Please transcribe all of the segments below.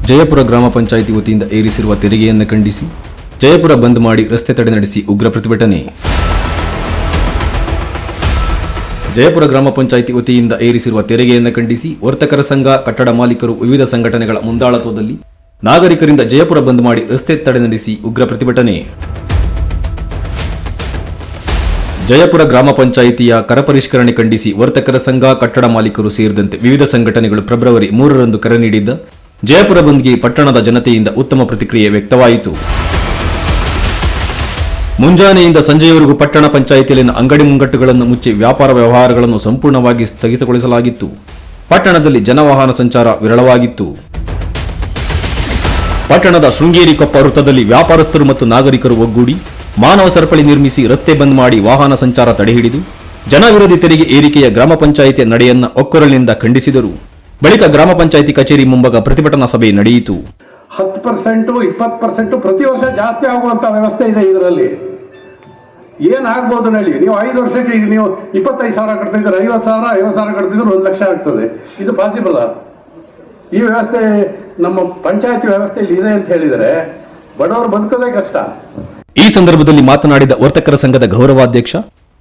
ಜಯಪುರ ಗ್ರಾಮ ಪಂಚಾಯಿತಿ ವತಿಯಿಂದ ಏರಿಸಿರುವ ತೆರಿಗೆಯನ್ನು ಖಂಡಿಸಿ ಜಯಪುರ ಬಂದ್ ಮಾಡಿ ರಸ್ತೆ ತಡೆ ನಡೆಸಿ ಉಗ್ರ ಪ್ರತಿಭಟನೆ. ಜಯಪುರ ಗ್ರಾಮ ಪಂಚಾಯಿತಿ ವತಿಯಿಂದ ಏರಿಸಿರುವ ತೆರಿಗೆಯನ್ನು ಖಂಡಿಸಿ ವರ್ತಕರ ಸಂಘ, ಕಟ್ಟಡ ಮಾಲೀಕರು, ವಿವಿಧ ಸಂಘಟನೆಗಳ ಮುಂದಾಳತ್ವದಲ್ಲಿ ನಾಗರಿಕರಿಂದ ಜಯಪುರ ಬಂದ್ ಮಾಡಿ ರಸ್ತೆ ತಡೆ ನಡೆಸಿ ಉಗ್ರ ಪ್ರತಿಭಟನೆ. ಜಯಪುರ ಗ್ರಾಮ ಪಂಚಾಯಿತಿಯ ಕರ ಪರಿಷ್ಕರಣೆ ಖಂಡಿಸಿ ವರ್ತಕರ ಸಂಘ, ಕಟ್ಟಡ ಮಾಲೀಕರು ಸೇರಿದಂತೆ ವಿವಿಧ ಸಂಘಟನೆಗಳು ಫೆಬ್ರವರಿ 3ರಂದು ಕರೆ ನೀಡಿದ್ದ ಜಯಪುರ ಬಂದ್ಗೆ ಪಟ್ಟಣದ ಜನತೆಯಿಂದ ಉತ್ತಮ ಪ್ರತಿಕ್ರಿಯೆ ವ್ಯಕ್ತವಾಯಿತು. ಮುಂಜಾನೆಯಿಂದ ಸಂಜೆಯವರೆಗೂ ಪಟ್ಟಣ ಪಂಚಾಯಿತಿಯಲ್ಲಿನ ಅಂಗಡಿ ಮುಂಗಟ್ಟುಗಳನ್ನು ಮುಚ್ಚಿ ವ್ಯಾಪಾರ ವ್ಯವಹಾರಗಳನ್ನು ಸಂಪೂರ್ಣವಾಗಿ ಸ್ಥಗಿತಗೊಳಿಸಲಾಗಿತ್ತು. ಪಟ್ಟಣದಲ್ಲಿ ಜನವಾಹನ ಸಂಚಾರ ವಿರಳವಾಗಿತ್ತು. ಪಟ್ಟಣದ ಶೃಂಗೇರಿ ಕೊಪ್ಪ ವೃತ್ತದಲ್ಲಿ ವ್ಯಾಪಾರಸ್ಥರು ಮತ್ತು ನಾಗರಿಕರು ಒಗ್ಗೂಡಿ ಮಾನವ ಸರಪಳಿ ನಿರ್ಮಿಸಿ ರಸ್ತೆ ಬಂದ್ ಮಾಡಿ ವಾಹನ ಸಂಚಾರ ತಡೆಹಿಡಿದು ಜನವಿರೋಧಿ ತೆರಿಗೆ ಏರಿಕೆಯ ಗ್ರಾಮ ಪಂಚಾಯಿತಿಯ ನಡೆಯನ್ನ ಒಕ್ಕೊರಲಿನಿಂದ ಖಂಡಿಸಿದರು. ಬಳಿಕ ಗ್ರಾಮ ಪಂಚಾಯಿತಿ ಕಚೇರಿ ಮುಂಭಾಗ ಪ್ರತಿಭಟನಾ ಸಭೆ ನಡೆಯಿತು. 10%, 20% ಪ್ರತಿ ವರ್ಷ ಜಾಸ್ತಿ ಆಗುವಂತ ವ್ಯವಸ್ಥೆ ಇದೆ. ಇದರಲ್ಲಿ ಏನಾಗ್ಬೋದು ಹೇಳಿ. ನೀವು 5 ವರ್ಷಕ್ಕೆ ಈಗ ನೀವು 25,000 ಕಟ್ತಿದ್ರೆ 50,000, 50,000 ಕಟ್ತಿದ್ರೆ 1 ಲಕ್ಷ ಆಗ್ತದೆ. ಇದು ಪಾಸಿಬಲ್. ಈ ವ್ಯವಸ್ಥೆ ನಮ್ಮ ಪಂಚಾಯತಿ ವ್ಯವಸ್ಥೆಯಲ್ಲಿ ಇದೆ ಅಂತ ಹೇಳಿದರೆ ಬಡವರು ಬದುಕೋದೇ ಕಷ್ಟ. ಈ ಸಂದರ್ಭದಲ್ಲಿ ಮಾತನಾಡಿದ ವರ್ತಕರ ಸಂಘದ ಗೌರವಾಧ್ಯಕ್ಷ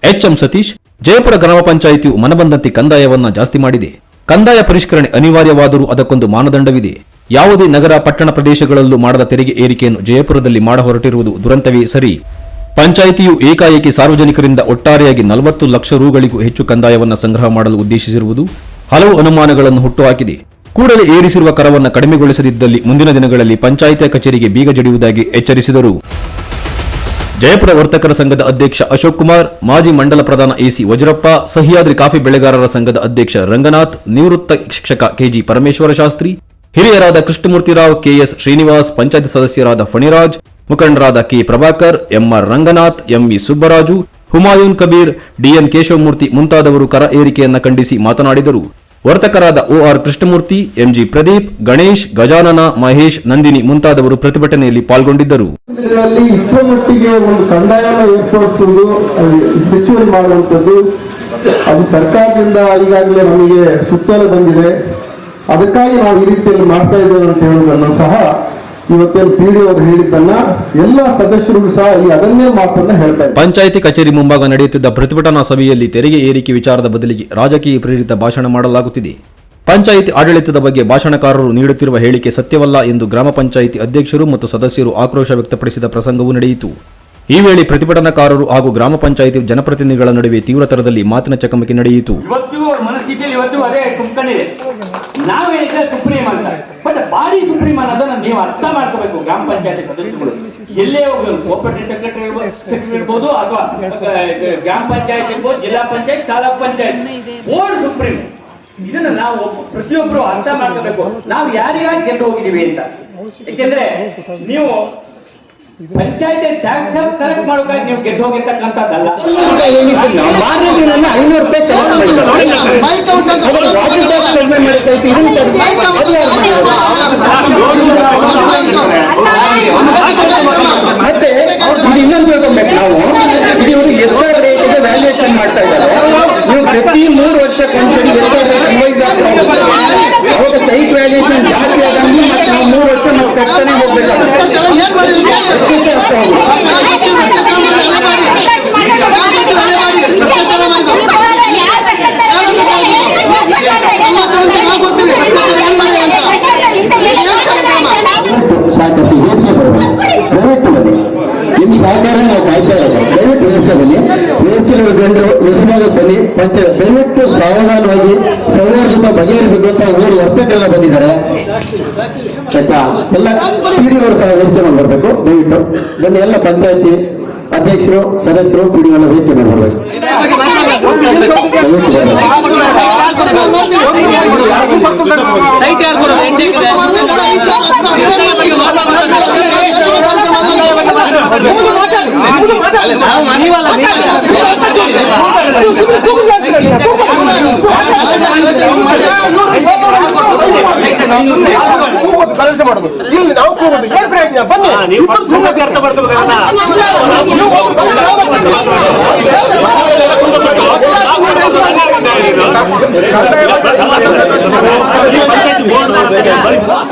ಎಚ್ಎಂ ಸತೀಶ್, ಜಯಪುರ ಗ್ರಾಮ ಪಂಚಾಯಿತಿಯು ಮನಬಂದಂತೆ ಕಂದಾಯವನ್ನ ಜಾಸ್ತಿ ಮಾಡಿದೆ. ಕಂದಾಯ ಪರಿಷ್ಕರಣೆ ಅನಿವಾರ್ಯವಾದರೂ ಅದಕ್ಕೊಂದು ಮಾನದಂಡವಿದೆ. ಯಾವುದೇ ನಗರ, ಪಟ್ಟಣ ಪ್ರದೇಶಗಳಲ್ಲೂ ಮಾಡದ ತೆರಿಗೆ ಏರಿಕೆಯನ್ನು ಜಯಪುರದಲ್ಲಿ ಮಾಡ ಹೊರಟಿರುವುದು ದುರಂತವೇ ಸರಿ. ಪಂಚಾಯಿತಿಯು ಏಕಾಏಕಿ ಸಾರ್ವಜನಿಕರಿಂದ ಒಟ್ಟಾರೆಯಾಗಿ 40 ಲಕ್ಷ ರುಗಳಿಗೂ ಹೆಚ್ಚು ಕಂದಾಯವನ್ನು ಸಂಗ್ರಹ ಮಾಡಲು ಉದ್ದೇಶಿಸಿರುವುದು ಹಲವು ಅನುಮಾನಗಳನ್ನು ಹುಟ್ಟುಹಾಕಿದೆ. ಕೂಡಲೇ ಏರಿಸಿರುವ ಕರವನ್ನು ಕಡಿಮೆಗೊಳಿಸದಿದ್ದಲ್ಲಿ ಮುಂದಿನ ದಿನಗಳಲ್ಲಿ ಪಂಚಾಯಿತಿಯ ಕಚೇರಿಗೆ ಬೀಗ ಜಡಿಯುವುದಾಗಿ ಎಚ್ಚರಿಸಿದರು. ಜಯಪುರ ವರ್ತಕರ ಸಂಘದ ಅಧ್ಯಕ್ಷ ಅಶೋಕ್ ಕುಮಾರ್, ಮಾಜಿ ಮಂಡಲ ಪ್ರಧಾನ ಎಸಿ ವಜ್ರಪ್ಪ, ಸಹ್ಯಾದ್ರಿ ಕಾಫಿ ಬೆಳೆಗಾರರ ಸಂಘದ ಅಧ್ಯಕ್ಷ ರಂಗನಾಥ್, ನಿವೃತ್ತ ಶಿಕ್ಷಕ ಕೆಜಿ ಪರಮೇಶ್ವರ ಶಾಸ್ತ್ರಿ, ಹಿರಿಯರಾದ ಕೃಷ್ಣಮೂರ್ತಿರಾವ್, ಕೆಎಸ್ ಶ್ರೀನಿವಾಸ್, ಪಂಚಾಯತ್ ಸದಸ್ಯರಾದ ಫಣಿರಾಜ್, ಮುಖಂಡರಾದ K Prabhakar, MR Ranganath, MV Subbaraju, Humayun Kabir, DN Keshavamurthy ಮುಂತಾದವರು ಕರ ಏರಿಕೆಯನ್ನ ಖಂಡಿಸಿ ಮಾತನಾಡಿದರು. ವರ್ತಕರಾದ ಓಆರ್ ಕೃಷ್ಣಮೂರ್ತಿ, ಎಂಜಿ ಪ್ರದೀಪ್, ಗಣೇಶ್, ಗಜಾನನ, ಮಹೇಶ್, ನಂದಿನಿ ಮುಂತಾದವರು ಪ್ರತಿಭಟನೆಯಲ್ಲಿ ಪಾಲ್ಗೊಂಡಿದ್ದರು. ಇಷ್ಟರ ಮಟ್ಟಿಗೆ ಒಂದು ಕಂದಾಯವನ್ನು ಏರ್ಪಡಿಸುವುದು, ಹೆಚ್ಚುವರಿ ಮಾಡುವಂಥದ್ದು ಅದು ಸರ್ಕಾರದಿಂದ ಈಗಾಗಲೇ ನಮಗೆ ಸುತ್ತೋಲೆ ಬಂದಿದೆ. ಅದಕ್ಕಾಗಿ ನಾವು ಈ ರೀತಿಯಲ್ಲಿ ಮಾಡ್ತಾ ಇದ್ದೇವೆ ಅಂತ ಹೇಳುವುದನ್ನು ಸಹ ಇವತ್ತೇನು ಪಿಡಿ ಅವರು ಹೇಳಿದ್ದನ್ನ ಎಲ್ಲ ಸದಸ್ಯರಿಗೂ ಸಹ ಈ ಅದನ್ನೇ ಮಾತನ್ನ ಹೇಳ್ತಾ ಇದ್ದಾರೆ. ಪಂಚಾಯಿತಿ ಕಚೇರಿ ಮುಂಭಾಗ ನಡೆಯುತ್ತಿದ್ದ ಪ್ರತಿಭಟನಾ ಸಭೆಯಲ್ಲಿ ತೆರಿಗೆ ಏರಿಕೆ ವಿಚಾರದ ಬದಲಿಗೆ ರಾಜಕೀಯ ಪ್ರೇರಿತ ಭಾಷಣ ಮಾಡಲಾಗುತ್ತಿದೆ. ಪಂಚಾಯಿತಿ ಆಡಳಿತದ ಬಗ್ಗೆ ಭಾಷಣಕಾರರು ನೀಡುತ್ತಿರುವ ಹೇಳಿಕೆ ಸತ್ಯವಲ್ಲ ಎಂದು ಗ್ರಾಮ ಪಂಚಾಯಿತಿ ಅಧ್ಯಕ್ಷರು ಮತ್ತು ಸದಸ್ಯರು ಆಕ್ರೋಶ ವ್ಯಕ್ತಪಡಿಸಿದ ಪ್ರಸಂಗವೂ ನಡೆಯಿತು. ಈ ವೇಳೆ ಪ್ರತಿಭಟನಾಕಾರರು ಹಾಗೂ ಗ್ರಾಮ ಪಂಚಾಯಿತಿ ಜನಪ್ರತಿನಿಧಿಗಳ ನಡುವೆ ತೀವ್ರತರದಲ್ಲಿ ಮಾತಿನ ಚಕಮಕಿ ನಡೆಯಿತು. ನಾವು ಹೇಳಿದ್ರೆ ಸುಪ್ರೀಂ ಅಂತ, ಬಟ್ ಬಾಡಿ ಸುಪ್ರೀಂ ಅನ್ನೋದನ್ನ ನೀವು ಅರ್ಥ ಮಾಡ್ಕೋಬೇಕು. ಗ್ರಾಮ ಪಂಚಾಯತಿ ಸದಸ್ಯರು ಎಲ್ಲೇ ಕೋಆಪರೇಟಿವ್ ಸೆಕ್ರೆಟರಿ ಇರ್ಬೋದು, ಅಥವಾ ಗ್ರಾಮ ಪಂಚಾಯತ್ ಇರ್ಬೋದು, ಜಿಲ್ಲಾ ಪಂಚಾಯತ್, ತಾಲೂಕ್ ಪಂಚಾಯತ್, ಬೋರ್ಡ್ ಸುಪ್ರೀಂ. ಇದನ್ನ ನಾವು ಪ್ರತಿಯೊಬ್ಬರು ಅರ್ಥ ಮಾಡ್ಕೋಬೇಕು. ನಾವು ಯಾರಿಗಾಗಿ ಗೆದ್ದು ಹೋಗಿದೀವಿ ಅಂತ. ಯಾಕೆಂದ್ರೆ ನೀವು ಪಂಚಾಯತಿ ಟ್ಯಾಕ್ಸ್ ಕಲೆಕ್ಟ್ ಮಾಡೋಕೆ ನೀವು ಗೆದ್ದು ಹೋಗಿರ್ತಕ್ಕಂಥದ್ದಲ್ಲ. 500 ರೂಪಾಯಿ ಮತ್ತೆ ಇನ್ನೊಂದು ತಿಳ್ಕೊಬೇಕು. ನಾವು ಇದು ಎಷ್ಟರ ರೇಟಿಗೆ ವ್ಯಾಲ್ಯೂಯೇಷನ್ ಮಾಡ್ತಾ ಇದ್ದಾರೆ. ನೀವು ಪ್ರತಿ 3 ವರ್ಷಕ್ಕೊಂದ್ಸರಿ ಎಷ್ಟರ ರೇಟ್ ಅವಾಗ ಸೈಟ್ ವ್ಯಾಲ್ಯೂಯೇಷನ್ ಜಾಸ್ತಿ ಆದಂಗೆ ಮತ್ತೆ ನಾವು 3 ವರ್ಷ ನಾವು ಕಟ್ತಾನೆ ಹೋಗ್ಬೇಕಾಗುತ್ತೆ. ಸಾಕಷ್ಟು ಯೋಚನೆ ಬರಬೇಕು. ದಯವಿಟ್ಟು ನಿಮ್ಮ ಸಹಕಾರ ನಾವು ಕಾಯ್ತಾ ಇರೋದು. ದಯವಿಟ್ಟು ವ್ಯವಸ್ಥೆಯಲ್ಲಿ ಜನರು ಯೋಜನೆಗೆ ಬನ್ನಿ. ಪಂಚಾಯತ್ ದಯವಿಟ್ಟು ಸಾವಧಾನವಾಗಿ ಸೌಹಾರ್ದದಿಂದ ಬಗೆಹರಿಸಬೇಕು ಅಂತ 3 ವರ್ಷಕ್ಕೆಲ್ಲ ಬಂದಿದ್ದಾರೆ. ಆಯ್ತಾ? ಎಲ್ಲ ಪಿಡಿಗಳು ಸಹ ಯೋಚನೆ ಬರಬೇಕು. ದಯವಿಟ್ಟು ಬನ್ನಿ. ಎಲ್ಲ ಪಂಚಾಯತಿ ಅಧ್ಯಕ್ಷರು, ಸದಸ್ಯರು, ಪಿಡಿಗಳ ಯೋಚನೆ ಬರಬೇಕು.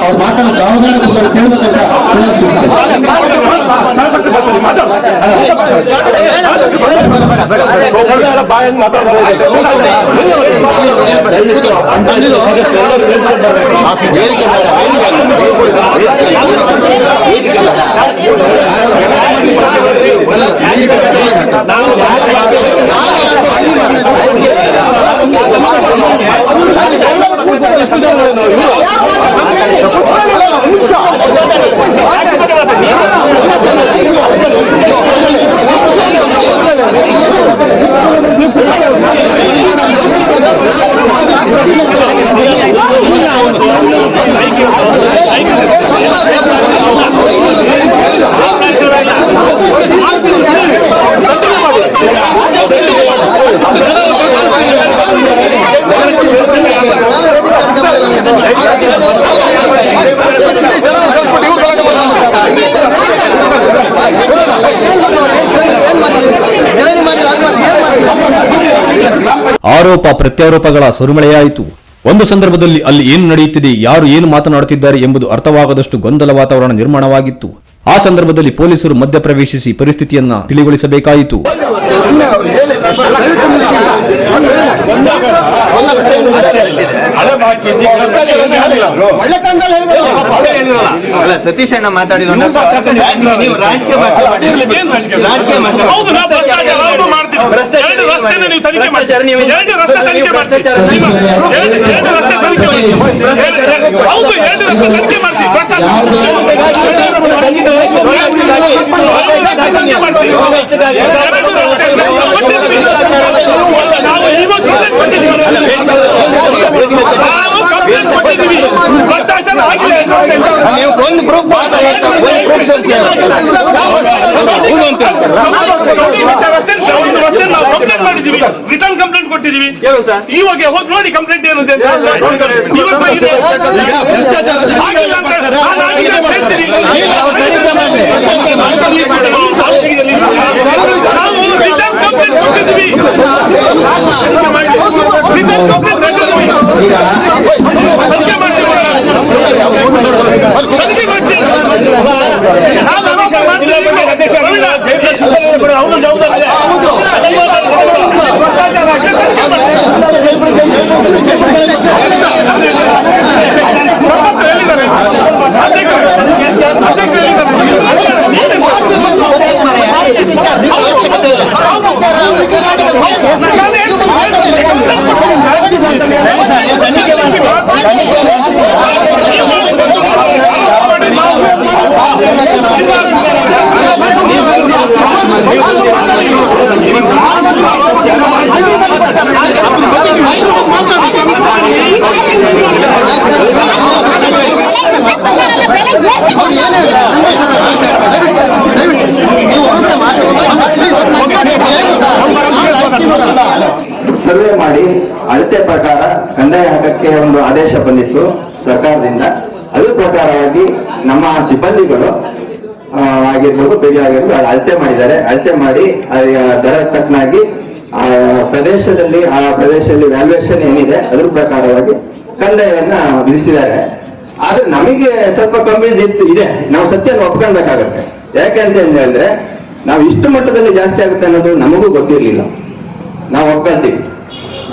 ಅವ್ರ ಮಾತನ್ನು ಸಾವಧಾನಪೂರ್ವಕ ಕೇಳಬೇಕಂತ ಆರೋಪ ಪ್ರತ್ಯಾರೋಪಗಳ ಸುರಿಮಳೆಯಾಯಿತು. ಒಂದು ಸಂದರ್ಭದಲ್ಲಿ ಅಲ್ಲಿ ಏನು ನಡೆಯುತ್ತಿದೆ, ಯಾರು ಏನು ಮಾತನಾಡುತ್ತಿದ್ದಾರೆ ಎಂಬುದು ಅರ್ಥವಾಗದಷ್ಟು ಗೊಂದಲ ವಾತಾವರಣ ನಿರ್ಮಾಣವಾಗಿತ್ತು. ಆ ಸಂದರ್ಭದಲ್ಲಿ ಪೊಲೀಸರು ಮಧ್ಯಪ್ರವೇಶಿಸಿ ಪರಿಸ್ಥಿತಿಯನ್ನ ತಿಳಿಗೊಳಿಸಬೇಕಾಯಿತು. ಸತೀಶ್ ಅಣ್ಣ ಮಾತಾಡಿದ್ರು ರಿಟರ್ನ್ ಕಂಪ್ಲೇಂಟ್ ಕೊಟ್ಟಿದ್ದೀವಿ. ಇವಾಗ ಹೋಗಿ ನೋಡಿ ಕಂಪ್ಲೇಂಟ್ ಏನು ಸರ್ವೆ ಮಾಡಿ ಅಳತೆ ಪ್ರಕಾರ ಕಂದಾಯ ಹಾಕಕ್ಕೆ ಒಂದು ಆದೇಶ ಬಂದಿತ್ತು ಸರ್ಕಾರದಿಂದ. ಅದ್ರ ಪ್ರಕಾರವಾಗಿ ನಮ್ಮ ಸಿಬ್ಬಂದಿಗಳು ಆಗಿರ್ಬೋದು, ಬೇಗ ಆಗಿರ್ಬೋದು, ಅಳತೆ ಮಾಡಿದ್ದಾರೆ. ಅಳತೆ ಮಾಡಿ ದರ ತಕ್ಕನಾಗಿ ಆ ಪ್ರದೇಶದಲ್ಲಿ ವ್ಯಾಲ್ಯೂಯೇಷನ್ ಏನಿದೆ ಅದ್ರ ಪ್ರಕಾರವಾಗಿ ಕಂದಾಯವನ್ನ ವಿಧಿಸಿದ್ದಾರೆ. ಆದ್ರೆ ನಮಗೆ ಸ್ವಲ್ಪ ಕಮ್ಮಿ ಇದೆ, ನಾವು ಸತ್ಯನ ಒಪ್ಕೊಳ್ಬೇಕಾಗತ್ತೆ. ಯಾಕಂತ ಹೇಳಿದ್ರೆ ನಾವು ಇಷ್ಟು ಮಟ್ಟದಲ್ಲಿ ಜಾಸ್ತಿ ಆಗುತ್ತೆ ಅನ್ನೋದು ನಮಗೂ ಗೊತ್ತಿರ್ಲಿಲ್ಲ. ನಾವು ಒಪ್ಕೊಳ್ತೀವಿ.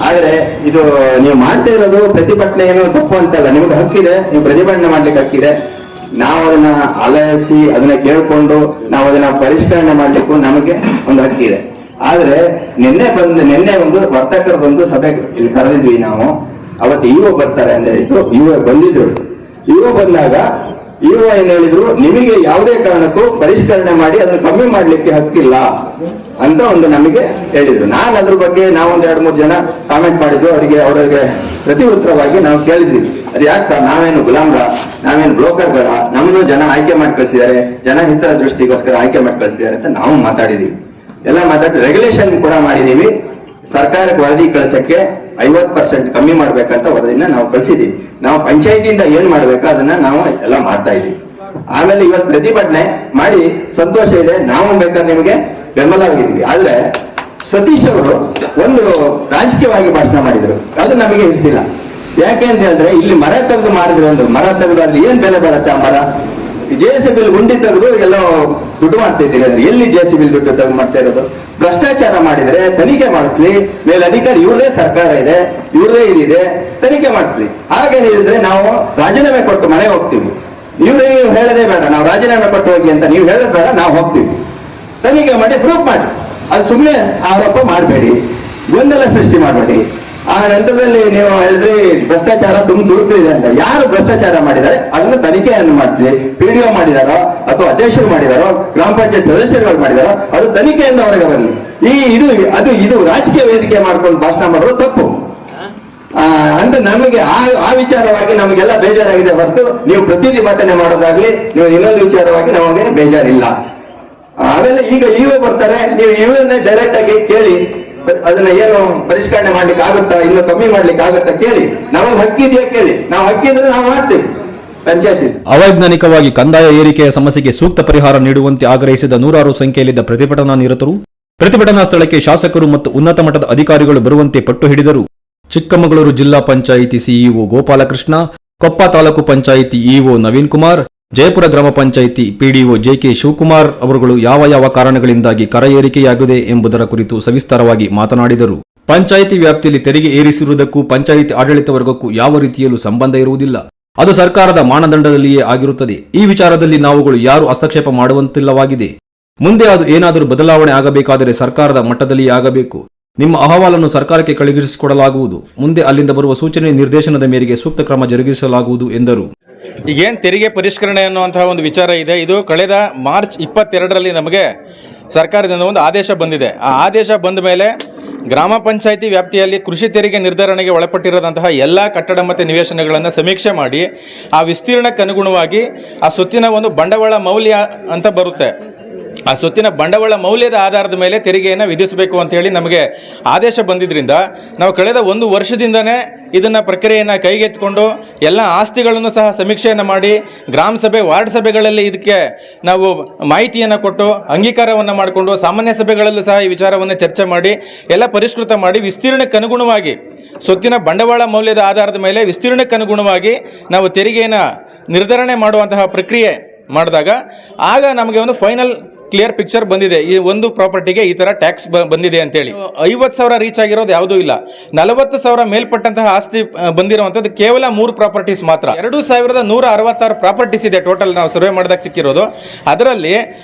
ಆದ್ರೆ ಇದು ನೀವು ಮಾಡ್ತಾ ಇರೋದು ಪ್ರತಿಭಟನೆ ಏನು ತಪ್ಪು ಅಂತಲ್ಲ, ನಿಮ್ಗೆ ಹಕ್ಕಿದೆ, ನೀವು ಪ್ರತಿಭಟನೆ ಮಾಡ್ಲಿಕ್ಕೆ ಹಕ್ಕಿದೆ. ನಾವು ಅದನ್ನ ಆಲೈಸಿ ಅದನ್ನ ಕೇಳ್ಕೊಂಡು ನಾವು ಅದನ್ನ ಪರಿಷ್ಕರಣೆ ಮಾಡ್ಲಿಕ್ಕೂ ನಮಗೆ ಒಂದು ಹಕ್ಕಿದೆ. ಆದ್ರೆ ನಿನ್ನೆ ಒಂದು ವರ್ತಕರದೊಂದು ಸಭೆ ಇಲ್ಲಿ ಕರೆದಿದ್ವಿ ನಾವು. ಅವತ್ತು ಇಒ ಬರ್ತಾರೆ ಅಂತ ಹೇಳಿದ್ರು. ಇಒ ಬಂದಿದ್ರು. ಇಒ ಬಂದಾಗ ಇಒ ಏನ್ ಹೇಳಿದ್ರು, ನಿಮಗೆ ಯಾವುದೇ ಕಾರಣಕ್ಕೂ ಪರಿಷ್ಕರಣೆ ಮಾಡಿ ಅದನ್ನ ಕಮ್ಮಿ ಮಾಡ್ಲಿಕ್ಕೆ ಹಕ್ಕಿಲ್ಲ ಅಂತ ಒಂದು ನಮಗೆ ಹೇಳಿದ್ರು. ನಾನು ಅದ್ರ ಬಗ್ಗೆ ನಾವೊಂದು 2-3 ಜನ ಕಾಮೆಂಟ್ ಮಾಡಿದ್ರು. ಅವರಿಗೆ ಪ್ರತಿ ಉತ್ತರವಾಗಿ ನಾವು ಕೇಳಿದ್ವಿ, ಅದು ಯಾಕೆ ಸರ್, ನಾವೇನು ಗುಲಾಮ್ರ, ನಾವೇನು ಬ್ರೋಕರ್ಗಳ, ನಮ್ಮನ್ನು ಜನ ಆಯ್ಕೆ ಮಾಡಿ ಕಳಿಸಿದ್ದಾರೆ, ಜನ ಹಿತರ ದೃಷ್ಟಿಗೋಸ್ಕರ ಆಯ್ಕೆ ಮಾಡಿ ಕಳಿಸಿದ್ದಾರೆ ಅಂತ ನಾವು ಮಾತಾಡಿದೀವಿ. ಎಲ್ಲ ಮಾತಾಡಿ ರೆಗ್ಯುಲೇಷನ್ ಕೂಡ ಮಾಡಿದೀವಿ. ಸರ್ಕಾರಕ್ಕೆ ವರದಿ ಕಳಿಸಕ್ಕೆ 50% ಕಮ್ಮಿ ಮಾಡ್ಬೇಕಂತ ವರದಿನ ನಾವು ಕಳಿಸಿದೀವಿ. ನಾವು ಪಂಚಾಯತಿಯಿಂದ ಏನ್ ಮಾಡ್ಬೇಕು ಅದನ್ನ ನಾವು ಎಲ್ಲ ಮಾಡ್ತಾ ಇದೀವಿ. ಆಮೇಲೆ ಇವತ್ತು ಪ್ರತಿಭಟನೆ ಮಾಡಿ ಸಂತೋಷ ಇದೆ, ನಾವು ಬೇಕಾದ್ರೆ ನಿಮಗೆ ಬೆಂಬಲವಾಗಿದ್ವಿ. ಆದ್ರೆ ಸತೀಶ್ ಅವರು ಒಂದು ರಾಜಕೀಯವಾಗಿ ಭಾಷಣ ಮಾಡಿದ್ರು, ಅದು ನಮಗೆ ಹಿಡಿಸಿಲ್ಲ. ಯಾಕೆ ಅಂತ ಹೇಳಿದ್ರೆ ಇಲ್ಲಿ ಮರ ತೆಗೆದು ಮಾರಿದ್ರೆ ಒಂದು ಮರ ತೆಗೆದು ಅಲ್ಲಿ ಏನ್ ಬೆಲೆ ಬರುತ್ತೆ ಆ ಮರ? JCB ಗುಂಡಿ ತೆಗೆದು ಎಲ್ಲೋ ದುಡ್ಡು ಮಾಡ್ತಾ ಇದ್ದೀರಿ ಅಂದ್ರೆ ಎಲ್ಲಿ JCB ದುಡ್ಡು ತೆಗೆದು ಮಾಡ್ತಾ ಇರೋದು? ಭ್ರಷ್ಟಾಚಾರ ಮಾಡಿದ್ರೆ ತನಿಖೆ ಮಾಡಿಸ್ಲಿ, ಮೇಲಧಿಕಾರಿ ಇವ್ರದೇ ಸರ್ಕಾರ ಇದೆ, ಇವ್ರದೇ ಇದಿದೆ, ತನಿಖೆ ಮಾಡಿಸ್ಲಿ. ಹಾಗೇನಿದ್ರೆ ನಾವು ರಾಜೀನಾಮೆ ಕೊಟ್ಟು ಮನೆ ಹೋಗ್ತೀವಿ. ನೀವು ಹೇಳದೇ ಬೇಡ ನಾವು ರಾಜೀನಾಮೆ ಕೊಟ್ಟು ಹೋಗಿ ಅಂತ ನೀವು ಹೇಳೋದ್ ಬೇಡ, ನಾವು ಹೋಗ್ತೀವಿ. ತನಿಖೆ ಮಾಡಿ ಪ್ರೂಫ್ ಮಾಡಿ. ಅದು ಸುಮ್ಮನೆ ಆರೋಪ ಮಾಡಬೇಡಿ, ಗೊಂದಲ ಸೃಷ್ಟಿ ಮಾಡಬೇಡಿ. ಆ ನಂತರದಲ್ಲಿ ನೀವು ಹೇಳಿದ್ರಿ ಭ್ರಷ್ಟಾಚಾರ ತುಳುಕ್ತಿದೆ ಅಂತ. ಯಾರು ಭ್ರಷ್ಟಾಚಾರ ಮಾಡಿದ್ದಾರೆ ಅದನ್ನು ತನಿಖೆಯನ್ನು ಮಾಡ್ತೀವಿ. PDO ಮಾಡಿದಾರೋ ಅಥವಾ ಅಧ್ಯಕ್ಷರು ಮಾಡಿದಾರೋ, ಗ್ರಾಮ ಪಂಚಾಯತ್ ಸದಸ್ಯರುಗಳು ಮಾಡಿದಾರೋ, ಅದು ತನಿಖೆಯಿಂದ ಹೊರಗೆ ಬರಲಿ. ಇದು ರಾಜಕೀಯ ವೇದಿಕೆ ಮಾಡ್ಕೊಂಡು ಭಾಷಣ ಮಾಡೋದು ತಪ್ಪು ಅಂತ ನಮಗೆ ಆ ವಿಚಾರವಾಗಿ ನಮಗೆಲ್ಲ ಬೇಜಾರಾಗಿದೆ ಹೊರತು ನೀವು ಪ್ರತಿಭಟನೆ ಮಾಡೋದಾಗ್ಲಿ ನೀವು ಇನ್ನೊಂದು ವಿಚಾರವಾಗಿ ನಮಗೆ ಬೇಜಾರಿಲ್ಲ. ಆಮೇಲೆ ಈಗ ಬರ್ತಾರೆ, ನೀವು ಇವನ್ನೇ ಡೈರೆಕ್ಟ್ ಆಗಿ ಕೇಳಿ, ಅದನ್ನ ಏನು ಪರಿಷ್ಕರಣೆ ಮಾಡ್ಲಿಕ್ಕೆ ಆಗುತ್ತಾ, ಇನ್ನು ಕಮ್ಮಿ ಮಾಡ್ಲಿಕ್ಕೆ ಆಗುತ್ತಾ ಕೇಳಿ. ನಮಗೆ ಹಕ್ಕಿದೆಯಾ ಕೇಳಿ, ನಾವು ಹಕ್ಕಿದ್ರೆ ನಾವು ಮಾಡ್ತೀವಿ. ಪಂಚಾಯತಿ ಅವೈಜ್ಞಾನಿಕವಾಗಿ ಕಂದಾಯ ಏರಿಕೆಯ ಸಮಸ್ಯೆಗೆ ಸೂಕ್ತ ಪರಿಹಾರ ನೀಡುವಂತೆ ಆಗ್ರಹಿಸಿದ ನೂರಾರು ಸಂಖ್ಯೆಯಲ್ಲಿದ್ದ ಪ್ರತಿಭಟನಾ ನಿರತರು ಪ್ರತಿಭಟನಾ ಸ್ಥಳಕ್ಕೆ ಶಾಸಕರು ಮತ್ತು ಉನ್ನತ ಮಟ್ಟದ ಅಧಿಕಾರಿಗಳು ಬರುವಂತೆ ಪಟ್ಟು ಹಿಡಿದರು. ಚಿಕ್ಕಮಗಳೂರು ಜಿಲ್ಲಾ ಪಂಚಾಯಿತಿ ಸಿಇಒ ಗೋಪಾಲಕೃಷ್ಣ, ಕೊಪ್ಪ ತಾಲೂಕು ಪಂಚಾಯಿತಿ ಇಒ ನವೀನ್ ಕುಮಾರ್, ಜಯಪುರ ಗ್ರಾಮ ಪಂಚಾಯಿತಿ PDO JK ಶಿವಕುಮಾರ್ ಅವರುಗಳು ಯಾವ ಕಾರಣಗಳಿಂದಾಗಿ ಕರ ಏರಿಕೆಯಾಗಿದೆ ಎಂಬುದರ ಕುರಿತು ಸವಿಸ್ತಾರವಾಗಿ ಮಾತನಾಡಿದರು. ಪಂಚಾಯಿತಿ ವ್ಯಾಪ್ತಿಯಲ್ಲಿ ತೆರಿಗೆ ಏರಿಸಿರುವುದಕ್ಕೂ ಪಂಚಾಯಿತಿ ಆಡಳಿತ ವರ್ಗಕ್ಕೂ ಯಾವ ರೀತಿಯಲ್ಲೂ ಸಂಬಂಧ ಇರುವುದಿಲ್ಲ. ಅದು ಸರ್ಕಾರದ ಮಾನದಂಡದಲ್ಲಿಯೇ ಆಗಿರುತ್ತದೆ. ಈ ವಿಚಾರದಲ್ಲಿ ನಾವುಗಳು ಯಾರು ಹಸ್ತಕ್ಷೇಪ ಮಾಡುವಂತಿಲ್ಲವಾಗಿದೆ. ಮುಂದೆ ಅದು ಏನಾದರೂ ಬದಲಾವಣೆ ಆಗಬೇಕಾದರೆ ಸರ್ಕಾರದ ಮಟ್ಟದಲ್ಲಿಯೇ ಆಗಬೇಕು. ನಿಮ್ಮ ಅಹವಾಲನ್ನು ಸರ್ಕಾರಕ್ಕೆ ಕಳುಹಿಸಿಕೊಡಲಾಗುವುದು. ಮುಂದೆ ಅಲ್ಲಿಂದ ಬರುವ ಸೂಚನೆ ನಿರ್ದೇಶನದ ಮೇರೆಗೆ ಸೂಕ್ತ ಕ್ರಮ ಜರುಗಿಸಲಾಗುವುದು ಎಂದರು. ಈಗೇನು ತೆರಿಗೆ ಪರಿಷ್ಕರಣೆ ಅನ್ನುವಂತಹ ಒಂದು ವಿಚಾರ ಇದೆ, ಇದು ಕಳೆದ ಮಾರ್ಚ್ 22ರಲ್ಲಿ ನಮಗೆ ಸರ್ಕಾರದಿಂದ ಒಂದು ಆದೇಶ ಬಂದಿದೆ. ಆ ಆದೇಶ ಬಂದ ಮೇಲೆ ಗ್ರಾಮ ಪಂಚಾಯಿತಿ ವ್ಯಾಪ್ತಿಯಲ್ಲಿ ಕೃಷಿ ತೆರಿಗೆ ನಿರ್ಧರಣೆಗೆ ಒಳಪಟ್ಟಿರೋದಂತಹ ಎಲ್ಲ ಕಟ್ಟಡ ಮತ್ತು ನಿವೇಶನಗಳನ್ನು ಸಮೀಕ್ಷೆ ಮಾಡಿ ಆ ವಿಸ್ತೀರ್ಣಕ್ಕೆ ಅನುಗುಣವಾಗಿ ಆ ಸ್ವತ್ತಿನ ಒಂದು ಬಂಡವಾಳ ಮೌಲ್ಯ ಅಂತ ಬರುತ್ತೆ. ಆ ಸ್ವತ್ತಿನ ಬಂಡವಾಳ ಮೌಲ್ಯದ ಆಧಾರದ ಮೇಲೆ ತೆರಿಗೆಯನ್ನು ವಿಧಿಸಬೇಕು ಅಂತ ಹೇಳಿ ನಮಗೆ ಆದೇಶ ಬಂದಿದ್ದರಿಂದ ನಾವು ಕಳೆದ ಒಂದು ವರ್ಷದಿಂದನೇ ಇದನ್ನು ಪ್ರಕ್ರಿಯೆಯನ್ನು ಕೈಗೆತ್ತಿಕೊಂಡು ಎಲ್ಲ ಆಸ್ತಿಗಳನ್ನು ಸಹ ಸಮೀಕ್ಷೆಯನ್ನು ಮಾಡಿ ಗ್ರಾಮ ಸಭೆ, ವಾರ್ಡ್ ಸಭೆಗಳಲ್ಲಿ ಇದಕ್ಕೆ ನಾವು ಮಾಹಿತಿಯನ್ನು ಕೊಟ್ಟು ಅಂಗೀಕಾರವನ್ನು ಮಾಡಿಕೊಂಡು ಸಾಮಾನ್ಯ ಸಭೆಗಳಲ್ಲೂ ಸಹ ಈ ವಿಚಾರವನ್ನು ಚರ್ಚೆ ಮಾಡಿ ಎಲ್ಲ ಪರಿಷ್ಕೃತ ಮಾಡಿ ವಿಸ್ತೀರ್ಣಕ್ಕೆ ಅನುಗುಣವಾಗಿ ಸ್ವತ್ತಿನ ಬಂಡವಾಳ ಮೌಲ್ಯದ ಆಧಾರದ ಮೇಲೆ ವಿಸ್ತೀರ್ಣಕ್ಕೆ ಅನುಗುಣವಾಗಿ ನಾವು ತೆರಿಗೆಯನ್ನು ನಿರ್ಧರಣೆ ಮಾಡುವಂತಹ ಪ್ರಕ್ರಿಯೆ ಮಾಡಿದಾಗ ಆಗ ನಮಗೆ ಒಂದು ಫೈನಲ್ ಕ್ಲಿಯರ್ ಪಿಕ್ಚರ್ ಬಂದಿದೆ. ಈ ಒಂದು ಪ್ರಾಪರ್ಟಿಗೆ ಈ ಥರ ಟ್ಯಾಕ್ಸ್ ಬಂದಿದೆ ಅಂತೇಳಿ. 50,000 ರೀಚ್ ಆಗಿರೋದು ಯಾವುದೂ ಇಲ್ಲ. 40,000 ಮೇಲ್ಪಟ್ಟಂತಹ ಆಸ್ತಿ ಬಂದಿರುವಂಥದ್ದು ಕೇವಲ 3 ಪ್ರಾಪರ್ಟೀಸ್ ಮಾತ್ರ. 2,166 ಪ್ರಾಪರ್ಟೀಸ್ ಇದೆ ಟೋಟಲ್ ನಾವು ಸರ್ವೆ ಮಾಡಿದಾಗ ಸಿಕ್ಕಿರೋದು. ಅದರಲ್ಲಿ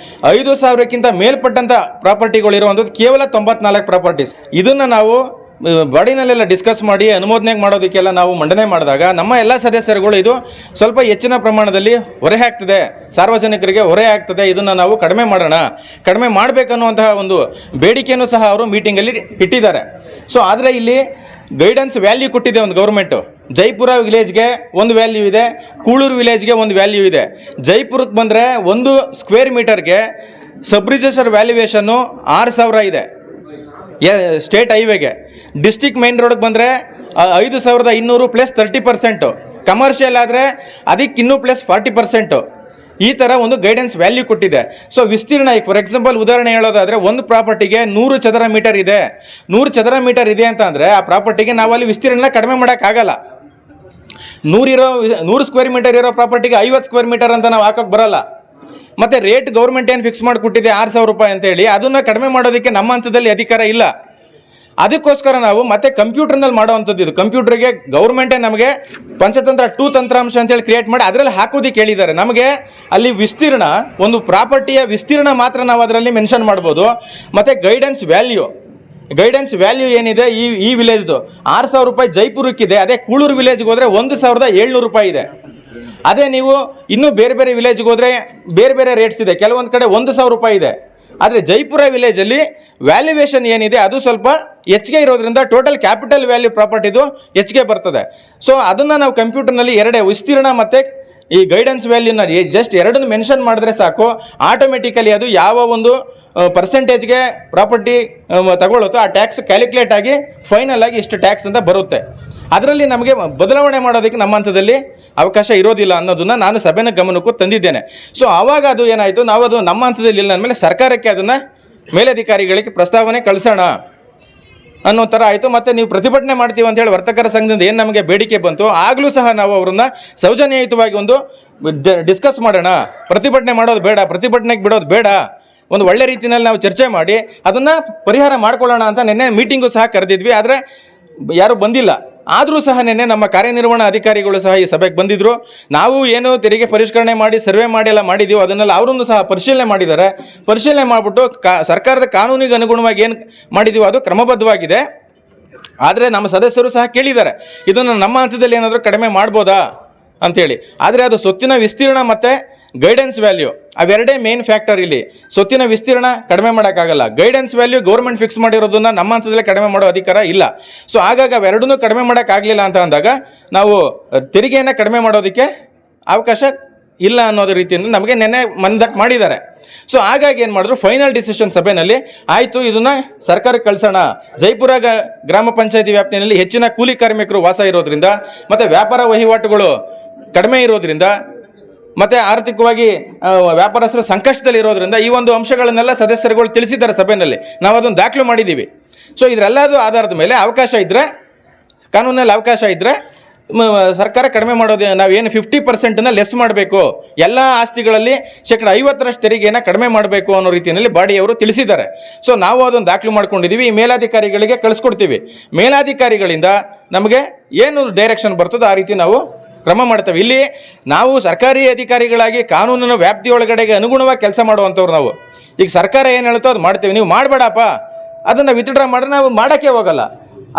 5,000ಕ್ಕಿಂತ ಮೇಲ್ಪಟ್ಟಂಥ ಪ್ರಾಪರ್ಟಿಗಳು ಇರುವಂಥದ್ದು ಕೇವಲ 94 ಪ್ರಾಪರ್ಟೀಸ್. ಇದನ್ನು ನಾವು ಬಾಡಿನಲ್ಲೆಲ್ಲ ಡಿಸ್ಕಸ್ ಮಾಡಿ ಅನುಮೋದನೆ ಮಾಡೋದಕ್ಕೆಲ್ಲ ನಾವು ಮಂಡನೆ ಮಾಡಿದಾಗ ನಮ್ಮ ಎಲ್ಲ ಸದಸ್ಯರುಗಳು ಇದು ಸ್ವಲ್ಪ ಹೆಚ್ಚಿನ ಪ್ರಮಾಣದಲ್ಲಿ ಹೊರೆ ಆಗ್ತದೆ, ಸಾರ್ವಜನಿಕರಿಗೆ ಹೊರೆ ಆಗ್ತದೆ, ಇದನ್ನು ನಾವು ಕಡಿಮೆ ಮಾಡೋಣ, ಕಡಿಮೆ ಮಾಡಬೇಕನ್ನುವಂತಹ ಒಂದು ಬೇಡಿಕೆಯನ್ನು ಸಹ ಅವರು ಮೀಟಿಂಗಲ್ಲಿ ಇಟ್ಟಿದ್ದಾರೆ. ಸೊ ಆದರೆ ಇಲ್ಲಿ ಗೈಡೆನ್ಸ್ ವ್ಯಾಲ್ಯೂ ಕೊಟ್ಟಿದೆ ಒಂದು ಗೌರ್ಮೆಂಟು. ಜೈಪುರ ವಿಲೇಜ್ಗೆ ಒಂದು ವ್ಯಾಲ್ಯೂ ಇದೆ, ಕೂಳೂರು ವಿಲೇಜ್ಗೆ ಒಂದು ವ್ಯಾಲ್ಯೂ ಇದೆ. ಜೈಪುರಕ್ಕೆ ಬಂದರೆ 1 ಸ್ಕ್ವೇರ್ ಮೀಟರ್ಗೆ ಸಬ್ ರಿಜಿಸ್ಟರ್ ವ್ಯಾಲ್ಯೂಯೇಷನ್ನು 6,000 ಇದೆ ಸ್ಟೇಟ್ ಹೈವೇಗೆ. ಡಿಸ್ಟಿಕ್ ಮೈನ್ ರೋಡ್ಗೆ ಬಂದರೆ 5,200 ಪ್ಲಸ್ 30%, ಕಮರ್ಷಿಯಲ್ ಆದರೆ ಅದಕ್ಕೆ ಇನ್ನೂ ಪ್ಲಸ್ 40%. ಈ ಥರ ಒಂದು ಗೈಡೆನ್ಸ್ ವ್ಯಾಲ್ಯೂ ಕೊಟ್ಟಿದೆ. ಸೊ ವಿಸ್ತೀರ್ಣ, ಫಾರ್ ಎಕ್ಸಾಂಪಲ್ ಉದಾಹರಣೆ ಹೇಳೋದಾದರೆ ಒಂದು ಪ್ರಾಪರ್ಟಿಗೆ 100 ಚದರ ಮೀಟರ್ ಇದೆ. 100 ಚದರ ಮೀಟರ್ ಇದೆ ಅಂತ ಅಂದರೆ ಆ ಪ್ರಾಪರ್ಟಿಗೆ ನಾವು ಅಲ್ಲಿ ವಿಸ್ತೀರ್ಣ ಕಡಿಮೆ ಮಾಡೋಕ್ಕಾಗಲ್ಲ. 100 ಸ್ಕ್ವೇರ್ ಮೀಟರ್ ಇರೋ ಪ್ರಾಪರ್ಟಿಗೆ 50 ಸ್ಕ್ವೇರ್ ಮೀಟರ್ ಅಂತ ನಾವು ಹಾಕೋಕ್ಕೆ ಬರೋಲ್ಲ. ಮತ್ತು ರೇಟ್ ಗೌರ್ಮೆಂಟ್ ಏನು ಫಿಕ್ಸ್ ಮಾಡಿಕೊಟ್ಟಿದೆ 6,000 ರೂಪಾಯಿ ಅಂತೇಳಿ, ಅದನ್ನು ಕಡಿಮೆ ಮಾಡೋದಕ್ಕೆ ನಮ್ಮ ಹಂತದಲ್ಲಿ ಅಧಿಕಾರ ಇಲ್ಲ. ಅದಕ್ಕೋಸ್ಕರ ನಾವು ಮತ್ತೆ ಕಂಪ್ಯೂಟರ್ನಲ್ಲಿ ಮಾಡೋವಂಥದ್ದು. ಇದು ಕಂಪ್ಯೂಟರ್ಗೆ ಗೌರ್ಮೆಂಟೇ ನಮಗೆ ಪಂಚತಂತ್ರ 2 ತಂತ್ರಾಂಶ ಅಂತೇಳಿ ಕ್ರಿಯೇಟ್ ಮಾಡಿ ಅದರಲ್ಲಿ ಹಾಕೋದಕ್ಕೆ ಹೇಳಿದ್ದಾರೆ. ನಮಗೆ ಅಲ್ಲಿ ವಿಸ್ತೀರ್ಣ, ಒಂದು ಪ್ರಾಪರ್ಟಿಯ ವಿಸ್ತೀರ್ಣ ಮಾತ್ರ ನಾವು ಅದರಲ್ಲಿ ಮೆನ್ಷನ್ ಮಾಡ್ಬೋದು. ಮತ್ತು ಗೈಡೆನ್ಸ್ ವ್ಯಾಲ್ಯೂ ಏನಿದೆ ಈ ವಿಲೇಜ್ದು 6,000 ರೂಪಾಯಿ ಜೈಪುರಕ್ಕಿದೆ. ಅದೇ ಕೂಳೂರು ವಿಲೇಜ್ಗೆ ಹೋದರೆ 1,700 ರೂಪಾಯಿ ಇದೆ. ಅದೇ ನೀವು ಇನ್ನೂ ಬೇರೆ ಬೇರೆ ವಿಲೇಜ್ಗೆ ಹೋದರೆ ಬೇರೆ ಬೇರೆ ರೇಟ್ಸ್ ಇದೆ. ಕೆಲವೊಂದು ಕಡೆ 1,000 ರೂಪಾಯಿ ಇದೆ. ಆದರೆ ಜೈಪುರ ವಿಲೇಜಲ್ಲಿ ವ್ಯಾಲ್ಯೂಯೇಷನ್ ಏನಿದೆ ಅದು ಸ್ವಲ್ಪ ಹೆಚ್ಚಿಗೆ ಇರೋದ್ರಿಂದ ಟೋಟಲ್ ಕ್ಯಾಪಿಟಲ್ ವ್ಯಾಲ್ಯೂ ಪ್ರಾಪರ್ಟಿದು ಹೆಚ್ಚಿಗೆ ಬರ್ತದೆ. ಸೊ ಅದನ್ನು ನಾವು ಕಂಪ್ಯೂಟರ್ನಲ್ಲಿ ಎರಡೇ ವಿಸ್ತೀರ್ಣ ಮತ್ತು ಈ ಗೈಡೆನ್ಸ್ ವ್ಯಾಲ್ಯೂನ ಜಸ್ಟ್ ಎರಡನ್ನು ಮೆನ್ಷನ್ ಮಾಡಿದ್ರೆ ಸಾಕು, ಆಟೋಮೆಟಿಕಲಿ ಅದು ಯಾವ ಒಂದು ಪರ್ಸೆಂಟೇಜ್ಗೆ ಪ್ರಾಪರ್ಟಿ ತಗೊಳ್ಳುತ್ತೋ ಆ ಟ್ಯಾಕ್ಸ್ ಕ್ಯಾಲ್ಕುಲೇಟ್ ಆಗಿ ಫೈನಲ್ ಆಗಿ ಇಷ್ಟು ಟ್ಯಾಕ್ಸ್ ಅಂತ ಬರುತ್ತೆ. ಅದರಲ್ಲಿ ನಮಗೆ ಬದಲಾವಣೆ ಮಾಡೋದಕ್ಕೆ ನಮ್ಮ ಹಂತದಲ್ಲಿ ಅವಕಾಶ ಇರೋದಿಲ್ಲ ಅನ್ನೋದನ್ನು ನಾನು ಸಭೆನ ಗಮನಕ್ಕೂ ತಂದಿದ್ದೇನೆ. ಸೊ ಆವಾಗ ಅದು ಏನಾಯಿತು, ನಾವು ಅದು ನಮ್ಮ ಹಂತದಲ್ಲಿ ಇಲ್ಲ ಅಂದಮೇಲೆ ಸರ್ಕಾರಕ್ಕೆ ಅದನ್ನು ಮೇಲಧಿಕಾರಿಗಳಿಗೆ ಪ್ರಸ್ತಾವನೆ ಕಳಿಸೋಣ. ಅನ್ನೋ ಥರ ಆಯಿತು. ಮತ್ತು ನೀವು ಪ್ರತಿಭಟನೆ ಮಾಡ್ತೀವಿ ಅಂತೇಳಿ ವರ್ತಕರ ಸಂಘದಿಂದ ಏನು ನಮಗೆ ಬೇಡಿಕೆ ಬಂತು, ಆಗಲೂ ಸಹ ನಾವು ಅವರನ್ನ ಸೌಜನ್ಯಯುತವಾಗಿ ಒಂದು ಡಿಸ್ಕಸ್ ಮಾಡೋಣ, ಪ್ರತಿಭಟನೆ ಮಾಡೋದು ಬೇಡ, ಪ್ರತಿಭಟನೆಗೆ ಬಿಡೋದು ಬೇಡ, ಒಂದು ಒಳ್ಳೆ ರೀತಿಯಲ್ಲಿ ನಾವು ಚರ್ಚೆ ಮಾಡಿ ಅದನ್ನು ಪರಿಹಾರ ಮಾಡ್ಕೊಳ್ಳೋಣ ಅಂತ ನಿನ್ನೆ ಮೀಟಿಂಗು ಸಹ ಕರೆದಿದ್ವಿ. ಆದರೆ ಯಾರೂ ಬಂದಿಲ್ಲ. ಆದರೂ ಸಹ ನಿನ್ನೆ ನಮ್ಮ ಕಾರ್ಯನಿರ್ವಹಣಾ ಅಧಿಕಾರಿಗಳು ಸಹ ಈ ಸಭೆಗೆ ಬಂದಿದ್ದರು. ನಾವು ಏನು ತೆರಿಗೆ ಪರಿಷ್ಕರಣೆ ಮಾಡಿ ಸರ್ವೆ ಮಾಡಿ ಎಲ್ಲ ಮಾಡಿದ್ದೀವಿ ಅದನ್ನೆಲ್ಲ ಅವರನ್ನು ಸಹ ಪರಿಶೀಲನೆ ಮಾಡಿದ್ದಾರೆ. ಪರಿಶೀಲನೆ ಮಾಡಿಬಿಟ್ಟು ಸರ್ಕಾರದ ಕಾನೂನಿಗೆ ಅನುಗುಣವಾಗಿ ಏನು ಮಾಡಿದ್ದೀವೋ ಅದು ಕ್ರಮಬದ್ಧವಾಗಿದೆ. ಆದರೆ ನಮ್ಮ ಸದಸ್ಯರು ಸಹ ಕೇಳಿದ್ದಾರೆ, ಇದನ್ನು ನಮ್ಮ ಹಂತದಲ್ಲಿ ಏನಾದರೂ ಕಡಿಮೆ ಮಾಡ್ಬೋದಾ ಅಂಥೇಳಿ. ಆದರೆ ಅದು ಸ್ವತ್ತಿನ ವಿಸ್ತೀರ್ಣ ಮತ್ತು ಗೈಡೆನ್ಸ್ ವ್ಯಾಲ್ಯೂ ಅವೆರಡೇ ಮೇನ್ ಫ್ಯಾಕ್ಟರ್. ಇಲ್ಲಿ ಸ್ವತ್ತಿನ ವಿಸ್ತೀರ್ಣ ಕಡಿಮೆ ಮಾಡೋಕ್ಕಾಗಲ್ಲ, ಗೈಡೆನ್ಸ್ ವ್ಯಾಲ್ಯೂ ಗೌರ್ಮೆಂಟ್ ಫಿಕ್ಸ್ ಮಾಡಿರೋದನ್ನ ನಮ್ಮ ಹಂತದಲ್ಲೇ ಕಡಿಮೆ ಮಾಡೋ ಅಧಿಕಾರ ಇಲ್ಲ. ಸೊ ಹಾಗಾಗಿ ಅವೆರಡನ್ನೂ ಕಡಿಮೆ ಮಾಡೋಕ್ಕಾಗಲಿಲ್ಲ ಅಂತ ಅಂದಾಗ ನಾವು ತೆರಿಗೆಯನ್ನು ಕಡಿಮೆ ಮಾಡೋದಕ್ಕೆ ಅವಕಾಶ ಇಲ್ಲ ಅನ್ನೋದು ರೀತಿಯಿಂದ ನಮಗೆ ನೆನ್ನೆ ಮಂದಟ್ಟು ಮಾಡಿದ್ದಾರೆ. ಸೊ ಹಾಗಾಗಿ ಏನು ಮಾಡಿದ್ರು, ಫೈನಲ್ ಡಿಸಿಷನ್ ಸಭೆಯಲ್ಲಿ ಆಯಿತು ಇದನ್ನು ಸರ್ಕಾರಕ್ಕೆ ಕಳಿಸೋಣ. ಜೈಪುರ ಗ್ರಾಮ ಪಂಚಾಯತಿ ವ್ಯಾಪ್ತಿಯಲ್ಲಿ ಹೆಚ್ಚಿನ ಕೂಲಿ ಕಾರ್ಮಿಕರು ವಾಸ ಇರೋದ್ರಿಂದ ಮತ್ತು ವ್ಯಾಪಾರ ವಹಿವಾಟುಗಳು ಕಡಿಮೆ ಇರೋದ್ರಿಂದ ಮತ್ತು ಆರ್ಥಿಕವಾಗಿ ವ್ಯಾಪಾರಸ್ಥರು ಸಂಕಷ್ಟದಲ್ಲಿ ಇರೋದ್ರಿಂದ ಈ ಒಂದು ಅಂಶಗಳನ್ನೆಲ್ಲ ಸದಸ್ಯರುಗಳು ತಿಳಿಸಿದ್ದಾರೆ ಸಭೆಯಲ್ಲಿ. ನಾವು ಅದನ್ನು ದಾಖಲು ಮಾಡಿದ್ದೀವಿ. ಸೊ ಇದರೆಲ್ಲದೂ ಆಧಾರದ ಮೇಲೆ ಅವಕಾಶ ಇದ್ದರೆ, ಕಾನೂನಲ್ಲಿ ಅವಕಾಶ ಇದ್ದರೆ ಸರ್ಕಾರ ಕಡಿಮೆ ಮಾಡೋದು, ನಾವೇನು 50% ಲೆಸ್ ಮಾಡಬೇಕು, ಎಲ್ಲ ಆಸ್ತಿಗಳಲ್ಲಿ 50% ತೆರಿಗೆಯನ್ನು ಕಡಿಮೆ ಮಾಡಬೇಕು ಅನ್ನೋ ರೀತಿಯಲ್ಲಿ ಬಾಡಿಯವರು ತಿಳಿಸಿದ್ದಾರೆ. ಸೊ ನಾವು ಅದನ್ನು ದಾಖಲು ಮಾಡ್ಕೊಂಡಿದ್ದೀವಿ, ಈ ಮೇಲಾಧಿಕಾರಿಗಳಿಗೆ ಕಳಿಸ್ಕೊಡ್ತೀವಿ. ಮೇಲಾಧಿಕಾರಿಗಳಿಂದ ನಮಗೆ ಏನು ಡೈರೆಕ್ಷನ್ ಬರ್ತದೋ ಆ ರೀತಿ ನಾವು ಕ್ರಮ ಮಾಡ್ತೇವೆ. ಇಲ್ಲಿ ನಾವು ಸರ್ಕಾರಿ ಅಧಿಕಾರಿಗಳಾಗಿ ಕಾನೂನಿನ ವ್ಯಾಪ್ತಿಯೊಳಗಡೆಗೆ ಅನುಗುಣವಾಗಿ ಕೆಲಸ ಮಾಡುವಂಥವ್ರು ನಾವು. ಈಗ ಸರ್ಕಾರ ಏನು ಹೇಳ್ತೋ ಅದು ಮಾಡ್ತೇವೆ, ನೀವು ಮಾಡಬೇಡಪ್ಪ ಅದನ್ನು ವಿತ್ಡ್ರಾ ಮಾಡಿದ್ರೆ ನಾವು ಮಾಡೋಕ್ಕೆ ಹೋಗಲ್ಲ.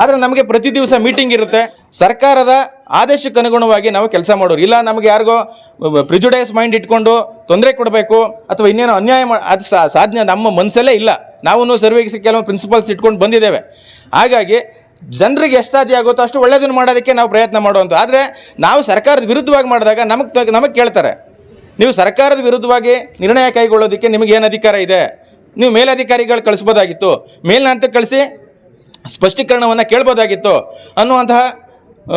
ಆದರೆ ನಮಗೆ ಪ್ರತಿ ದಿವಸ ಮೀಟಿಂಗ್ ಇರುತ್ತೆ, ಸರ್ಕಾರದ ಆದೇಶಕ್ಕೆ ಅನುಗುಣವಾಗಿ ನಾವು ಕೆಲಸ ಮಾಡೋರು. ಇಲ್ಲ ನಮಗೆ ಯಾರಿಗೋ ಪ್ರಿಜುಡೈಸ್ ಮೈಂಡ್ ಇಟ್ಕೊಂಡು ತೊಂದರೆ ಕೊಡಬೇಕು ಅಥವಾ ಇನ್ನೇನೋ ಅನ್ಯಾಯ ಅದು ಸಾಧನೆ ನಮ್ಮ ಮನಸ್ಸಲ್ಲೇ ಇಲ್ಲ. ನಾವು ಸರ್ವಿಸ್ ಕೆಲವು ಪ್ರಿನ್ಸಿಪಲ್ಸ್ ಇಟ್ಕೊಂಡು ಬಂದಿದ್ದೇವೆ. ಹಾಗಾಗಿ ಜನರಿಗೆ ಎಷ್ಟು ಸಾಧ್ಯ ಆಗುತ್ತೋ ಅಷ್ಟು ಒಳ್ಳೆಯದನ್ನು ಮಾಡೋದಕ್ಕೆ ನಾವು ಪ್ರಯತ್ನ ಮಾಡುವಂಥ. ಆದರೆ ನಾವು ಸರ್ಕಾರದ ವಿರುದ್ಧವಾಗಿ ಮಾಡಿದಾಗ ನಮಗೆ ಕೇಳ್ತಾರೆ, ನೀವು ಸರ್ಕಾರದ ವಿರುದ್ಧವಾಗಿ ನಿರ್ಣಯ ಕೈಗೊಳ್ಳೋದಕ್ಕೆ ನಿಮಗೆ ಏನು ಅಧಿಕಾರ ಇದೆ, ನೀವು ಮೇಲಧಿಕಾರಿಗಳು ಕಳಿಸ್ಬೋದಾಗಿತ್ತು, ಮೇಲಿನ ಹಂತಕ್ಕೆ ಕಳಿಸಿ ಸ್ಪಷ್ಟೀಕರಣವನ್ನು ಕೇಳ್ಬೋದಾಗಿತ್ತು ಅನ್ನುವಂತಹ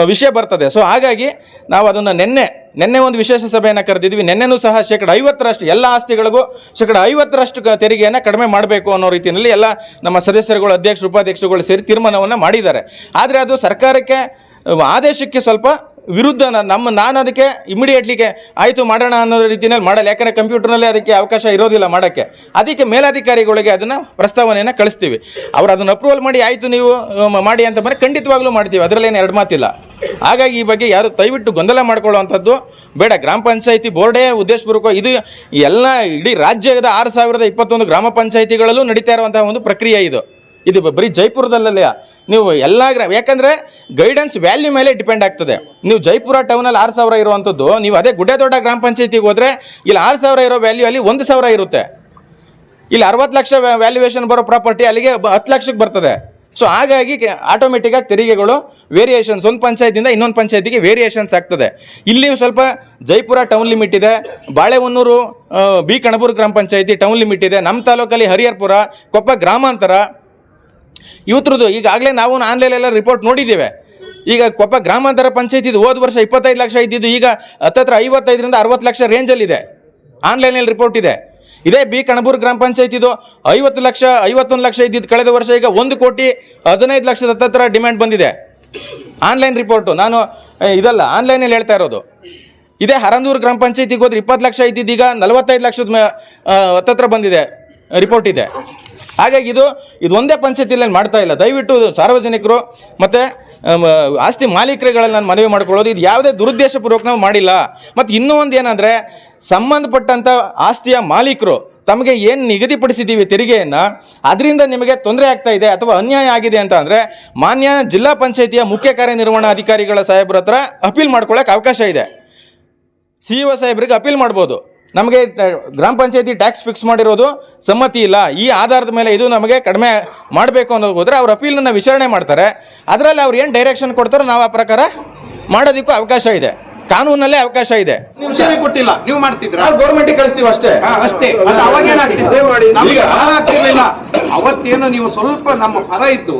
ವಿಷಯ ಬರ್ತದೆ. ಸೊ ಹಾಗಾಗಿ ನಾವು ಅದನ್ನು ನಿನ್ನೆ ಒಂದು ವಿಶೇಷ ಸಭೆಯನ್ನು ಕರೆದಿದ್ವಿ. ನಿನ್ನೆನೂ ಸಹ 50% ಎಲ್ಲ ಆಸ್ತಿಗಳಿಗೂ 50% ತೆರಿಗೆಯನ್ನು ಕಡಿಮೆ ಮಾಡಬೇಕು ಅನ್ನೋ ರೀತಿಯಲ್ಲಿ ಎಲ್ಲ ನಮ್ಮ ಸದಸ್ಯರುಗಳು, ಅಧ್ಯಕ್ಷರು, ಉಪಾಧ್ಯಕ್ಷರುಗಳು ಸೇರಿ ತೀರ್ಮಾನವನ್ನು ಮಾಡಿದ್ದಾರೆ. ಆದರೆ ಅದು ಸರ್ಕಾರಕ್ಕೆ ಆದೇಶಕ್ಕೆ ಸ್ವಲ್ಪ ವಿರುದ್ಧ. ನಾನು ಅದಕ್ಕೆ ಇಮಿಡಿಯೇಟ್ಲಿಗೆ ಆಯಿತು ಮಾಡೋಣ ಅನ್ನೋ ರೀತಿಯಲ್ಲಿ ಮಾಡಲ್ಲ, ಯಾಕಂದರೆ ಕಂಪ್ಯೂಟರ್ನಲ್ಲಿ ಅದಕ್ಕೆ ಅವಕಾಶ ಇರೋದಿಲ್ಲ ಮಾಡೋಕ್ಕೆ. ಅದಕ್ಕೆ ಮೇಲಾಧಿಕಾರಿಗಳಿಗೆ ಅದನ್ನು ಪ್ರಸ್ತಾವನೆಯನ್ನು ಕಳಿಸ್ತೀವಿ. ಅವರು ಅದನ್ನು ಅಪ್ರೂವಲ್ ಮಾಡಿ ಆಯಿತು ನೀವು ಮಾಡಿ ಅಂತ ಬಂದರೆ ಖಂಡಿತವಾಗ್ಲೂ ಮಾಡ್ತೀವಿ, ಅದರಲ್ಲೇನು ಎರಡು ಮಾತಿಲ್ಲ. ಹಾಗಾಗಿ ಈ ಬಗ್ಗೆ ಯಾರು ದಯವಿಟ್ಟು ಗೊಂದಲ ಮಾಡ್ಕೊಳ್ಳುವಂಥದ್ದು ಬೇಡ. ಗ್ರಾಮ ಪಂಚಾಯಿತಿ ಬೋರ್ಡೇ ಉದ್ದೇಶಪೂರ್ವಕ ಇದು ಎಲ್ಲ ಇಡೀ ರಾಜ್ಯದ 6021 ಗ್ರಾಮ ಪಂಚಾಯಿತಿಗಳಲ್ಲೂ ನಡೀತಾ ಇರುವಂತಹ ಒಂದು ಪ್ರಕ್ರಿಯೆ ಇದು ಬರೀ ಜೈಪುರದಲ್ಲೇ ನೀವು ಎಲ್ಲ ಯಾಕಂದರೆ ಗೈಡೆನ್ಸ್ ವ್ಯಾಲ್ಯೂ ಮೇಲೆ ಡಿಪೆಂಡ್ ಆಗ್ತದೆ. ನೀವು ಜೈಪುರ ಟೌನಲ್ಲಿ 6000 ಇರುವಂಥದ್ದು, ನೀವು ಅದೇ ಗುಡ್ಡೆದೊಡ್ಡ ಗ್ರಾಮ ಪಂಚಾಯಿತಿಗೆ ಹೋದರೆ ಇಲ್ಲಿ 6000 ಇರೋ ವ್ಯಾಲ್ಯೂ ಅಲ್ಲಿ 1000 ಇರುತ್ತೆ. ಇಲ್ಲಿ 60 ಲಕ್ಷ ವ್ಯಾಲ್ಯೂಯೇಷನ್ ಬರೋ ಪ್ರಾಪರ್ಟಿ ಅಲ್ಲಿಗೆ 10 ಲಕ್ಷಕ್ಕೆ ಬರ್ತದೆ. ಸೊ ಹಾಗಾಗಿ ಆಟೋಮೆಟಿಕ್ಕಾಗಿ ತೆರಿಗೆಗಳು ವೇರಿಯೇಷನ್ಸ್ ಒಂದು ಪಂಚಾಯತಿಯಿಂದ ಇನ್ನೊಂದು ಪಂಚಾಯತಿಗೆ ವೇರಿಯೇಷನ್ಸ್ ಆಗ್ತದೆ. ಇಲ್ಲಿ ಸ್ವಲ್ಪ ಜೈಪುರ ಟೌನ್ ಲಿಮಿಟ್ ಇದೆ, ಬಾಳೆಹೊನ್ನೂರು ಬಿ ಕಣಬೂರು ಗ್ರಾಮ ಪಂಚಾಯತಿ ಟೌನ್ ಲಿಮಿಟ್ ಇದೆ, ನಮ್ಮ ತಾಲೂಕಲ್ಲಿ ಹರಿಹರಪುರ, ಕೊಪ್ಪ ಗ್ರಾಮಾಂತರ ಇವತ್ರದ್ದು ಈಗಾಗಲೇ ನಾವು ಆನ್ಲೈನೆಲ್ಲ ರಿಪೋರ್ಟ್ ನೋಡಿದ್ದೇವೆ. ಈಗ ಕೊಪ್ಪ ಗ್ರಾಮಾಂತರ ಪಂಚಾಯತಿದು ಹೋದ ವರ್ಷ 25 ಲಕ್ಷ ಇದ್ದಿದ್ದು ಈಗ ಹತ್ತತ್ರ 55ರಿಂದ 60 ಲಕ್ಷ ರೇಂಜಲ್ಲಿದೆ, ಆನ್ಲೈನಲ್ಲಿ ರಿಪೋರ್ಟ್ ಇದೆ. ಇದೇ ಬಿ ಕಣಬೂರು ಗ್ರಾಮ ಪಂಚಾಯತಿದು 51 ಲಕ್ಷ ಇದ್ದಿದ್ದು ಕಳೆದ ವರ್ಷ ಈಗ 1,15 ಲಕ್ಷದ ಹತ್ತತ್ರ ಡಿಮ್ಯಾಂಡ್ ಬಂದಿದೆ. ಆನ್ಲೈನ್ ರಿಪೋರ್ಟು, ನಾನು ಇದಲ್ಲ ಆನ್ಲೈನಲ್ಲಿ ಹೇಳ್ತಾ ಇರೋದು. ಇದೇ ಹರಂದೂರು ಗ್ರಾಮ ಪಂಚಾಯತಿಗೆ ಹೋದ್ರೆ 20 ಲಕ್ಷ ಇದ್ದಿದ್ದು ಈಗ 45 ಲಕ್ಷದ ಹತ್ತತ್ರ ಬಂದಿದೆ, ರಿಪೋರ್ಟ್ ಇದೆ. ಹಾಗಾಗಿ ಇದು ಒಂದೇ ಪಂಚಾಯತಿಯಲ್ಲಿ ಮಾಡ್ತಾ ಇಲ್ಲ. ದಯವಿಟ್ಟು ಸಾರ್ವಜನಿಕರು ಮತ್ತು ಆಸ್ತಿ ಮಾಲೀಕರುಗಳಲ್ಲಿ ನಾನು ಮನವಿ ಮಾಡ್ಕೊಳ್ಳೋದು, ಇದು ಯಾವುದೇ ದುರುದ್ದೇಶಪೂರ್ವಕ ನಾವು ಮಾಡಿಲ್ಲ. ಮತ್ತು ಇನ್ನೂ ಒಂದು ಏನಂದರೆ, ಸಂಬಂಧಪಟ್ಟಂಥ ಆಸ್ತಿಯ ಮಾಲೀಕರು ತಮಗೆ ಏನು ನಿಗದಿಪಡಿಸಿದ್ದೀವಿ ತೆರಿಗೆಯನ್ನು, ಅದರಿಂದ ನಿಮಗೆ ತೊಂದರೆ ಆಗ್ತಾ ಇದೆ ಅಥವಾ ಅನ್ಯಾಯ ಆಗಿದೆ ಅಂತ ಅಂದರೆ ಮಾನ್ಯ ಜಿಲ್ಲಾ ಪಂಚಾಯತಿಯ ಮುಖ್ಯ ಕಾರ್ಯನಿರ್ವಹಣಾಧಿಕಾರಿಗಳ ಸಾಹೇಬ್ರ ಹತ್ರ ಅಪೀಲ್ ಮಾಡ್ಕೊಳ್ಳೋಕೆ ಅವಕಾಶ ಇದೆ. CEO ಸಾಹೇಬ್ರಿಗೆ ಅಪೀಲ್ ಮಾಡ್ಬೋದು. ನಮಗೆ ಗ್ರಾಮ ಪಂಚಾಯತಿ ಟ್ಯಾಕ್ಸ್ ಫಿಕ್ಸ್ ಮಾಡಿರೋದು ಸಮ್ಮತಿ ಇಲ್ಲ, ಈ ಆಧಾರದ ಮೇಲೆ ಇದು ನಮಗೆ ಕಡಿಮೆ ಮಾಡಬೇಕು ಅನ್ನೋದು ಹೋದರೆ ಅವ್ರ ಅಪೀಲನ್ನು ವಿಚಾರಣೆ ಮಾಡ್ತಾರೆ. ಅದರಲ್ಲಿ ಅವ್ರು ಏನು ಡೈರೆಕ್ಷನ್ ಕೊಡ್ತಾರೋ ನಾವು ಆ ಪ್ರಕಾರ ಮಾಡೋದಕ್ಕೂ ಅವಕಾಶ ಇದೆ, ಕಾನೂನಲ್ಲೇ ಅವಕಾಶ ಇದೆ. ಸೇವೆ ಕೊಟ್ಟಿಲ್ಲ, ನೀವು ಮಾಡ್ತಿದ್ರ ಗೌರ್ಮೆಂಟಿಗೆ ಕಳಿಸ್ತೀವಿ ಅಷ್ಟೇ. ಅಷ್ಟೇ. ಆಗ್ತಿರ್ಲಿಲ್ಲ. ಅವತ್ತೇನು ನೀವು ಸ್ವಲ್ಪ ನಮ್ಮ ಪರ ಇದ್ದು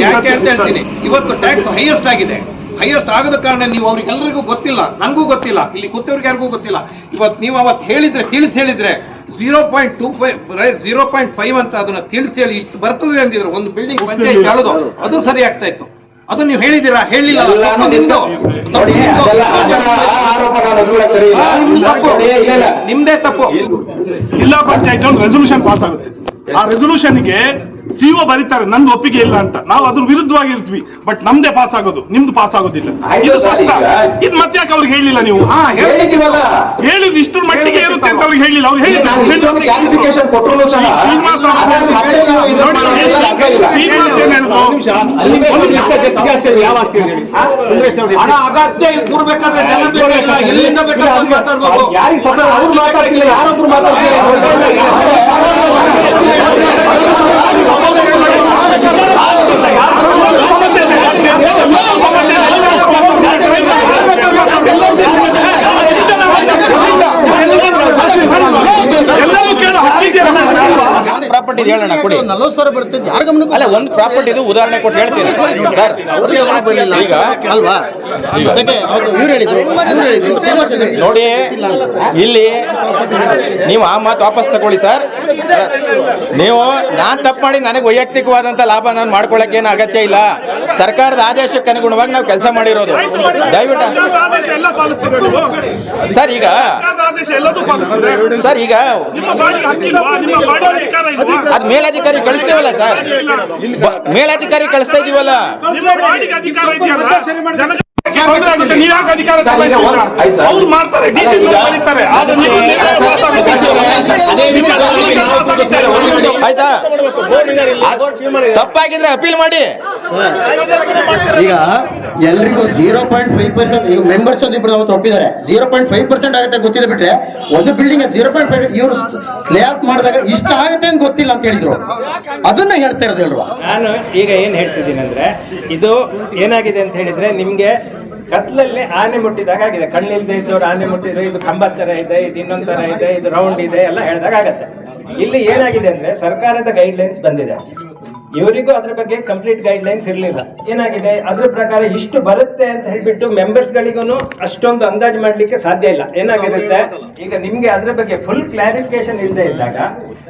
ಯಾಕೆ ಅಂತ ಹೇಳ್ತೀನಿ. ಇವತ್ತು ಟ್ಯಾಕ್ಸ್ ಹೈಯೆಸ್ಟ್ ಆಗಿದೆ. ಹೈಯೆಸ್ಟ್ ಆಗದ ಕಾರಣ ನೀವು ಅವ್ರಿಗೆಲ್ಲರಿಗೂ ಗೊತ್ತಿಲ್ಲ, ನನಗೂ ಗೊತ್ತಿಲ್ಲ, ಇಲ್ಲಿ ಕೂತವ್ರಿಗೆ ಯಾರಿಗೂ ಗೊತ್ತಿಲ್ಲ. ಇವತ್ತು ನೀವು ಅವತ್ತು ಹೇಳಿದ್ರೆ, ತಿಳಿಸಿ ಹೇಳಿದ್ರೆ 0.25 0.5 ಅಂತ ಅದನ್ನ ತಿಳಿಸಿ ಹೇಳಿ ಇಷ್ಟು ಬರ್ತದೆ ಅಂದಿದ್ರು ಒಂದು ಬಿಲ್ಡಿಂಗ್ ಪಂಚಾಯತ್ ಹೇಳೋದು ಅದು ಸರಿ ಆಗ್ತಾ ಇತ್ತು. ಅದು ನೀವು ಹೇಳಿದಿರಾ? ಹೇಳಿಲ್ಲ. ನೋಡಿ, ಅದೆಲ್ಲ ಆರೋಪ ನಾನು ಎದುರುಗೊಳ್ಳಕ್ಕೆ ಸರಿ ಇಲ್ಲ. ನಿಮ್ದೇ ತಪ್ಪು. ಜಿಲ್ಲಾ ಪಂಚಾಯತ್ ಒಂದು ರೆಸೊಲ್ಯೂಷನ್ ಪಾಸ್ ಆಗುತ್ತೆ. ಆ ರೆಸೊಲ್ಯೂಷನ್ಗೆ ಸಿಒ ಬರೀತಾರೆ ನಂದು ಒಪ್ಪಿಗೆ ಇಲ್ಲ ಅಂತ, ನಾವು ಅದ್ರ ವಿರುದ್ಧವಾಗಿರ್ತೀವಿ. ಬಟ್ ನಮ್ದೇ ಪಾಸ್ ಆಗೋದು, ನಿಮ್ದು ಪಾಸ್ ಆಗೋದಿಲ್ಲ. ಇದು ಸ್ಪಷ್ಟ. ಇದು ಮತ್ತೆ ಯಾಕೆ ಅವ್ರಿಗೆ ಹೇಳಿಲ್ಲ ನೀವು? ಹೇಳಿದ್ರು ಇಷ್ಟು ಮಟ್ಟಿಗೆ ಇರುತ್ತೆ ಅಂತ ಅವ್ರಿಗೆ ಹೇಳಿಲ್ಲ. ಅವ್ರು ಹಣ ಅಗತ್ಯ ಕೂರ್ಬೇಕಾದ್ರೆ ಜನ ಬೇಕಾಗಿಲ್ಲ, ಎಲ್ಲಿಂದ ಬೇಕಾದ್ರೆ ಮಾತಾಡ್ಬೋದು. ಯಾರೊಬ್ರು ಪ್ರಾಪರ್ಟಿ ಹೇಳೋಣ ಕೊಡಿ. 40 ಸಾವಿರ ಬರ್ತದೆ, ಯಾರ ಗಮನಕ್ಕೂ ಅಲ್ಲ, ಒಂದು ಪ್ರಾಪರ್ಟಿ ಇದು ಉದಾಹರಣೆ ಕೊಟ್ಟು ಹೇಳ್ತೀನಿ ಸರ್. ಈಗ ಅಲ್ವಾ? ನೋಡಿ, ಇಲ್ಲಿ ನೀವು ಆ ಮಾತು ವಾಪಸ್ ತಗೊಳ್ಳಿ ಸರ್. ನೀವು ನಾನ್ ತಪ್ಪು ಮಾಡಿ ನನಗೆ ವೈಯಕ್ತಿಕವಾದಂತ ಲಾಭ ನಾನು ಮಾಡ್ಕೊಳಕ್ಕೆ ಏನು ಅಗತ್ಯ ಇಲ್ಲ. ಸರ್ಕಾರದ ಆದೇಶಕ್ಕೆ ಅನುಗುಣವಾಗಿ ನಾವು ಕೆಲಸ ಮಾಡಿರೋದು. ದಯವಿಟ್ಟು ಸರ್, ಈಗ ಸರ್ ಈಗ ಅದ್ ಮೇಲಾಧಿಕಾರಿ ಕಳಿಸ್ತೇವಲ್ಲ ಸರ್, ಮೇಲಾಧಿಕಾರಿ ಕಳಿಸ್ತಾ ಇದೀವಲ್ಲ. ಅವ್ರು ಮಾಡ್ತಾರೆ, ಆಯ್ತಾ? ತಪ್ಪಾಗಿದ್ರೆ ಅಪೀಲ್ ಮಾಡಿ. ಈಗ ಎಲ್ರಿಗೂ 0.5% ಈಗ ಮೆಂಬರ್ಸ್ ಒಂದಿಬ್ರು ಅವತ್ತು ಒಪ್ಪಿದ್ದಾರೆ. 0.5% ಆಗುತ್ತೆ ಗೊತ್ತಿದೆ ಬಿಟ್ರೆ ಒಂದು ಬಿಲ್ಡಿಂಗ್ 0.5 ಇವರು ಸ್ಲ್ಯಾಬ್ ಮಾಡಿದಾಗ ಇಷ್ಟ ಆಗುತ್ತೆ ಅಂತ ಗೊತ್ತಿಲ್ಲ ಅಂತ ಹೇಳಿದ್ರು. ಅದನ್ನ ಹೇಳ್ತಾ ಇರೋದು ಎಲ್ರು. ನಾನು ಈಗ ಏನ್ ಹೇಳ್ತಿದ್ದೀನಿ ಅಂದ್ರೆ, ಇದು ಏನಾಗಿದೆ ಅಂತ ಹೇಳಿದ್ರೆ, ನಿಮ್ಗೆ ಕತ್ಲಲ್ಲಿ ಆನೆ ಮುಟ್ಟಿದಾಗ ಆಗಿದೆ. ಕಣ್ಣಿಲ್ದೇ ಇದ್ದವ್ರು ಆನೆ ಮುಟ್ಟಿದ್ರೆ ಇದು ಕಂಬ ತರ ಇದೆ, ಇದು ಇನ್ನೊಂದ್ ತರ ಇದೆ, ಇದು ರೌಂಡ್ ಇದೆ ಎಲ್ಲ ಹೇಳಿದಾಗ ಆಗತ್ತೆ. ಇಲ್ಲಿ ಏನಾಗಿದೆ ಅಂದ್ರೆ, ಸರ್ಕಾರದ ಗೈಡ್ ಲೈನ್ಸ್ ಬಂದಿದೆ, ಇವರಿಗೂ ಅದ್ರ ಬಗ್ಗೆ ಕಂಪ್ಲೀಟ್ ಗೈಡ್ ಲೈನ್ಸ್ ಇರಲಿಲ್ಲ. ಏನಾಗಿದೆ, ಅದ್ರ ಪ್ರಕಾರ ಇಷ್ಟು ಬರುತ್ತೆ ಅಂತ ಹೇಳ್ಬಿಟ್ಟು ಮೆಂಬರ್ಸ್ ಗಳಿಗೂ ಅಷ್ಟೊಂದು ಅಂದಾಜು ಮಾಡ್ಲಿಕ್ಕೆ ಸಾಧ್ಯ ಇಲ್ಲ. ಏನಾಗಿರುತ್ತೆ, ಈಗ ನಿಮ್ಗೆ ಅದ್ರ ಬಗ್ಗೆ ಫುಲ್ ಕ್ಲಾರಿಫಿಕೇಶನ್ ಇಲ್ಲದೆ ಇದ್ದಾಗ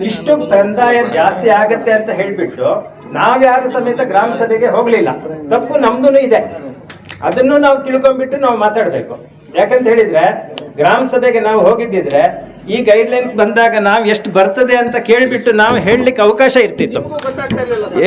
ಇಷ್ಟು ಕಂದಾಯ ಜಾಸ್ತಿ ಆಗತ್ತೆ ಅಂತ ಹೇಳ್ಬಿಟ್ಟು ನಾವ್ಯಾರು ಸಮೇತ ಗ್ರಾಮ ಸಭೆಗೆ ಹೋಗ್ಲಿಲ್ಲ. ತಪ್ಪು ನಮ್ದು ಇದೆ, ಅದನ್ನು ನಾವು ತಿಳ್ಕೊಂಡ್ಬಿಟ್ಟು ನಾವು ಮಾತಾಡ್ಬೇಕು. ಯಾಕಂತ ಹೇಳಿದ್ರೆ, ಗ್ರಾಮ ಸಭೆಗೆ ನಾವು ಹೋಗಿದ್ದಿದ್ರೆ ಈ ಗೈಡ್ ಲೈನ್ಸ್ ಬಂದಾಗ ನಾವು ಎಷ್ಟು ಬರ್ತದೆ ಅಂತ ಕೇಳಿಬಿಟ್ಟು ನಾವು ಹೇಳಲಿಕ್ಕೆ ಅವಕಾಶ ಇರ್ತಿತ್ತು.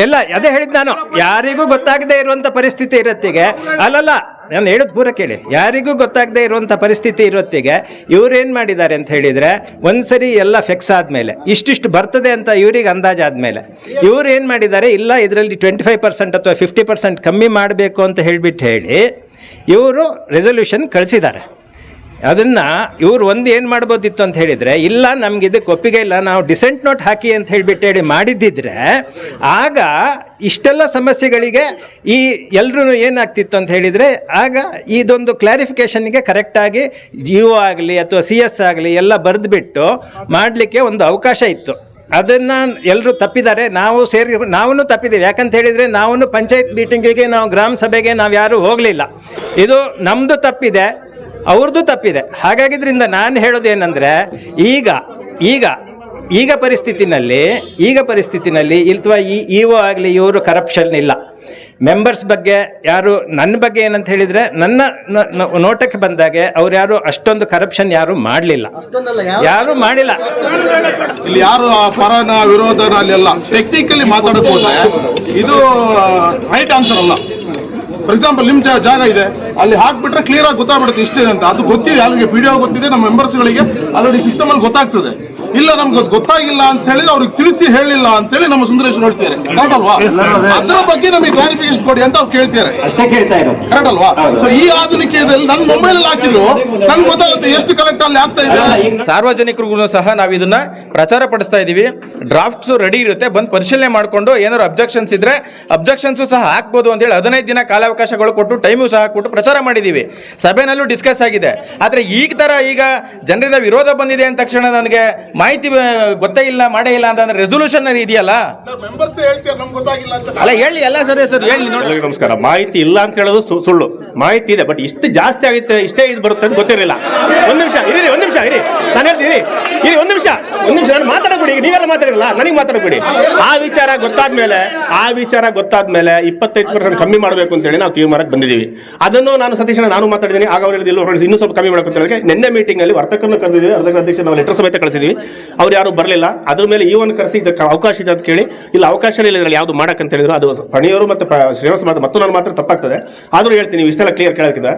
ಎಲ್ಲ ಅದೇ ಹೇಳಿದ್ ನಾನು, ಯಾರಿಗೂ ಗೊತ್ತಾಗದೇ ಇರುವಂತ ಪರಿಸ್ಥಿತಿ ಇರತ್ತಿಗೆ ಅಲ್ಲಲ್ಲ, ನಾನು ಹೇಳೋದು ಪೂರ ಕೇಳಿ. ಯಾರಿಗೂ ಗೊತ್ತಾಗದೇ ಇರುವಂತ ಪರಿಸ್ಥಿತಿ ಇರೋತ್ತಿಗೆ ಇವ್ರೇನ್ ಮಾಡಿದ್ದಾರೆ ಅಂತ ಹೇಳಿದ್ರೆ, ಒಂದ್ಸರಿ ಎಲ್ಲ ಫಿಕ್ಸ್ ಆದ್ಮೇಲೆ ಇಷ್ಟಿಷ್ಟು ಬರ್ತದೆ ಅಂತ ಇವ್ರಿಗೆ ಅಂದಾಜಾದ್ಮೇಲೆ ಇವ್ರು ಏನ್ ಮಾಡಿದ್ದಾರೆ, ಇಲ್ಲ ಇದರಲ್ಲಿ 25% ಅಥವಾ 50% ಕಮ್ಮಿ ಮಾಡಬೇಕು ಅಂತ ಹೇಳ್ಬಿಟ್ಟು ಹೇಳಿ ಇವರು ರೆಸೊಲ್ಯೂಷನ್ ಕಳಿಸಿದ್ದಾರೆ. ಅದನ್ನ ಇವ್ರು ಒಂದು ಏನು ಮಾಡ್ಬೋದಿತ್ತು ಅಂತ ಹೇಳಿದ್ರೆ, ಇಲ್ಲ ನಮ್ಗೆ ಇದಕ್ಕೆ ಒಪ್ಪಿಗೆ ಇಲ್ಲ, ನಾವು ಡಿಸೆಂಟ್ ನೋಟ್ ಹಾಕಿ ಅಂತ ಹೇಳಿ ಮಾಡಿದ್ದಿದ್ರೆ ಆಗ ಇಷ್ಟೆಲ್ಲ ಸಮಸ್ಯೆಗಳಿಗೆ ಈ ಎಲ್ರೂ ಏನಾಗ್ತಿತ್ತು ಅಂತ ಹೇಳಿದರೆ, ಆಗ ಇದೊಂದು ಕ್ಲಾರಿಫಿಕೇಷನ್ಗೆ ಕರೆಕ್ಟಾಗಿ ಜಿಒ ಆಗಲಿ ಅಥವಾ CS ಆಗಲಿ ಎಲ್ಲ ಬರೆದುಬಿಟ್ಟು ಮಾಡಲಿಕ್ಕೆ ಒಂದು ಅವಕಾಶ ಇತ್ತು. ಅದನ್ನು ಎಲ್ಲರೂ ತಪ್ಪಿದ್ದಾರೆ, ನಾವು ತಪ್ಪಿದ್ದೀವಿ. ಯಾಕಂತ ಹೇಳಿದರೆ ನಾವು ಪಂಚಾಯತ್ ಮೀಟಿಂಗಿಗೆ, ನಾವು ಗ್ರಾಮ ಸಭೆಗೆ ನಾವು ಯಾರೂ ಹೋಗಲಿಲ್ಲ. ಇದು ನಮ್ಮದು ತಪ್ಪಿದೆ, ಅವ್ರದ್ದು ತಪ್ಪಿದೆ. ಹಾಗಾಗಿದ್ರಿಂದ ನಾನು ಹೇಳೋದೇನೆಂದರೆ, ಈಗ ಪರಿಸ್ಥಿತಿನಲ್ಲಿ ಇಲ್ವಾ ಈ ಇಒ ಆಗಲಿ ಇವರು ಕರಪ್ಷನ್ ಇಲ್ಲ. ಮೆಂಬರ್ಸ್ ಬಗ್ಗೆ ಯಾರು, ನನ್ನ ಬಗ್ಗೆ ಏನಂತ ಹೇಳಿದರೆ, ನನ್ನ ನೋಟಕ್ಕೆ ಬಂದಾಗೆ ಅವ್ರು ಯಾರು ಅಷ್ಟೊಂದು ಕರಪ್ಷನ್ ಯಾರು ಮಾಡಲಿಲ್ಲ. ಇಲ್ಲಿ ಯಾರು ಪರನ ವಿರೋಧನ ಅಲ್ಲೆಲ್ಲ ಟೆಕ್ನಿಕಲಿ ಮಾತಾಡೋದು ಇದು ರೈಟ್ ಆನ್ಸರ್ ಅಲ್ಲ. ಫಾರ್ ಎಕ್ಸಾಂಪಲ್, ನಿಮ್ ಜಾಗ ಇದೆ, ಅಲ್ಲಿ ಹಾಕ್ಬಿಟ್ರೆ ಕ್ಲಿಯರ್ ಆಗಿ ಗೊತ್ತಾಗ್ಬಿಡುತ್ತೆ ಇಷ್ಟೇ ಅಂತ. ಅದು ಗೊತ್ತಿದೆ, ಯಾರಿಗೆ PDO ಗೊತ್ತಿದೆ, ನಮ್ಮ ಮೆಂಬರ್ಸ್ಗಳಿಗೆ ಆಲ್ರೆಡಿ ಸಿಸ್ಟಮ್ ಅಲ್ಲಿ ಗೊತ್ತಾಗ್ತದೆ. ಇಲ್ಲ ನಮ್ಗೆ ಗೊತ್ತಾಗಿಲ್ಲ ಅಂತ ಹೇಳಿದ್ರೆ ಅವ್ರಿಗೆ ತಿಳಿಸಿ ಹೇಳಿಲ್ಲ ಅಂತ ಹೇಳಿ ನಮ್ಮ ಸುಂದರೇಶ್ ಹೇಳ್ತಾರೆ, ಕರೆಕ್ಟ್ ಅಲ್ವಾ? ಅದ್ರ ಬಗ್ಗೆ ನಮಗೆ ಕ್ಲಾರಿಫಿಕೇಶನ್ ಕೊಡಿ ಅಂತ ಅವ್ರು ಕೇಳ್ತಾರೆ, ಕರೆಕ್ಟ್ ಅಲ್ವಾ? ಸೊ ಈ ಆಧುನಿಕದಲ್ಲಿ ನನ್ನ ಮೊಬೈಲ್ ಹಾಕಿದ್ರು ನನ್ಗೆ ಗೊತ್ತಾಗುತ್ತೆ ಎಷ್ಟು ಕಲೆಕ್ಟ್ ಅಲ್ಲಿ ಆಗ್ತಾ ಇದೆ. ಸಾರ್ವಜನಿಕರಿಗೂ ಸಹ ನಾವು ಇದನ್ನ ಪ್ರಚಾರ ಪಡಿಸ್ತಾ ಇದೀವಿ. ಡ್ರಾಫ್ಟ್ಸ್ ರೆಡಿ ಇರುತ್ತೆ, ಬಂದು ಪರಿಶೀಲನೆ ಮಾಡಿಕೊಂಡು ಏನಾದ್ರು ಅಬ್ಜೆಕ್ಷನ್ಸ್ ಇದ್ರೆ ಅಬ್ಜೆಕ್ಷನ್ಸ್ ಸಹ ಹಾಕ್ಬೋದು ಅಂತ ಹೇಳಿ 15 ದಿನ ಕಾಲಾವಕಾಶಗಳು ಕೊಟ್ಟು ಟೈಮು ಸಹ ಕೊಟ್ಟು ಪ್ರಚಾರ ಮಾಡಿದೀವಿ. ಸಭೆನಲ್ಲೂ ಡಿಸ್ಕಸ್ ಆಗಿದೆ. ಆದ್ರೆ ಈಗ ಜನರಿಂದ ವಿರೋಧ ಬಂದಿದೆ ಅಂದ ತಕ್ಷಣ ನನಗೆ ಮಾಹಿತಿ ಗೊತ್ತೇ ಇಲ್ಲ ಮಾಡೇ ಇಲ್ಲ ಅಂತಂದ್ರೆ ರೆಸೊಲ್ಯೂಷನ್ ಇದೆಯಲ್ಲ. ಮೆಂಬರ್ಸ್ ಹೇಳ್ತಾರೆ ನಮ್ಗೆ ಗೊತ್ತಾಗಿಲ್ಲ ಅಂತ. ಅಲ್ಲ ಹೇಳಿ, ಎಲ್ಲ ಸರಿ ಸರ್ ಹೇಳಿ ನೋಡಿ. ನಮಸ್ಕಾರ. ಮಾಹಿತಿ ಇಲ್ಲ ಅಂತ ಹೇಳೋದು ಸುಳ್ಳು. ಮಾಹಿತಿ ಇದೆ, ಬಟ್ ಇಷ್ಟು ಜಾಸ್ತಿ ಆಗುತ್ತೆ, ಇಷ್ಟೇ ಇದು ಬರುತ್ತೆ ಅಂತ ಗೊತ್ತಿರಲಿಲ್ಲ. ಒಂದು ನಿಮಿಷ ಇರಿ, ನಾನು ಹೇಳ್ತೀನಿ ಇರಿ, ಒಂದು ನಿಮಿಷ ನಾನು ಮಾತಾಡಬೇಡಿ. ಈಗ ನೀವೆಲ್ಲ ಮಾತಾಡಿರಲ್ಲ, ನನಗೆ ಮಾತಾಡಬೇಡಿ. ಆ ವಿಚಾರ ಗೊತ್ತಾದ್ಮೇಲೆ 25% ಕಮ್ಮಿ ಮಾಡಬೇಕು ಅಂತ ಹೇಳಿ ನಾವು ತೀರ್ಮಾನಕ್ಕೆ ಬಂದಿದ್ದೀವಿ. ಅದನ್ನು ನಾನು ಸತೀಶನ ನಾನು ಮಾತಾಡಿದ್ದೀನಿ. ಆಗ ಅವ್ರು ಇನ್ನೂ ಸ್ವಲ್ಪ ಕಮ್ಮಿ ಮಾಡಬೇಕು ಅಂತ ಹೇಳಿ ನಿನ್ನೆ ಮೀಟಿಂಗ್ ಅಲ್ಲಿ ವರ್ತಕರನ್ನು ಕರೆದಿದ್ದೀವಿ. ಅಧ್ಯಕ್ಷ ನಾವು ಲೆಟರ್ ಸಮೇತ ಕಳಿಸಿದ್ವಿ. ಅವ್ರು ಯಾರು ಬರಲಿಲ್ಲ. ಅದ್ರ ಮೇಲೆ ಈವನ್ ಕರೆಸಿ ಇದಕ್ಕೆ ಅವಕಾಶ ಇದೆ ಅಂತ ಕೇಳಿ, ಇಲ್ಲ ಅವಕಾಶ ಇಲ್ಲ ಇದರಲ್ಲಿ ಯಾವುದು ಮಾಡಕ್ಕೆ ಅಂತ ಹೇಳಿದ್ರು. ಅದು ಪಣಿಯವರು ಮತ್ತು ಶ್ರೀನಿವಾಸ ಮತ್ತು ನಾನು ಮಾತ್ರ ತಪ್ಪಾಗ್ತದೆ. ಆದ್ರೂ ಹೇಳ್ತೀನಿ, ಇಷ್ಟೆಲ್ಲ ಕ್ಲಿಯರ್ ಕೇಳಕ್ಕಿದೆ.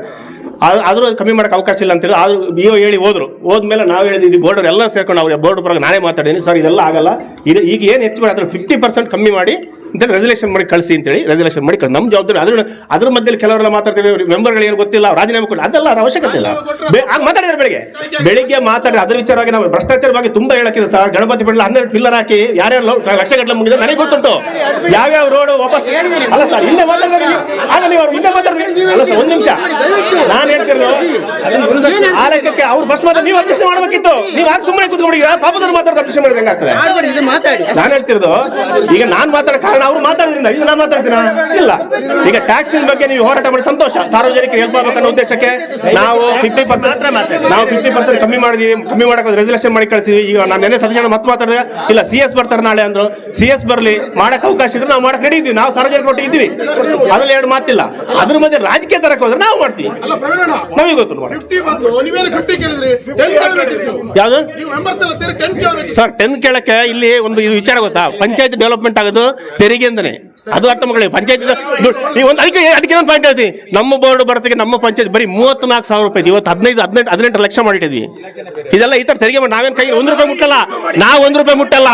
ಆದ್ರೂ ಕಮ್ಮಿ ಮಾಡಕ್ಕೆ ಅವಕಾಶ ಇಲ್ಲ ಅಂತೇಳಿ ಆದ್ರೂ ಬಿಒ ಹೇಳಿ ಹೋದ್ಮೇಲೆ ನಾವು ಹೇಳಿದ್ವಿ, ಬೋರ್ಡ್ ಎಲ್ಲ ಸೇರ್ಕೊಂಡು ಅವ್ರ ಬೋರ್ಡ್ ಪರವಾಗಿ ನಾನೇ ಮಾತಾಡಿದ್ದೀನಿ. ಸರ್ ಇದೆಲ್ಲ ಆಗಲ್ಲ, ಈಗ ಏನು ಹೆಚ್ಚು ಮಾಡಿ ಅದ್ರ 50% ಕಮ್ಮಿ ಮಾಡಿ ಅಂತೇಳಿ ರೆಸಲ್ಯೂಷನ್ ಮಾಡಿ ಕಳಿಸಿ ಅಂತೇಳಿ ರೆಸಲ್ಯೂಷನ್ ಮಾಡಿ ಕಳಿಸಿ. ನಮ್ಮ ಜವಾಬ್ದಾರಿ. ಅದ್ರ ಮಧ್ಯೆ ಕೆಲವರೆಲ್ಲ ಮಾತಾಡ್ತೀವಿ, ಮೆಂಬರ್ಗಳು ಏನು ಗೊತ್ತಿಲ್ಲ, ರಾಜೀನಾಮೆ ಕೊಡಿ, ಅದೆಲ್ಲ ಅವಶ್ಯಕತೆ ಇಲ್ಲ. ಮಾತಾಡಿದ್ರೆ ಬೆಳಿಗ್ಗೆ ಮಾತಾಡಿ ಅದ್ರ ವಿಚಾರವಾಗಿ ನಾವು ಭ್ರಷ್ಟಾಚಾರ ಬಗ್ಗೆ ತುಂಬಾ ಹೇಳಕ್ಕಿದೆ ಸರ್. ಗಣಪತಿ ಬಿಡಲ 12 ಪಿಲ್ಲರ್ ಹಾಕಿ ಯಾರ್ಯಾರು ಲಕ್ಷಗಟ್ಟಲೆ ಮುಗಿದ್ರೆ ನನಗೆ ಗೊತ್ತುಂಟು. ಯಾವ್ಯಾವ ರೋಡ್ ವಾಪಸ್ ಅಲ್ಲ ಸರ್, ಹಿಂದೆ ಮಾತಾಡಿದ್ರೆ ಆಗ ನೀವು ಅವ್ರು ಹಿಂದೆ ಮಾತಾಡಿದ್ರಿ ಅಲ್ಲ ಸರ್. ಒಂದ್ ನಿಮಿಷ ನಾನು ಹೇಳ್ತಿರೋದು ಆ ಲೆಕ್ಕಕ್ಕೆ ಅವ್ರು ಫಸ್ಟ್ ಮಾತ್ರ ನೀವು ಅಧ್ಯಕ್ಷ ಮಾಡ್ಬೇಕಿತ್ತು. ನೀವು ಆಗ ಸುಮ್ಮನೆ ಕೂತ್ಕೊಂಡಿ ಪಾಪದವ್ರು ಮಾತಾಡೋದು ಅಧ್ಯಕ್ಷ ಮಾಡಿದ್ರೆ ಹೆಂಗಾಗ್ತದೆ? ನಾನು ಹೇಳ್ತಿರೋದು ಈಗ ನಾನು ಮಾತಾಡೋ ಕಾರಣ ಅವ್ರು ಮಾತಾಡೋದ್ರಿಂದ ಇದು ನಾನು ಮಾತಾಡ್ತೀನ ಇಲ್ಲ. ಈಗ ಟ್ಯಾಕ್ಸ್ ಬಗ್ಗೆ ನೀವು ಹೋರಾಟ ಮಾಡಿ ಸಂತೋಷ, ಸಾರ್ವಜನಿಕರಿಗೆ ಹೆಲ್ಪ್ ಆಗಬೇಕನ್ನೋ ಉದ್ದೇಶಕ್ಕೆ ನಾವು 50% ಕಮ್ಮಿ ಮಾಡಿದೀವಿ. ಕಮ್ಮಿ ಮಾಡಕ್ಕೆ ರೆಸಲ್ಯೂಷನ್ ಮಾಡಿ ಕಳಿಸಿದ್ವಿ. ಈಗ ನಾನು ನೆನ್ನೆ ಸದಸ್ಯರು ಮತ್ತೆ ಮಾತಾಡಿದ್ರೆ ಇಲ್ಲ CS ಬರ್ತಾರೆ ನಾಳೆ ಅಂದ್ರು. CS ಬರಲಿ, ಮಾಡಕ್ ಅವಕಾಶ ಇದ್ರೆ ನಾವು ಮಾಡಕ್ ರೆಡಿ ಇದ್ದೀವಿ. ನಾವು ಸಾರ್ವಜನಿಕರ ಒಟ್ಟಿಗೆ ಇದ್ದೀವಿ, ಅದ್ರಲ್ಲಿ ಎರಡು ಮಾತಿಲ್ಲ. ಅದ್ರ ಮಧ್ಯೆ ರಾಜಕೀಯ ತರಕ್ಕೆ ಹೋದ್ರೆ ನಾವು ಮಾಡ್ತೀವಿ. ನಮಗೆ ಗೊತ್ತು ಯಾವ್ದು ಸರ್ 10 ಕೇಳಕ್ಕೆ ಇಲ್ಲಿ ಒಂದು ವಿಚಾರ ಗೊತ್ತಾ? ಪಂಚಾಯತ್ ಡೆವಲಪ್ಮೆಂಟ್ ಆಗೋದು ತೆರಿಗೆಯಿಂದನೇ. ಅದು ಅರ್ಥ ಮಕ್ಕಳಿ ಪಂಚಾಯತ್ ಅದಕ್ಕೆ ಒಂದು ಪಾಯಿಂಟ್ ಹೇಳ್ತೀನಿ. ನಮ್ಮ ಬೋರ್ಡ್ ಬರತ್ತಿಗೆ ನಮ್ಮ ಪಂಚಾಯತ್ ಬರೀ 34,000 ರೂಪಾಯಿ. ಇವತ್ತು 18 ಲಕ್ಷ ಮಾಡಿಟ್ಟಿದ್ವಿ. ಇದೆಲ್ಲ ಈ ತರ ತೆರಿಗೆ ಮಾಡಿ ನಾವೇನ್ ಕೈ 1 ರೂಪಾಯಿ ಮುಟ್ಟಲ್ಲ. ನಾವು 1 ರೂಪಾಯಿ ಮುಟ್ಟಲ್ಲ.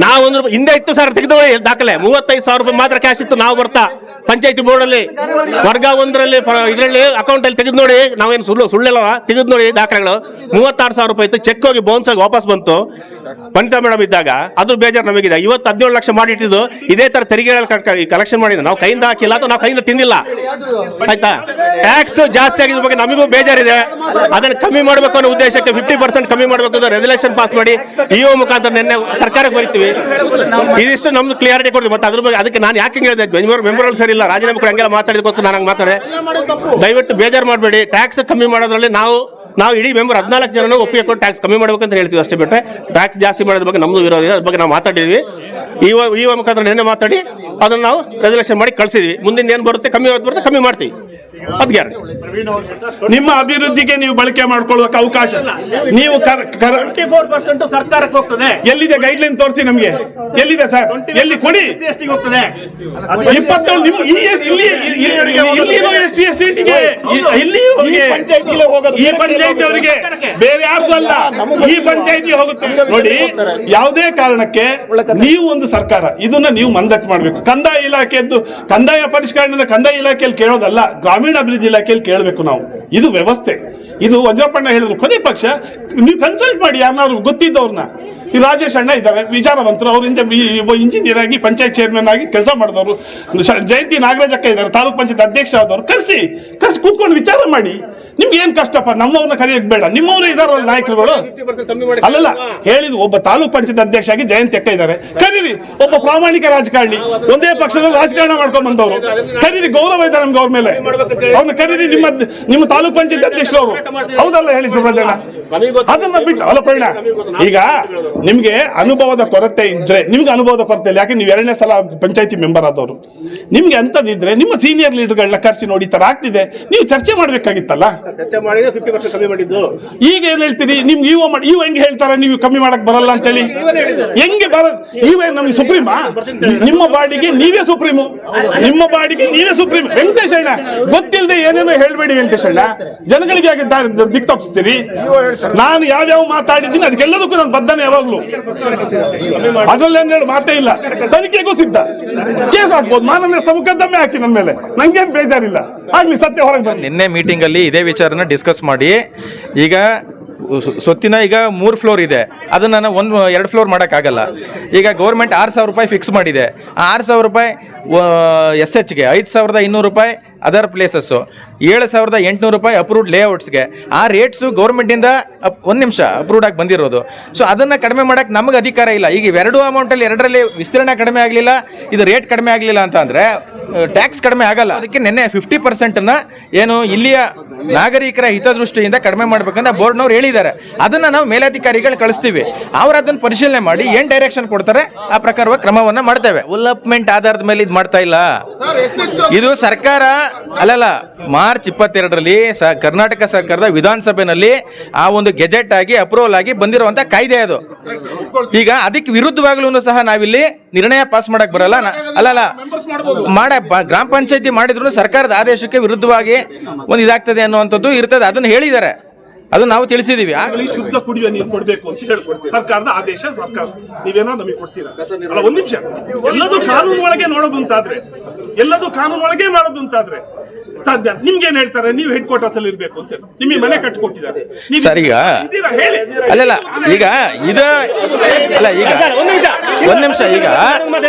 ನಾವು 1 ರೂಪಾಯಿ ಹಿಂದೆ ಇತ್ತು ಸರ್, ತೆಗೆದೋಳಿ ದಾಖಲೆ 35,000 ರೂಪಾಯಿ ಮಾತ್ರ ಕ್ಯಾಶ್ ಇತ್ತು. ನಾವು ಬರ್ತಾ ಪಂಚಾಯತಿ ಬೋರ್ಡ್ ಅಲ್ಲಿ ವರ್ಗ 1ರಲ್ಲಿ ಇದರಲ್ಲಿ ಅಕೌಂಟ್ ಅಲ್ಲಿ ತೆಗೆದು ನೋಡಿ, ನಾವೇನು ಸುಳ್ಳೆಲ್ಲ ತೆಗೆದು ನೋಡಿ ದಾಖಲೆಗಳು 36,000 ರೂಪಾಯಿ ಇತ್ತು. ಚೆಕ್ ಹೋಗಿ ಬೌನ್ಸ್ ಆಗಿ ವಾಪಸ್ ಬಂತು ವನಿತಾ ಮೇಡಮ್ ಇದ್ದಾಗ. ಅದು ಬೇಜಾರು ನಮಗಿದೆ. ಇವತ್ತು 17 ಲಕ್ಷ ಮಾಡಿಟ್ಟಿದ್ದು ಇದೇ ತರ ತೆರಿಗೆ ಕಲೆಕ್ಷನ್ ಮಾಡಿದ್ದು ನಾವು ಕೈಯಿಂದ ಹಾಕಿಲ್ಲ ಅಥವಾ ನಾವು ಕೈಯಿಂದ ತಿಂದಿಲ್ಲ. ಆಯ್ತಾ? ಟ್ಯಾಕ್ಸ್ ಜಾಸ್ತಿ ಆಗಿದ ಬಗ್ಗೆ ನಮಗೂ ಬೇಜಾರಿದೆ. ಅದನ್ನು ಕಮ್ಮಿ ಮಾಡಬೇಕು ಅನ್ನೋ ಉದ್ದೇಶಕ್ಕೆ 50% ಕಮ್ಮಿ ಮಾಡಬೇಕು ರೆಸಲ್ಯೂಷನ್ ಪಾಸ್ ಮಾಡಿ ಇಒ ಮುಖಾಂತರ ನಿನ್ನೆ ಸರ್ಕಾರಕ್ಕೆ ಬರೀತೀವಿ. ಇದಿಷ್ಟು ನಮ್ದು ಕ್ಲಿಯಾರಿಟಿ ಕೊಡ್ತೀವಿ. ಮತ್ತೆ ಅದ್ರ ಬಗ್ಗೆ ಅದಕ್ಕೆ ನಾನು ಯಾಕೆ ಹೇಳಿದೆ, ಮೆಂಬರ್ಗಳು ಸರಿ ಇಲ್ಲ, ರಾಜೀನಾಮೆ ಕೂಡ ಹಂಗೆಲ್ಲ ಮಾತಾಡಿದಕ್ಕೋಸ್ಕರ ನಾನು ಹಂಗೆ ಮಾತಾಡೆ. ದಯವಿಟ್ಟು ಬೇಜಾರು ಮಾಡಬೇಡಿ. ಟ್ಯಾಕ್ಸ್ ಕಮ್ಮಿ ಮಾಡೋದ್ರಲ್ಲಿ ನಾವು ಇಡೀ ಮೆಂಬರ್ 14 ಜನನು ಒಪ್ಪಿಗೆ ಕೊಟ್ಟು ಟ್ಯಾಕ್ಸ್ ಕಮ್ಮಿ ಮಾಡ್ಬೇಕಂತ ಹೇಳ್ತೀವಿ ಅಷ್ಟೇ ಬಿಟ್ಟರೆ ಟ್ಯಾಕ್ಸ್ ಜಾಸ್ತಿ ಮಾಡೋದ್ರ ಬಗ್ಗೆ ನಮ್ದು ವಿರೋಧ ಇದೆ. ಅದ್ರ ಬಗ್ಗೆ ನಾವು ಮಾತಾಡಿದ್ವಿ. ಇವ ಮುಖಾಂತರ ನಿನ್ನೆ ಮಾತಾಡಿ ಅದನ್ನು ನಾವು ರೆಸಲ್ಯೂಷನ್ ಮಾಡಿ ಕಳಿಸಿದ್ವಿ. ಮುಂದಿನ ಏನು ಬರುತ್ತೆ ಕಮ್ಮಿ ಮಾಡ್ತೀವಿ. ಅದ್ ಗ್ಯಾರಂಟಿ. ನಿಮ್ಮ ಅಭಿವೃದ್ಧಿಗೆ ನೀವು ಬಳಕೆ ಮಾಡ್ಕೊಳ್ಳೋಕೆ ಅವಕಾಶ. ನೀವು 24% ಸರ್ಕಾರಕ್ಕೆ ಹೋಗ್ತದೆ. ಎಲ್ಲಿದೆ ಗೈಡ್ಲೈನ್ ತೋರಿಸಿ ನಮ್ಗೆ. ಎಲ್ಲಿದೆ ಸರ್? ಎಲ್ಲಿ ಕೊಡಿ. 27 ಈ ಪಂಚಾಯತಿ ಅವರಿಗೆ ಬೇರೆ ಯಾರ್ದು ಅಲ್ಲ, ಈ ಪಂಚಾಯತಿ ಹೋಗುತ್ತೆ ನೋಡಿ. ಯಾವುದೇ ಕಾರಣಕ್ಕೆ ನೀವು ಒಂದು ಸರ್ಕಾರ ಇದನ್ನ ನೀವು ಮಂದಟ್ಟು ಮಾಡಬೇಕು. ಕಂದಾಯ ಇಲಾಖೆದ್ದು ಕಂದಾಯ ಪರಿಷ್ಕರಣೆ ಕಂದಾಯ ಇಲಾಖೆಯಲ್ಲಿ ಕೇಳೋದಲ್ಲ, ಗ್ರಾಮೀಣ ಅಭಿವೃದ್ಧಿ ಇಲಾಖೆಯಲ್ಲಿ ಕೇಳಬೇಕು ನಾವು. ಇದು ವ್ಯವಸ್ಥೆ. ಇದು ವಜ್ರಪ್ಪಣ್ಣ ಹೇಳಿದ್ರು, ಕೊನೆ ಪಕ್ಷ ನೀವು ಕನ್ಸಲ್ಟ್ ಮಾಡಿ ಯಾರನ್ನಾದ್ರು ಗೊತ್ತಿದ್ದವ್ರನ್ನ. ಈ ರಾಜೇಶ್ ಅಣ್ಣ ಇದ್ದಾರೆ, ವಿಚಾರವಂತರು, ಅವರಿಂದ ಇಂಜಿನಿಯರ್ ಆಗಿ ಪಂಚಾಯತ್ ಚೇರ್ಮನ್ ಆಗಿ ಕೆಲಸ ಮಾಡಿದವರು. ಜಯಂತಿ ನಾಗರಾಜ್ ಅಕ್ಕ ಇದ್ದಾರೆ, ತಾಲೂಕ್ ಪಂಚಾಯತ್ ಅಧ್ಯಕ್ಷ ಆದವರು. ಕರ್ಸಿ ಕೂತ್ಕೊಂಡು ವಿಚಾರ ಮಾಡಿ. ನಿಮ್ಗೆ ಏನ್ ಕಷ್ಟಪ್ಪ? ನಮ್ಮವ್ರನ್ನ ಕರೆಯಕ್ ಬೇಡ, ನಿಮ್ಮವ್ರು ಇದಾರಲ್ಲ ನಾಯಕರುಗಳು. ಅಲ್ಲಲ್ಲ ಹೇಳಿದ್, ಒಬ್ಬ ತಾಲೂಕ್ ಪಂಚಾಯತ್ ಅಧ್ಯಕ್ಷ ಆಗಿ ಜಯಂತಿ ಅಕ್ಕ ಇದ್ದಾರೆ, ಕರೀರಿ. ಒಬ್ಬ ಪ್ರಾಮಾಣಿಕ ರಾಜಕಾರಣಿ, ಒಂದೇ ಪಕ್ಷದಲ್ಲಿ ರಾಜಕಾರಣ ಮಾಡ್ಕೊಂಡ್ ಬಂದವರು, ಕರೀರಿ. ಗೌರವ ಇದೆ ನಮ್ಗೆ ಅವ್ರ ಮೇಲೆ. ಅವ್ರನ್ನ ಕರೀರಿ. ನಿಮ್ಮ ತಾಲೂಕ್ ಪಂಚಾಯತ್ ಅಧ್ಯಕ್ಷರವರು ಹೌದಲ್ಲ ಹೇಳಿ ಸುಬ್ರಜಣ್ಣ? ಅದನ್ನ ಬಿಟ್ಟು ಅಲ್ಲ ಪರಿಣ. ಈಗ ನಿಮ್ಗೆ ಅನುಭವದ ಕೊರತೆ ಇದ್ರೆ, ನಿಮ್ಗೆ ಅನುಭವದ ಕೊರತೆ ಇಲ್ಲ, ಯಾಕೆ ನೀವು 2ನೇ ಸಲ ಪಂಚಾಯತಿ ಮೆಂಬರ್ ಆದವರು. ನಿಮ್ಗೆ ಅಂತದಿದ್ರೆ ನಿಮ್ಮ ಸೀನಿಯರ್ ಲೀಡರ್ಗಳನ್ನ ಕರೆಸಿ ನೋಡಿ, ತರ ಆಗ್ತಿದೆ, ನೀವು ಚರ್ಚೆ ಮಾಡ್ಬೇಕಾಗಿತ್ತಲ್ಲ. ಚರ್ಚೆ ಮಾಡಿದ್ರೆ 50% ಕಮ್ಮಿ ಮಾಡಿದ್ದು. ಈಗ ಏನ್ ಹೇಳ್ತೀರಿ? ನಿಮ್ಗೆ ಇವ ಹೆಂಗೆ ಹೇಳ್ತಾರೆ ನೀವು ಕಮ್ಮಿ ಮಾಡಕ್ ಬರಲ್ಲ ಅಂತೇಳಿ? ಹೆಂಗೆ ನಮ್ಗೆ ಸುಪ್ರೀಮಾ? ನಿಮ್ಮ ಬಾಡಿಗೆ ನೀವೇ ಸುಪ್ರೀಮು. ನಿಮ್ಮ ಬಾಡಿಗೆ ನೀವೇ ಸುಪ್ರೀಂ. ವೆಂಕಟೇಶ್ ಅಣ್ಣ ಗೊತ್ತಿಲ್ಲದೆ ಏನೇನೋ ಹೇಳ್ಬೇಡಿ ವೆಂಕಟೇಶ್ ಅಣ್ಣ. ಜನಗಳಿಗೆ ಯಾಕೆ ದಿಕ್ ತಪ್ಪಿಸ್ತೀರಿ? ನಾನು ಯಾವ್ಯಾವ ಮಾತಾಡಿದ್ದೀನಿ ಅದಕ್ಕೆಲ್ಲದಕ್ಕೂ ನಾನು ಬದ್ಧನೆ ಯಾವಾಗ್ಲೂ. ಅದ್ರಲ್ಲೇನು ಹೇಳಿ ಮಾತೇ ಇಲ್ಲ. ತನಿಖೆಗೂ ಸಿದ್ಧ. ಕೇಸ್ ಹಾಕ್ಬೋದು, ಮಾನನಷ್ಟ ಮುಕದ್ದಮೆ ಹಾಕಿ ನನ್ನ ಮೇಲೆ, ನಂಗೇನು ಬೇಜಾರಿಲ್ಲ. ಆಗ್ಲಿ, ಸತ್ಯ ಹೊರಗೆ ಬನ್ನಿ. ನಿನ್ನೆ ಮೀಟಿಂಗ್ ಅಲ್ಲಿ ಇದೇ ವಿಚಾರನ ಡಿಸ್ಕಸ್ ಮಾಡಿ, ಈಗ ಸ್ವತ್ತಿನ ಈಗ 3 ಫ್ಲೋರ್ ಇದೆ, ಅದನ್ನ 2 ಫ್ಲೋರ್ ಮಾಡೋಕ್ಕಾಗಲ್ಲ. ಈಗ ಗೌರ್ಮೆಂಟ್ 6,000 ರೂಪಾಯಿ ಫಿಕ್ಸ್ ಮಾಡಿದೆ. ಆ 6,000 ರೂಪಾಯಿ SHಗೆ 5,200 ರೂಪಾಯಿ, ಅದರ್ ಪ್ಲೇಸಸ್ಸು 7,800 ರೂಪಾಯಿ ಅಪ್ರೂವ್ಡ್ ಲೇಔಟ್ಸ್ಗೆ. ಆ ರೇಟ್ಸು ಗೌರ್ಮೆಂಟಿಂದ ಒಂದು ನಿಮಿಷ ಅಪ್ರೂವ್ಡ್ ಆಗಿ ಬಂದಿರೋದು. ಸೊ ಅದನ್ನು ಕಡಿಮೆ ಮಾಡೋಕ್ಕೆ ನಮಗೆ ಅಧಿಕಾರ ಇಲ್ಲ. ಈಗ ಇವೆರಡು ಅಮೌಂಟಲ್ಲಿ ಎರಡರಲ್ಲಿ ವಿಸ್ತೀರ್ಣ ಕಡಿಮೆ ಆಗಲಿಲ್ಲ, ಇದು ರೇಟ್ ಕಡಿಮೆ ಆಗಲಿಲ್ಲ ಅಂತ ಅಂದರೆ ಟ್ಯಾಕ್ಸ್ ಕಡಿಮೆ ಆಗಲ್ಲ. ಅದಕ್ಕೆ ನಿನ್ನೆ 50% ಏನು ಇಲ್ಲಿಯ ನಾಗರಿಕರ ಹಿತದೃಷ್ಟಿಯಿಂದ ಕಡಿಮೆ ಮಾಡ್ಬೇಕಂತ ಬೋರ್ಡ್ನವ್ರು ಹೇಳಿದ್ದಾರೆ. ಅದನ್ನು ನಾವು ಮೇಲಧಿಕಾರಿಗಳು ಕಳಿಸ್ತೀವಿ. ಅವ್ರು ಅದನ್ನು ಪರಿಶೀಲನೆ ಮಾಡಿ ಏನು ಡೈರೆಕ್ಷನ್ ಕೊಡ್ತಾರೆ ಆ ಪ್ರಕಾರವಾಗಿ ಕ್ರಮವನ್ನು ಮಾಡ್ತೇವೆ. ಡೆವಲಪ್ಮೆಂಟ್ ಆಧಾರದ ಮೇಲೆ ಇದು ಮಾಡ್ತಾ ಇಲ್ಲ. ಇದು ಸರ್ಕಾರ ಅಲ್ಲಲ್ಲ, ಮಾರ್ಚ್ 22ರಲ್ಲಿ ಕರ್ನಾಟಕ ಸರ್ಕಾರದ ವಿಧಾನಸಭೆಯಲ್ಲಿ ಆ ಒಂದು ಗೆಜೆಟ್ ಆಗಿ ಅಪ್ರೂವಲ್ ಆಗಿ ಬಂದಿರುವಂತ ಕಾಯ್ದೆ ಅದು. ಈಗ ಅದಕ್ಕೆ ವಿರುದ್ಧವಾಗ್ಲೂ ಸಹ ನಾವಿಲ್ಲಿ ನಿರ್ಣಯ ಪಾಸ್ ಮಾಡಕ್ ಬರಲ್ಲ. ಅಲ್ಲಲ್ಲ, ಗ್ರಾಮ ಪಂಚಾಯತಿ ಮಾಡಿದ್ರು ಸರ್ಕಾರದ ಆದೇಶಕ್ಕೆ ವಿರುದ್ಧವಾಗಿ ಒಂದು ಇದಾಗ್ತದೆ ಅನ್ನುವಂಥದ್ದು ಇರ್ತದೆ. ಅದನ್ನು ಹೇಳಿದ್ದಾರೆ, ಅದು ನಾವು ತಿಳಿಸಿದೀವಿ. ಶುದ್ಧ ಕುಡಿಯುವ ನೀರು ಕೊಡಬೇಕು ಅಂತ ಹೇಳ್ಕೊಡ್ತೀವಿ. ಸರ್ಕಾರದ ಆದೇಶ, ಸರ್ಕಾರ ನೀವೇನೋ ನಮಗೆ ಕೊಡ್ತೀರಾ? ಅಲ್ಲ, ಒಂದ್ ನಿಮಿಷ. ಎಲ್ಲದೂ ಕಾನೂನು ಒಳಗೆ ನೋಡೋದು ಅಂತಾದ್ರೆ, ಎಲ್ಲದೂ ಕಾನೂನು ಒಳಗೆ ಮಾಡೋದು ಅಂತಾದ್ರೆ ಸಾಧ್ಯ. ನಿಮ್ಗೇನ್ ಹೇಳ್ತಾರೆ? ನೀವು ಹೆಡ್ ಕ್ವಾರ್ಟರ್ಸ್ ಅಲ್ಲಿ ಇರ್ಬೇಕು ಅಂತ ನಿಮಗೆ ಮನೆ ಕಟ್ಟಿಕೊಟ್ಟಿದ್ದಾರೆ ಸರ್. ಈಗ ಅಲ್ಲಲ್ಲ, ಈಗ ಇದು ಅಲ್ಲ, ಈಗ ಒಂದ್ ನಿಮಿಷ ಈಗ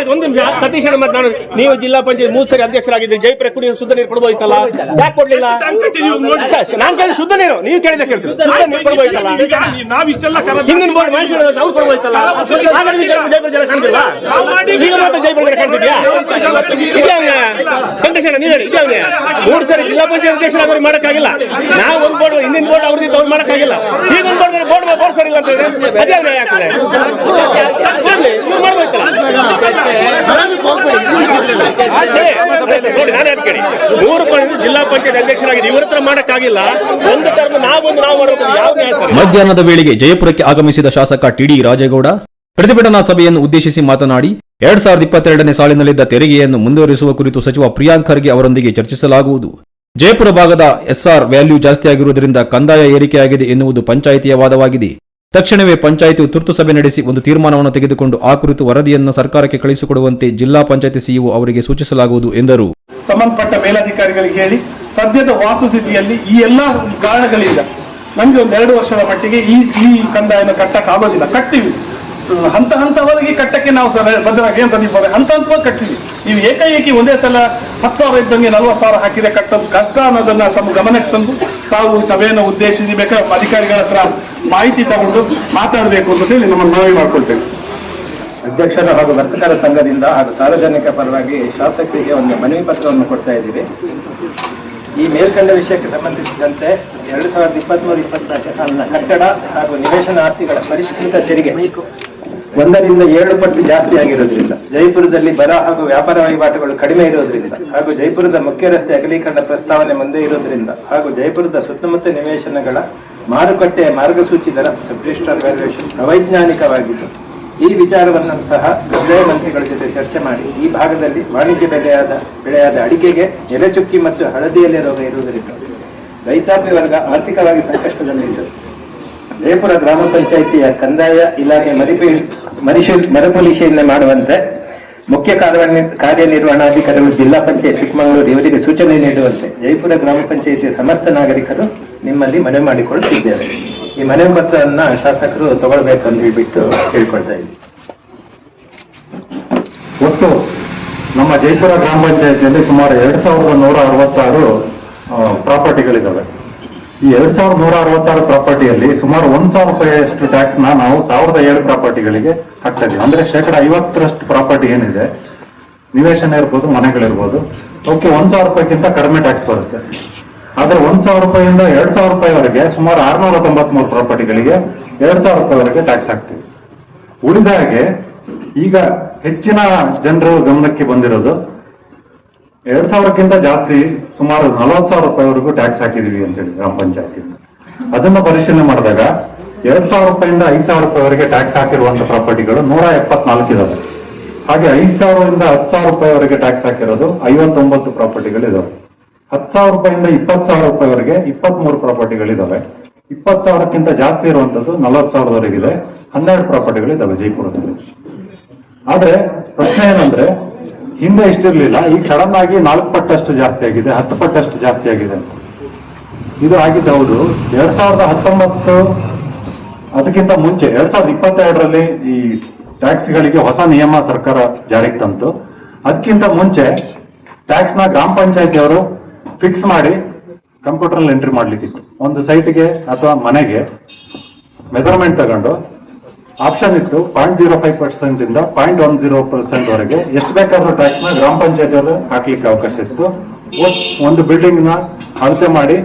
ಸತೀಶ್ ನಾನು ನೀವು ಜಿಲ್ಲಾ ಪಂಚಾಯತ್ 3 ಸರಿ ಅಧ್ಯಕ್ಷರಾಗಿದ್ದೀರಿ. ಜಯಪುರ ಕುಡಿಯುವ ಶುದ್ಧ ನೀರು ಕೊಡ್ಬೋದಿತ್ತಲ್ಲ, ಯಾಕೆ ಕೊಡ್ಲಿಲ್ಲ? ನಾನು ಕೇಳಿದ ಶುದ್ಧ ನೀರು, ನೀವು ಕೇಳಿದ ಕೇಳ್ತೀವಿ. ಶುದ್ಧ ನೀರು ಕೊಡ್ಬೋದಿತ್ತಲ್ಲ, ನಾವಿಷ್ಟೆಲ್ಲ ಹಿಂದಿನ ಬೋರ್ಡ್ ಮನುಷ್ಯ ಅವ್ರು ಕೊಡ್ಬೋದಿತ್ತಲ್ಲ. ಜಯಪುರ ಜನ ಕಾಣ್ತಿಲ್ವಾ? ಈಗ ಮಾತ್ರ ಜಯಪುರ ಜನ ಕಾಣ್ತಿದ್ಯಾ? ಕಂಡೀಷನ್ ನೀವ್ ಹೇಳಿ. 3 ಸರಿ ಜಿಲ್ಲಾ ಪಂಚಾಯತ್ ಅಧ್ಯಕ್ಷರಾಗಿ ಮಾಡಕ್ಕಾಗಿಲ್ಲ. ನಾವು ಒಂದು ಬೋರ್ಡ್ ಹಿಂದಿನ ಬೋರ್ಡ್ ಅವ್ರದ್ದು ಅವ್ರು ಮಾಡಕ್ಕಾಗಿಲ್ಲ. ಈಗ ಒಂದು ಬೋರ್ಡ್ ಸರಿ ಇಲ್ಲ ಅಂತ ಹೇಳಿದ್ರೆ ಅದೇ ಅನ್ಯಾಯ ಆಗ್ತದೆ. ನೋಡಿ, ನಾನೇ ಕೇಳಿ 3 ಜಿಲ್ಲಾ ಪಂಚಾಯತ್ ಅಧ್ಯಕ್ಷರಾಗಿದೆ, ಇವ್ರ ಹತ್ರ ಮಾಡಕ್ಕಾಗಿಲ್ಲ. ಒಂದು ಟರ್ಮ್ ನಾವು ಮಾಡಬೇಕು. ಯಾವ ಮಧ್ಯಾಹ್ನದ ವೇಳೆಗೆ ಜಯಪುರಕ್ಕೆ ಆಗಮಿಸಿದ ಶಾಸಕ TD ರಾಜೇಗೌಡ ಪ್ರತಿಭಟನಾ ಸಭೆಯನ್ನು ಉದ್ದೇಶಿಸಿ ಮಾತನಾಡಿ 2022ನೇ ಸಾಲಿನಲ್ಲಿದ್ದ ತೆರಿಗೆಯನ್ನು ಮುಂದುವರಿಸುವ ಕುರಿತು ಸಚಿವ ಪ್ರಿಯಾಂಕ್ ಖರ್ಗೆ ಅವರೊಂದಿಗೆ ಚರ್ಚಿಸಲಾಗುವುದು. ಜಯಪುರ ಭಾಗದ SR ವ್ಯಾಲ್ಯೂ ಜಾಸ್ತಿಯಾಗಿರುವುದರಿಂದ ಕಂದಾಯ ಏರಿಕೆಯಾಗಿದೆ ಎನ್ನುವುದು ಪಂಚಾಯಿತಿಯ ವಾದವಾಗಿದೆ. ತಕ್ಷಣವೇ ಪಂಚಾಯಿತಿಯು ತುರ್ತು ಸಭೆ ನಡೆಸಿ ಒಂದು ತೀರ್ಮಾನವನ್ನು ತೆಗೆದುಕೊಂಡು ಆ ಕುರಿತು ವರದಿಯನ್ನು ಸರ್ಕಾರಕ್ಕೆ ಕಳಿಸಿಕೊಡುವಂತೆ ಜಿಲ್ಲಾ ಪಂಚಾಯಿತಿ CEO ಅವರಿಗೆ ಸೂಚಿಸಲಾಗುವುದು ಎಂದರು. ಸಂಬಂಧಪಟ್ಟ ಮೇಲಧಿಕಾರಿಗಳಿಗೆ ಹೇಳಿ, ಸದ್ಯದ ವಾಸ್ತುಸ್ಥಿತಿಯಲ್ಲಿ ಈ ಎಲ್ಲಾ ಕಾರಣಗಳಿಂದ ನಮ್ಗೆ ಒಂದು 2 ವರ್ಷದ ಮಟ್ಟಿಗೆ ಈ ಕಂದಾಯನ ಕಟ್ಟಕ್ಕಾಗೋದಿಲ್ಲ. ಕಟ್ತೀವಿ, ಹಂತ ಹಂತವಾಗಿ ಕಟ್ಟಕ್ಕೆ ನಾವು ಬದ್ಧರಾಗಿ ಅಂತ ಹಂತ ಹಂತವಾಗಿ ಕಟ್ತೀವಿ. ನೀವು ಏಕಾಏಕಿ ಒಂದೇ ಸಲ 10,000 ಇದ್ದಂಗೆ 40,000 ಹಾಕಿದೆ ಕಟ್ಟೋದು ಕಷ್ಟ ಅನ್ನೋದನ್ನ ತಮ್ಮ ಗಮನಕ್ಕೆ ತಂದು ತಾವು ಸಭೆಯನ್ನು ಉದ್ದೇಶಿಸಿ ಬೇಕಾದ್ರೆ ಅಧಿಕಾರಿಗಳ ಹತ್ರ ಮಾಹಿತಿ ತಗೊಂಡು ಮಾತಾಡಬೇಕು ಅಂತ ಹೇಳಿ ನಮ್ಮನ್ನು ಮನವಿ ಮಾಡ್ಕೊಳ್ತೇವೆ. ಅಧ್ಯಕ್ಷರು ಹಾಗೂ ವರ್ತಕರ ಸಂಘದಿಂದ ಹಾಗೂ ಸಾರ್ವಜನಿಕ ಪರವಾಗಿ ಶಾಸಕರಿಗೆ ಒಂದು ಮನವಿ ಪತ್ರವನ್ನು ಕೊಡ್ತಾ ಇದ್ದೀವಿ. ಈ ಮೇಲ್ಕಂಡ ವಿಷಯಕ್ಕೆ ಸಂಬಂಧಿಸಿದಂತೆ 2023-24 ಸಾಲಿನ ಕಟ್ಟಡ ಹಾಗೂ ನಿವೇಶನ ಆಸ್ತಿಗಳ ಪರಿಷ್ಕೃತ ತೆರಿಗೆ 1 ರಿಂದ 7 ಪಟ್ಟು ಜಾಸ್ತಿ ಆಗಿರೋದ್ರಿಂದ, ಜೈಪುರದಲ್ಲಿ ಬರ ಹಾಗೂ ವ್ಯಾಪಾರ ವಹಿವಾಟುಗಳು ಕಡಿಮೆ ಇರೋದ್ರಿಂದ, ಹಾಗೂ ಜೈಪುರದ ಮುಖ್ಯ ರಸ್ತೆ ಅಗಲೀಕರಣ ಪ್ರಸ್ತಾವನೆ ಮುಂದೆ ಇರೋದ್ರಿಂದ, ಹಾಗೂ ಜೈಪುರದ ಸುತ್ತಮುತ್ತ ನಿವೇಶನಗಳ ಮಾರುಕಟ್ಟೆಯ ಮಾರ್ಗಸೂಚಿ ದರ ಸಬ್ ರಿಜಿಸ್ಟ್ರಾರ್ ವ್ಯಾಲ್ಯೂಯೇಷನ್ ಅವೈಜ್ಞಾನಿಕವಾಗಿದ್ದು, ಈ ವಿಚಾರವನ್ನು ಸಹ ಕಂದಾಯ ಮಂತ್ರಿಗಳ ಜೊತೆ ಚರ್ಚೆ ಮಾಡಿ ಈ ಭಾಗದಲ್ಲಿ ವಾಣಿಜ್ಯ ಬೆಳೆಯಾದ ಅಡಿಕೆಗೆ ಎಲೆಚುಕ್ಕಿ ಮತ್ತು ಹಳದಿಯಲೆ ರೋಗ ಇರುವುದರಿಂದ ರೈತಾಪಿ ವರ್ಗ ಆರ್ಥಿಕವಾಗಿ ಸಂಕಷ್ಟದಲ್ಲಿದ್ದರು. ಜಯಪುರ ಗ್ರಾಮ ಪಂಚಾಯಿತಿಯ ಕಂದಾಯ ಇಲಾಖೆ ಮರುಪರಿಶೀಲನೆ ಮಾಡುವಂತೆ ಮುಖ್ಯ ಕಾರ್ಯನಿರ್ವಹಣಾಧಿಕಾರಿಗಳು ಜಿಲ್ಲಾ ಪಂಚಾಯತ್ ಚಿಕ್ಕಮಗಳೂರು ಇವರಿಗೆ ಸೂಚನೆ ನೀಡುವಂತೆ ಜಯಪುರ ಗ್ರಾಮ ಪಂಚಾಯಿತಿಯ ಸಮಸ್ತ ನಾಗರಿಕರು ನಿಮ್ಮಲ್ಲಿ ಮನವಿ ಮಾಡಿಕೊಳ್ಳುತ್ತಿದ್ದೇವೆ. ಈ ಮನವಿ ಪತ್ರವನ್ನ ಶಾಸಕರು ತಗೊಳ್ಬೇಕು ಅಂತ ಹೇಳ್ಬಿಟ್ಟು ಕೇಳ್ಕೊಳ್ತಾ ಇದ್ದೀವಿ. ಒಟ್ಟು ನಮ್ಮ ಜಯಪುರ ಗ್ರಾಮ ಪಂಚಾಯತಿಯಲ್ಲಿ ಸುಮಾರು 2,166 ಪ್ರಾಪರ್ಟಿಗಳಿದ್ದಾವೆ. ಈ 2,166 ಪ್ರಾಪರ್ಟಿಯಲ್ಲಿ ಸುಮಾರು 1,000 ರೂಪಾಯಿಯಷ್ಟು ಟ್ಯಾಕ್ಸ್ ನಾವು 1,007 ಪ್ರಾಪರ್ಟಿಗಳಿಗೆ ಹಾಕ್ತಾ ಇದೀವಿ. ಅಂದ್ರೆ 50% ಪ್ರಾಪರ್ಟಿ ಏನಿದೆ, ನಿವೇಶನ ಇರ್ಬೋದು, ಮನೆಗಳಿರ್ಬೋದು, ಅವಕ್ಕೆ 1,000 ರೂಪಾಯಿಗಿಂತ ಕಡಿಮೆ ಟ್ಯಾಕ್ಸ್ ಬರುತ್ತೆ. ಆದ್ರೆ 1,000 ರೂಪಾಯಿಯಿಂದ 2,000 ರೂಪಾಯಿವರೆಗೆ ಸುಮಾರು 693 ಪ್ರಾಪರ್ಟಿಗಳಿಗೆ 2,000 ರೂಪಾಯಿವರೆಗೆ ಟ್ಯಾಕ್ಸ್ ಹಾಕ್ತೀವಿ. ಉಳಿದ ಹಾಗೆ ಈಗ ಹೆಚ್ಚಿನ ಜನರು ಗಮನಕ್ಕೆ ಬಂದಿರೋದು 2,000ಕ್ಕಿಂತ ಜಾಸ್ತಿ ಸುಮಾರು 40,000 ರೂಪಾಯಿವರೆಗೂ ಟ್ಯಾಕ್ಸ್ ಹಾಕಿದೀವಿ ಅಂತೇಳಿ ಗ್ರಾಮ ಪಂಚಾಯತಿ. ಅದನ್ನ ಪರಿಶೀಲನೆ ಮಾಡಿದಾಗ 2,000 ರೂಪಾಯಿಂದ 5,000 ರೂಪಾಯಿವರೆಗೆ ಟ್ಯಾಕ್ಸ್ ಹಾಕಿರುವಂತಹ ಪ್ರಾಪರ್ಟಿಗಳು 174 ಇದಾವೆ. ಹಾಗೆ 5,000 ಇಂದ 10,000 ರೂಪಾಯಿವರೆಗೆ ಟ್ಯಾಕ್ಸ್ ಹಾಕಿರೋದು 59 ಪ್ರಾಪರ್ಟಿಗಳಿದಾವೆ. 10,000 ರೂಪಾಯಿಂದ 20,000 ರೂಪಾಯಿವರೆಗೆ 23 ಪ್ರಾಪರ್ಟಿಗಳಿದಾವೆ. 20,000ಕ್ಕಿಂತ ಜಾಸ್ತಿ ಇರುವಂತದ್ದು 40,000ವರೆಗಿದೆ 12 ಪ್ರಾಪರ್ಟಿಗಳಿದಾವೆ ಜೈಪುರದಲ್ಲಿ. ಆದ್ರೆ ಪ್ರಶ್ನೆ ಏನಂದ್ರೆ, ಹಿಂದೆ ಇಷ್ಟಿರ್ಲಿಲ್ಲ, ಈಗ ಸಡನ್ ಆಗಿ 4 ಪಟ್ಟಷ್ಟು ಜಾಸ್ತಿ ಆಗಿದೆ, 10 ಪಟ್ಟಷ್ಟು ಜಾಸ್ತಿ ಆಗಿದೆ. ಇದು ಆಗಿದ್ದು ಹೌದು. 2019 ಅದಕ್ಕಿಂತ ಮುಂಚೆ 2022ರಲ್ಲಿ ಈ ಟ್ಯಾಕ್ಸ್ಗಳಿಗೆ ಹೊಸ ನಿಯಮ ಸರ್ಕಾರ ಜಾರಿಗೆ ತಂತು. ಅದಕ್ಕಿಂತ ಮುಂಚೆ ಟ್ಯಾಕ್ಸ್ನ ಗ್ರಾಮ ಪಂಚಾಯತಿಯವರು ಫಿಕ್ಸ್ ಮಾಡಿ ಕಂಪ್ಯೂಟರ್ನಲ್ಲಿ ಎಂಟ್ರಿ ಮಾಡ್ಲಿಕ್ಕಿತ್ತು. ಒಂದು ಸೈಟ್ಗೆ ಅಥವಾ ಮನೆಗೆ ಮೆಜರ್ಮೆಂಟ್ ತಗೊಂಡು ಆಪ್ಷನ್ ಇತ್ತು 0.05% ಇಂದ 0.10% ವರೆಗೆ ಎಷ್ಟು ಬೇಕಾದ್ರೂ ಟ್ಯಾಕ್ಸ್ನ ಗ್ರಾಮ ಪಂಚಾಯತಿಯವರು ಹಾಕ್ಲಿಕ್ಕೆ ಅವಕಾಶ ಇತ್ತು. ಒಂದು ಬಿಲ್ಡಿಂಗ್ ನ ಅಳತೆ ಮಾಡಿ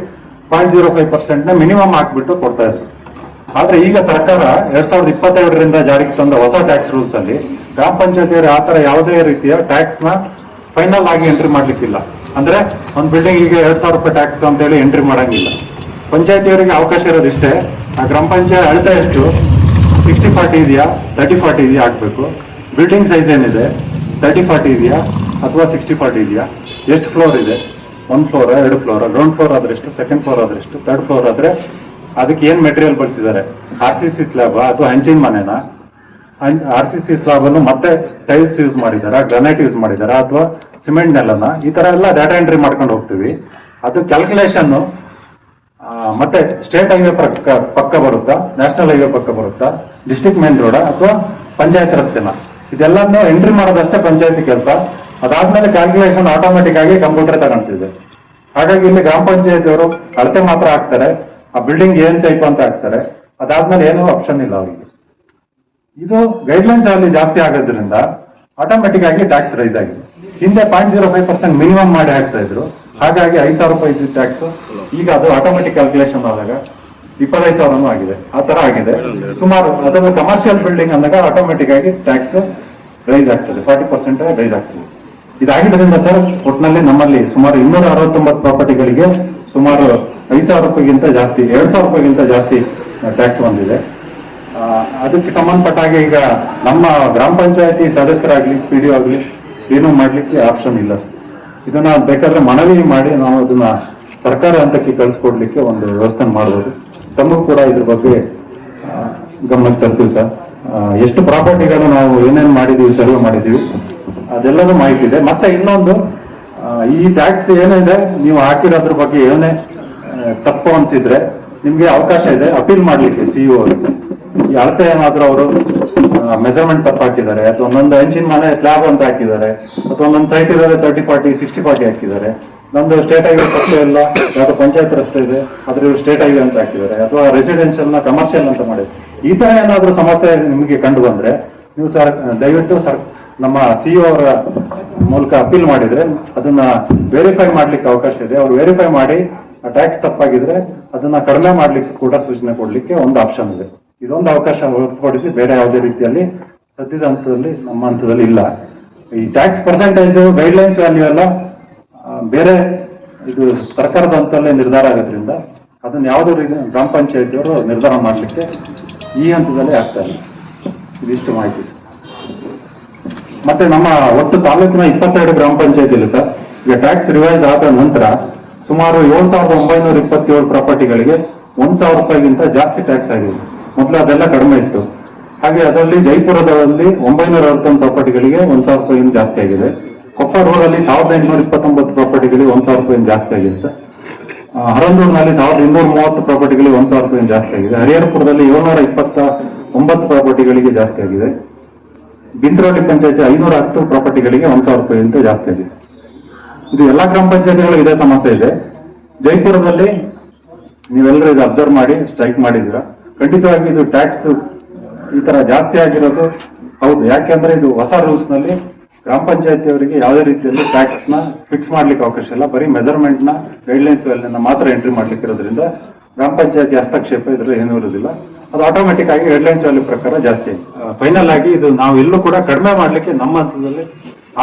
0.05% ಮಿನಿಮಮ್ ಹಾಕ್ಬಿಟ್ಟು ಕೊಡ್ತಾ ಇದ್ರು. ಆದ್ರೆ ಈಗ ಸರ್ಕಾರ 2022ರಿಂದ ಜಾರಿಗೆ ತಂದ ಹೊಸ ಟ್ಯಾಕ್ಸ್ ರೂಲ್ಸ್ ಅಲ್ಲಿ ಗ್ರಾಮ ಪಂಚಾಯತಿಯವರು ಆ ತರ ಯಾವುದೇ ರೀತಿಯ ಟ್ಯಾಕ್ಸ್ ನ ಫೈನಲ್ ಆಗಿ ಎಂಟ್ರಿ ಮಾಡ್ಲಿಕ್ಕಿಲ್ಲ. ಅಂದ್ರೆ ಒಂದು ಬಿಲ್ಡಿಂಗ್ ಈಗ 2,000 ರೂಪಾಯಿ ಟ್ಯಾಕ್ಸ್ ಅಂತ ಹೇಳಿ ಎಂಟ್ರಿ ಮಾಡಂಗಿಲ್ಲ. ಪಂಚಾಯತಿಯವರಿಗೆ ಅವಕಾಶ ಇರೋದಿಷ್ಟೇ, ಆ ಗ್ರಾಮ ಪಂಚಾಯತ್ ಅಳತೆ ಎಷ್ಟು 60-40 ಇದೆಯಾ 30-40 ಇದೆಯಾ ಹಾಕ್ಬೇಕು. ಬಿಲ್ಡಿಂಗ್ ಸೈಜ್ ಏನಿದೆ 30-40 ಇದೆಯಾ ಅಥವಾ 60-40 ಇದೆಯಾ, ಎಷ್ಟು ಫ್ಲೋರ್ ಇದೆ, 1 ಫ್ಲೋರ್ 2 ಫ್ಲೋರ್, ಗ್ರೌಂಡ್ ಫ್ಲೋರ್ ಆದ್ರೆ ಎಷ್ಟು, ಸೆಕೆಂಡ್ ಫ್ಲೋರ್ ಆದ್ರೆ ಎಷ್ಟು, ಥರ್ಡ್ ಫ್ಲೋರ್ ಆದ್ರೆ ಅದಕ್ಕೆ ಏನ್ ಮೆಟೀರಿಯಲ್ ಬಳಸಿದ್ದಾರೆ, RCC ಸ್ಲ್ಯಾಬ್ ಅಥವಾ ಹಂಚಿನ ಮನೆನಾ, RCC ಸ್ಲ್ಯಾಬ್ ಅನ್ನು ಮತ್ತೆ ಟೈಲ್ಸ್ ಯೂಸ್ ಮಾಡಿದಾರ, ಗ್ರಾನೈಟ್ ಯೂಸ್ ಮಾಡಿದಾರ ಅಥವಾ ಸಿಮೆಂಟ್ ನೆಲನ, ಈ ತರ ಎಲ್ಲ ಡಾಟಾ ಎಂಟ್ರಿ ಮಾಡ್ಕೊಂಡು ಹೋಗ್ತೀವಿ. ಅದು ಕ್ಯಾಲ್ಕುಲೇಷನ್ ಮತ್ತೆ ಸ್ಟೇಟ್ ಹೈವೇ ಪಕ್ಕ ಬರುತ್ತಾ, ನ್ಯಾಷನಲ್ ಹೈವೇ ಪಕ್ಕ ಬರುತ್ತಾ, ಡಿಸ್ಟ್ರಿಕ್ಟ್ ಮೇನ್ ರೋಡ್ ಅಥವಾ ಪಂಚಾಯತ್ ರಸ್ತೆನ, ಇದೆಲ್ಲನೂ ಎಂಟ್ರಿ ಮಾಡೋದಷ್ಟೇ ಪಂಚಾಯತಿ ಕೆಲಸ. ಅದಾದ್ಮೇಲೆ ಕ್ಯಾಲ್ಕುಲೇಷನ್ ಆಟೋಮೆಟಿಕ್ ಆಗಿ ಕಂಪ್ಯೂಟರ್ ತಗೊಂತಿದೆ. ಹಾಗಾಗಿ ಇಲ್ಲಿ ಗ್ರಾಮ ಪಂಚಾಯತಿಯವರು ಅಳತೆ ಮಾತ್ರ ಹಾಕ್ತಾರೆ, ಆ ಬಿಲ್ಡಿಂಗ್ ಏನ್ ಟೈಪ್ ಅಂತ ಹಾಕ್ತಾರೆ, ಅದಾದ್ಮೇಲೆ ಏನೂ ಆಪ್ಷನ್ ಇಲ್ಲ ಅವರಿಗೆ. ಇದು ಗೈಡ್ಲೈನ್ಸ್ ಅಲ್ಲಿ ಜಾಸ್ತಿ ಆಗೋದ್ರಿಂದ ಆಟೋಮೆಟಿಕ್ ಆಗಿ ಟ್ಯಾಕ್ಸ್ ರೈಸ್ ಆಗಿದೆ. ಹಿಂದೆ 0.05% ಮಿನಿಮಮ್ ಮಾಡಿ ಹಾಕ್ತಾ ಇದ್ರು, ಹಾಗಾಗಿ 5,000 ರೂಪಾಯಿ ಇದ್ದ ಟ್ಯಾಕ್ಸ್ ಈಗ ಅದು ಆಟೋಮೆಟಿಕ್ ಕ್ಯಾಲ್ಕುಲೇಷನ್ ಆದಾಗ 25,000 ಆಗಿದೆ. ಆ ತರ ಆಗಿದೆ ಸುಮಾರು. ಅದನ್ನು ಕಮರ್ಷಿಯಲ್ ಬಿಲ್ಡಿಂಗ್ ಅಂದಾಗ ಆಟೋಮೆಟಿಕ್ ಆಗಿ ಟ್ಯಾಕ್ಸ್ ರೈಸ್ ಆಗ್ತದೆ, 40% ರೈಸ್ ಆಗ್ತದೆ. ಇದಾಗಿದ್ದರಿಂದ ಸರ್ ಒಟ್ಟಿನಲ್ಲಿ ನಮ್ಮಲ್ಲಿ ಸುಮಾರು 269 ಪ್ರಾಪರ್ಟಿಗಳಿಗೆ ಸುಮಾರು 5,000 ರೂಪಾಯಿಗಿಂತ ಜಾಸ್ತಿ, 2,000 ರೂಪಾಯಿಗಿಂತ ಜಾಸ್ತಿ ಟ್ಯಾಕ್ಸ್ ಬಂದಿದೆ. ಅದಕ್ಕೆ ಸಂಬಂಧಪಟ್ಟ ಹಾಗೆ ಈಗ ನಮ್ಮ ಗ್ರಾಮ ಪಂಚಾಯತಿ ಸದಸ್ಯರಾಗ್ಲಿ PDO ಆಗ್ಲಿ ಏನೂ ಮಾಡ್ಲಿಕ್ಕೆ ಆಪ್ಷನ್ ಇಲ್ಲ. ಇದನ್ನ ಬೇಕಾದ್ರೆ ಮನವಿ ಮಾಡಿ ನಾವು ಅದನ್ನ ಸರ್ಕಾರ ಹಂತಕ್ಕೆ ಕಳಿಸ್ಕೊಡ್ಲಿಕ್ಕೆ ಒಂದು ವ್ಯವಸ್ಥೆ ಮಾಡ್ಬೋದು. ತಮಗೂ ಕೂಡ ಇದ್ರ ಬಗ್ಗೆ ಗಮನ ತರ್ತೀವಿ ಸರ್. ಎಷ್ಟು ಪ್ರಾಪರ್ಟಿಗಳು ನಾವು ಏನೇನು ಮಾಡಿದೀವಿ, ಸರ್ವೆ ಮಾಡಿದೀವಿ, ಅದೆಲ್ಲದೂ ಮಾಹಿತಿ ಇದೆ. ಮತ್ತೆ ಇನ್ನೊಂದು, ಈ ಟ್ಯಾಕ್ಸ್ ಏನಿದೆ ನೀವು ಹಾಕಿರೋದ್ರ ಬಗ್ಗೆ ಏನೇ ತಪ್ಪು ಅನ್ಸಿದ್ರೆ ನಿಮ್ಗೆ ಅವಕಾಶ ಇದೆ ಅಪೀಲ್ ಮಾಡ್ಲಿಕ್ಕೆ CEO ಅವರಿಗೆ. ಈ ಅಳತೆ ಏನಾದ್ರೂ ಅವರು ಮೆಜರ್ಮೆಂಟ್ ತಪ್ಪು ಹಾಕಿದ್ದಾರೆ, ಅಥವಾ ಒಂದೊಂದು ಇಂಚಿನ ಮನೆ ಸ್ಲ್ಯಾಬ್ ಅಂತ ಹಾಕಿದ್ದಾರೆ, ಅಥವಾ ಒಂದೊಂದು ಸೈಟ್ ಇದ್ದಾರೆ 30-40 60-40 ಹಾಕಿದ್ದಾರೆ, ನಂದು ಸ್ಟೇಟ್ ಹೈವೇ ಪಕ್ಕ ಇಲ್ಲ, ಯಾವ್ದು ಪಂಚಾಯತ್ ರಸ್ತೆ ಇದೆ ಅದ್ರ ಸ್ಟೇಟ್ ಹೈವೇ ಅಂತ ಹಾಕಿದ್ದಾರೆ, ಅಥವಾ ರೆಸಿಡೆನ್ಷಿಯಲ್ ನ ಕಮರ್ಷಿಯಲ್ ಅಂತ ಮಾಡಿದ್ದಾರೆ. ಈ ತರ ಏನಾದ್ರೂ ಸಮಸ್ಯೆ ನಿಮಗೆ ಕಂಡು ಬಂದ್ರೆ ನೀವು ದಯವಿಟ್ಟು ನಮ್ಮ CEO ಅವರ ಮೂಲಕ ಅಪೀಲ್ ಮಾಡಿದ್ರೆ ಅದನ್ನ ವೆರಿಫೈ ಮಾಡ್ಲಿಕ್ಕೆ ಅವಕಾಶ ಇದೆ. ಅವ್ರು ವೆರಿಫೈ ಮಾಡಿ ಟ್ಯಾಕ್ಸ್ ತಪ್ಪಾಗಿದ್ರೆ ಅದನ್ನ ಕಡಿಮೆ ಮಾಡ್ಲಿಕ್ಕೆ ಕೂಡ ಸೂಚನೆ ಕೊಡ್ಲಿಕ್ಕೆ ಒಂದು ಆಪ್ಷನ್ ಇದೆ. ಇದೊಂದು ಅವಕಾಶ ಹೊರತುಪಡಿಸಿ ಬೇರೆ ಯಾವುದೇ ರೀತಿಯಲ್ಲಿ ಸದ್ಯದ ಹಂತದಲ್ಲಿ ನಮ್ಮ ಹಂತದಲ್ಲಿ ಇಲ್ಲ. ಈ ಟ್ಯಾಕ್ಸ್ ಪರ್ಸೆಂಟೇಜ್ ಗೈಡ್ಲೈನ್ಸ್ ವ್ಯಾಲ್ಯೂ ಎಲ್ಲ ಬೇರೆ ಇದು ಸರ್ಕಾರದ ಹಂತದಲ್ಲೇ ನಿರ್ಧಾರ ಆಗೋದ್ರಿಂದ ಅದನ್ನ ಯಾವುದೇ ರೀತಿ ಗ್ರಾಮ ಪಂಚಾಯತಿಯವರು ನಿರ್ಧಾರ ಮಾಡಲಿಕ್ಕೆ ಈ ಹಂತದಲ್ಲಿ ಆಗ್ತಾ ಇಲ್ಲ. ಇದಿಷ್ಟು ಮಾಹಿತಿ. ಮತ್ತೆ ನಮ್ಮ ಒಟ್ಟು ತಾಲೂಕಿನ 22 ಗ್ರಾಮ ಪಂಚಾಯತಿಯಲ್ಲಿ ಸರ್ ಈಗ ಟ್ಯಾಕ್ಸ್ ರಿವೈಸ್ ಆದ ನಂತರ ಸುಮಾರು 7,927 ಪ್ರಾಪರ್ಟಿಗಳಿಗೆ 1,000 ರೂಪಾಯಿಗಿಂತ ಜಾಸ್ತಿ ಟ್ಯಾಕ್ಸ್ ಆಗಿದೆ. ಮೊದಲು ಅದೆಲ್ಲ ಕಡಿಮೆ ಇತ್ತು. ಹಾಗೆ ಅದರಲ್ಲಿ ಜೈಪುರದಲ್ಲಿ 961 ಪ್ರಾಪರ್ಟಿಗಳಿಗೆ 1,000 ರೂಪಾಯಿಗಿಂತ ಜಾಸ್ತಿ ಆಗಿದೆ. ಕೊಪ್ಪ ರೋಡಲ್ಲಿ 1,829 ಪ್ರಾಪರ್ಟಿಗಳಿಗೆ 1,000 ರೂಪಾಯಿಗಿಂತ ಜಾಸ್ತಿ ಆಗಿದೆ ಸರ್. ಹರಂದೂರಿನಲ್ಲಿ 1,230 ಪ್ರಾಪರ್ಟಿಗಳಿಗೆ 1,000 ರೂಪಾಯಿಗಿಂತ ಜಾಸ್ತಿ ಆಗಿದೆ. ಹರಿಹರಪುರದಲ್ಲಿ 729 ಪ್ರಾಪರ್ಟಿಗಳಿಗೆ ಜಾಸ್ತಿ ಆಗಿದೆ. ಬಿಂದ್ರಳ್ಳಿ ಪಂಚಾಯತಿ 510 ಪ್ರಾಪರ್ಟಿಗಳಿಗೆ 1,000 ರೂಪಾಯಿಗಿಂತ ಜಾಸ್ತಿ ಆಗಿದೆ. ಇದು ಎಲ್ಲಾ ಗ್ರಾಮ ಪಂಚಾಯತಿಗಳು ಇದೇ ಸಮಸ್ಯೆ ಇದೆ. ಜೈಪುರದಲ್ಲಿ ನೀವೆಲ್ಲರೂ ಇದು ಅಬ್ಸರ್ವ್ ಮಾಡಿ ಸ್ಟ್ರೈಕ್ ಮಾಡಿದ್ದೀರಾ. ಖಂಡಿತವಾಗಿ ಇದು ಟ್ಯಾಕ್ಸ್ ಈ ತರ ಜಾಸ್ತಿ ಆಗಿರೋದು ಹೌದು. ಯಾಕೆಂದ್ರೆ ಇದು ಹೊಸ ರೂಲ್ಸ್ ನಲ್ಲಿ ಗ್ರಾಮ ಪಂಚಾಯತಿಯವರಿಗೆ ಯಾವುದೇ ರೀತಿಯಲ್ಲಿ ಟ್ಯಾಕ್ಸ್ ನ ಫಿಕ್ಸ್ ಮಾಡ್ಲಿಕ್ಕೆ ಅವಕಾಶ ಇಲ್ಲ. ಬರೀ ಮೆಜರ್ಮೆಂಟ್ ನ ಗೈಡ್ಲೈನ್ಸ್ ವ್ಯಾಲ್ಯೂ ಮಾತ್ರ ಎಂಟ್ರಿ ಮಾಡ್ಲಿಕ್ಕೆ ಇರೋದ್ರಿಂದ ಗ್ರಾಮ ಪಂಚಾಯತಿ ಹಸ್ತಕ್ಷೇಪ ಇದ್ರಲ್ಲಿ ಏನೂ ಇರೋದಿಲ್ಲ. ಅದು ಆಟೋಮೆಟಿಕ್ ಆಗಿ ಗೈಡ್ಲೈನ್ಸ್ ವ್ಯಾಲ್ಯೂ ಪ್ರಕಾರ ಜಾಸ್ತಿ. ಫೈನಲ್ ಆಗಿ ಇದು ನಾವು ಎಲ್ಲೂ ಕೂಡ ಕಡಿಮೆ ಮಾಡ್ಲಿಕ್ಕೆ ನಮ್ಮ ಹಂತದಲ್ಲಿ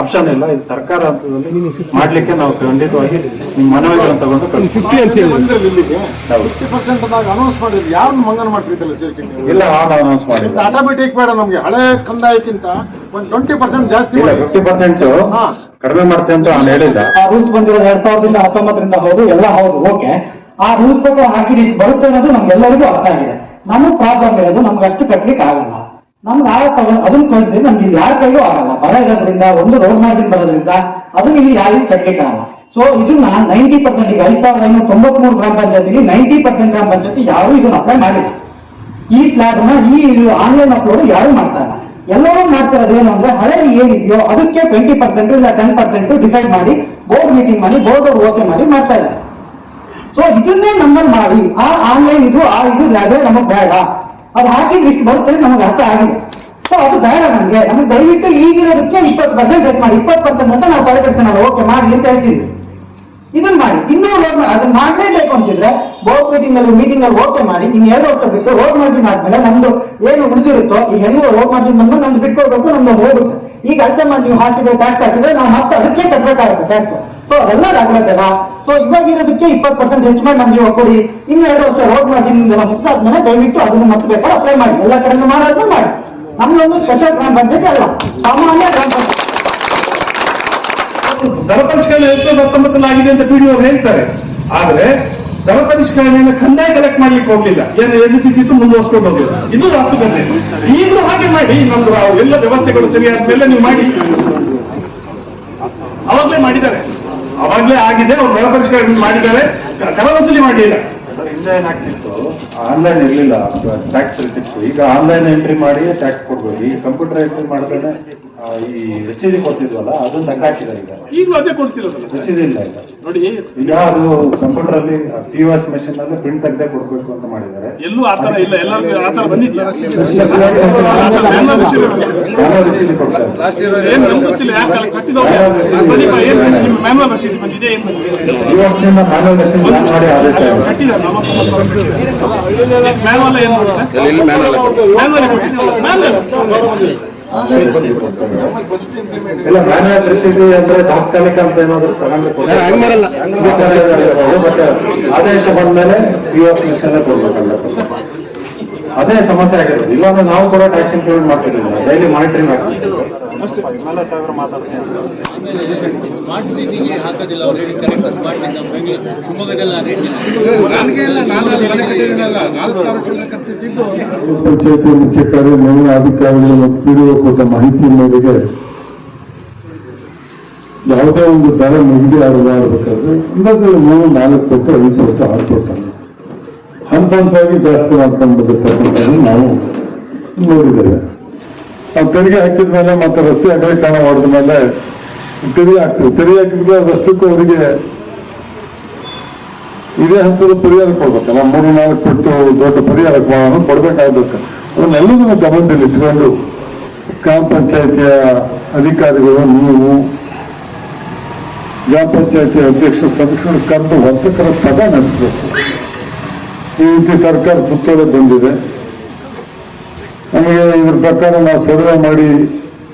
ಆಪ್ಷನ್ ಇಲ್ಲ. ಇದು ಸರ್ಕಾರ ಹಂತದಲ್ಲಿ ಮಾಡ್ಲಿಕ್ಕೆ ನಾವು ಖಂಡಿತವಾಗಿ ನಿಮ್ಮ ಮನವಿಗಳನ್ನು ತಗೊಂಡು 50% ಅನೌನ್ಸ್ ಮಾಡಿದ್ವಿ. ಯಾರನ್ನು ಮಂಗನ ಮಾಡ್ತಿದ್ದಲ್ಲ ಸೇರ್ಕೆ ಇಲ್ಲ, ಅನೌನ್ಸ್ ಮಾಡಿಲ್ಲ. ಆಟೋಮೆಟಿಕ್ ಬೇಡ ನಮ್ಗೆ. ಹಳೆ ಕಂದಾಯಕ್ಕಿಂತ ಒಂದು 20% ಜಾಸ್ತಿ 50% ಕಡಿಮೆ ಮಾಡ್ತೇವೆ ಅಂತ ನಾನು ಹೇಳಿಲ್ಲ. ಆ ರೂಲ್ಸ್ ಬಂದಿರೋದು 2019ರಿಂದ ಹೌದು, ಎಲ್ಲ ಹೌದು, ಓಕೆ. ಆ ರೂಲ್ಸ್ ಪ್ರಕಾರ ಹಾಕಿ ಬರುತ್ತೆ ಅನ್ನೋದು ನಮ್ಗೆಲ್ಲರಿಗೂ ಅರ್ಥ ಆಗಿದೆ. ನಮಗೆ ಪ್ರಾಬ್ಲಮ್ ಇರೋದು ನಮ್ಗೆ ಅಷ್ಟು ಕಟ್ಲಿಕ್ಕೆ ಆಗಲ್ಲ. ನಮ್ಗೆ ಅದನ್ನ ಕಳಿಸಿದ್ರೆ ನಮ್ಗೆ ಇಲ್ಲಿ ಯಾರ ಕೈಗೂ ಆಗಲ್ಲ. ಬರ ಇರೋದ್ರಿಂದ ಒಂದು ರೋಡ್ ಮಾರ್ಜಿನ್ ಬರೋದ್ರಿಂದ ಅದನ್ನ ಇಲ್ಲಿ ಯಾರಿಗೂ ಕಟ್ಲಿಕ್ಕೆ ಆಗಲ್ಲ. ಸೊ ಇದನ್ನ 90% ಈಗ 5,593 ಗ್ರಾಮ ಪಂಚಾಯತಿಗೆ 90% ಗ್ರಾಮ ಪಂಚಾಯತಿ ಯಾರು ಇದನ್ನ ಅಪ್ಲೈ ಮಾಡಿಲ್ಲ. ಈ ಸ್ಲ್ಯಾಬ್ ನ ಈ ಆನ್ಲೈನ್ ಅಪ್ಲೋಡ್ ಯಾರು ಮಾಡ್ತಾ ಇಲ್ಲ. ಎಲ್ಲರೂ ಮಾಡ್ತಿರೋದು ಏನು ಅಂದ್ರೆ ಹಳೆ ಏನಿದೆಯೋ ಅದಕ್ಕೆ 20% ಇಲ್ಲ 10% ಡಿಸೈಡ್ ಮಾಡಿ ಬೋರ್ಡ್ ಮೀಟಿಂಗ್ ಮಾಡಿ ಬೋರ್ಡ್ ಅವ್ರು ಓಕೆ ಮಾಡಿ ಮಾಡ್ತಾ ಇದ್ದಾರೆ. ಸೊ ಇದನ್ನೇ ನಮ್ಮಲ್ಲಿ ಮಾಡಿ ಆ ಆನ್ಲೈನ್ ಇದು ಅದೇ ನಮಗ್ ಬೇಡ, ಅದು ಹಾಕಿದ್ರೆ ಇಷ್ಟು ಬರುತ್ತೆ ನಮಗೆ ಅರ್ಥ ಆಗಿದೆ. ಸೊ ಅದು ಬೇಡ ನಮ್ಗೆ ದಯವಿಟ್ಟು ಈಗಿರೋದಕ್ಕೆ 20% ರೇಟ್ ಮಾಡಿ, 20% ಅಂತ ನಾವು ತಲೆಕೆಡ್ತೀವಿ, ಓಕೆ ಮಾಡಿ ಅಂತ ಹೇಳ್ತೀವಿ. ಇದನ್ನ ಮಾಡಿ ಇನ್ನೂ ಅದನ್ನ ಮಾಡಲೇಬೇಕು ಅಂತಿದ್ರೆ ಬೋರ್ಡ್ ಮೀಟಿಂಗ್ ಅಲ್ಲಿ ಓಕೆ ಮಾಡಿ ಇನ್ನು 2 ವರ್ಷ ಬಿಟ್ಟು ರೋಡ್ ಮಾರ್ಜಿನ್ ಆದ್ಮೇಲೆ ನಮ್ದು ಏನು ಉಳಿದಿರುತ್ತೋ ಈ ಹೆಂಗೋ ರೋಡ್ ಮಾರ್ಜಿನ್ ಬಂದು ನಮ್ದು ಬಿಟ್ಕೊಡ್ಬೇಕು, ನಮ್ದು ಹೋಗುತ್ತೆ. ಈಗ ಅಳತೆ ಮಾಡಿ ನೀವು ಹಾಕಿದ್ರೆ ಟ್ಯಾಕ್ಸ್ ಹಾಕಿದ್ರೆ ನಾವು ಮತ್ತೆ ಅದಕ್ಕೆ ಕಟ್ಟಬೇಕಾಗುತ್ತೆ ಟ್ಯಾಕ್ಸ್. ಸೊ ಅದೆಲ್ಲ ಆಗ್ಬೇಕಲ್ಲ. ಸೊ ಇವಾಗ ಇರೋದಕ್ಕೆ 20% ಹೆಚ್ಚು ಮಾಡಿ ನಮ್ಗೆ ಕೊಡಿ, ಇನ್ನು 2 ವರ್ಷ ರೋಡ್ ಮಾರ್ಜಿನ್ ಮುಗಿದಾದ್ಮೇಲೆ ದಯವಿಟ್ಟು ಅದನ್ನು ಮತ್ತೆ ಬೇಕಾದ್ರೆ ಅಪ್ಲೈ ಮಾಡಿ, ಎಲ್ಲ ಕಡೆ ಮಾಡೋದನ್ನ ಮಾಡಿ. ನಮ್ದೊಂದು ಸ್ಪೆಷಲ್ ಗ್ರಾಮ ಪಂಚಾಯತಿ ಅಲ್ಲ, ಸಾಮಾನ್ಯ ಗ್ರಾಮ ಪಂಚಾಯತಿ. ದರ ಪರಿಷ್ಕರಣೆ 2019 ಆಗಿದೆ ಅಂತ ಪಿಡಿಒ ಅವರು ಹೇಳ್ತಾರೆ. ಆದ್ರೆ ದರ ಪರಿಷ್ಕರಣೆಯನ್ನು ಕಂದಾಯ ಕಲೆಕ್ಟ್ ಮಾಡ್ಲಿಕ್ಕೆ ಹೋಗ್ಲಿಲ್ಲ, ಏನು ಎಜುಕೇಶನ್ ಮುಂದುವರ್ಸ್ಕೊಂಡು ಹೋಗಿಲ್ಲ. ಇದು ವಾಸ್ತುಕತೆ. ಈಗಲೂ ಹಾಗೆ ಮಾಡಿ, ನಮ್ದು ಎಲ್ಲ ವ್ಯವಸ್ಥೆಗಳು ಸರಿಯಾದ್ಮೇಲೆ ನೀವು ಮಾಡಿ. ಅವಾಗ್ಲೇ ಮಾಡಿದ್ದಾರೆ, ಅವಾಗ್ಲೇ ಆಗಿದೆ. ಅವ್ರು ದರ ಪರಿಷ್ಕರಣೆ ಮಾಡಿದ್ದಾರೆ, ಕರ ವಸೂಲಿ ಮಾಡಲಿಲ್ಲ. ಹಿಂದೆ ಏನಾಗ್ತಿತ್ತು, ಆನ್ಲೈನ್ ಇರ್ಲಿಲ್ಲ ಟ್ಯಾಕ್ಸ್ ಇರ್ತಿತ್ತು. ಈಗ ಆನ್ಲೈನ್ ಎಂಟ್ರಿ ಮಾಡಿ ಟ್ಯಾಕ್ಸ್ ಕೊಡ್ಬೋದು. ಈಗ ಕಂಪ್ಯೂಟರ್ ಎಂಟ್ರಿ ಮಾಡಿದ್ರೆ ಈ ರಸೀದಿ ಕೊಡ್ತಿದ್ವಲ್ಲ ಅದನ್ನ ತಗ್ಗಾಕಿದ್ದಾರೆ. ಈಗಲೂ ಅದೇ ಕೊಡ್ತಿರೋದಲ್ಲ, ರಸೀದಿ ಇಲ್ಲ ಈಗ ನೋಡಿ. ಈಗ ಅದು ಕಂಪ್ಯೂಟರ್ ಅಲ್ಲಿ POS ಮೆಷಿನ್ ಅಲ್ಲಿ ಪ್ರಿಂಟ್ ತೆಗ್ದೇ ಕೊಡ್ಬೇಕು ಅಂತ ಮಾಡಿದ್ದಾರೆ. ಎಲ್ಲೂ ಆತರ ಇಲ್ಲ, ಎಲ್ಲರಿಗೂ ಆತರ ಬಂದಿದ್ಯಾ? ರಸೀದಿ ಕೊಡ್ತಾರೆ. ಏನ್ ನಮ್ಗೆ ಗೊತ್ತಿಲ್ಲ, ಯಾಕೆ ಕಟ್ಟಿದವ್ರು ಮ್ಯಾನುವಲ್ ರಸೀದಿ ಬಂದಿದೆ. ಏನ್ ಈ ವರ್ಷದಿಂದ ಮ್ಯಾನುವಲ್ ರಸೀದಿ ಮಾಡಿ ಆದೇಶ ಕಟ್ಟಿದ್ದಾರೆ. ಮ್ಯಾನುವಲ್ ಏನ್ ಇಲ್ಲ, ಮ್ಯಾನುವಲ್ ರಸೀದಿ ಅಂದ್ರೆ ತಾತ್ಕಾಲಿಕ ಅಂತ ಏನಾದ್ರು ತಗೊಂಡ್ರೆ ಆದೇಶ ಬಂದ್ಮೇಲೆ POS ಮೆಷಿನ್ ಕೊಡ್ಬೇಕಲ್ಲ. ಅದೇ ಸಮಸ್ಯೆ ಆಗಿರೋದು. ಇವಾಗ ನಾವು ಕೂಡ ಟ್ಯಾಕ್ಸ್ ಇಂಪ್ಲಿಮೆಂಟ್ ಮಾಡ್ತಿರ್ಲಿಲ್ಲ, ಡೈಲಿ ಮಾನಿಟರಿಂಗ್ ಆಗ್ತಿದ್ದೀವಿ. ಪಂಚಾಯತಿ ಮುಖ್ಯ ಕಾರ್ಯನಿರ್ವಹಣಾಧಿಕಾರಿಗಳು ಮತ್ತು PDO ಕೊಟ್ಟ ಮಾಹಿತಿ ಮೇರೆಗೆ ಯಾವುದೇ ಒಂದು ದರ ನಿಗದಿ ಆಗಬೇಕಾದ್ರೆ ಅಂದಾಜು 3-4 ಕೊಟ್ಟು 5 ಕೊಟ್ಟು 6 ಕೊಟ್ಟು ಹಂತ ಹಂತವಾಗಿ ಜಾಸ್ತಿ ಮಾಡ್ಕೊಂಡು ಬಂದಿರ್ತಕ್ಕಂಥದ್ದು ನಾವು ನೋಡಿದ್ದೇವೆ. ನಾವು ತೆರಿಗೆ ಹಾಕಿದ ಮೇಲೆ ಮತ್ತೆ ರಸ್ತೆ ಅಗಲೀಕರಣ ಮಾಡಿದ ಮೇಲೆ ತೆರಿಗೆ ಹಾಕ್ತೀವಿ. ತೆರಿಗೆ ಹಾಕಿದ್ರೆ ಅದಷ್ಟಕ್ಕೂ ಅವರಿಗೆ ಇದೇ ಹಂತದ ಪರಿಹಾರ ಕೊಡ್ಬೇಕಲ್ಲ. 3-4 ಕೊಟ್ಟು ದೊಡ್ಡ ಪರಿಹಾರ ಕೊಡ್ಬೇಕಾಗ್ಬೇಕು. ಅದನ್ನೆಲ್ಲದನ್ನು ಗಮನದಲ್ಲಿ ಇಟ್ಕೊಂಡು ಗ್ರಾಮ ಪಂಚಾಯತಿಯ ಅಧಿಕಾರಿಗಳು, ನೀವು ಗ್ರಾಮ ಪಂಚಾಯತಿ ಅಧ್ಯಕ್ಷ ಸದಸ್ಯರು ಕರೆದು ವರ್ತಕರ ಸಭೆ ನಡೆಸಬೇಕು. ಈ ರೀತಿ ಸರ್ಕಾರ ಸುತ್ತೋಲೆ ಬಂದಿದೆ, ನಮಗೆ ಇದ್ರ ಪ್ರಕಾರ ನಾವು ಸರ್ವೆ ಮಾಡಿ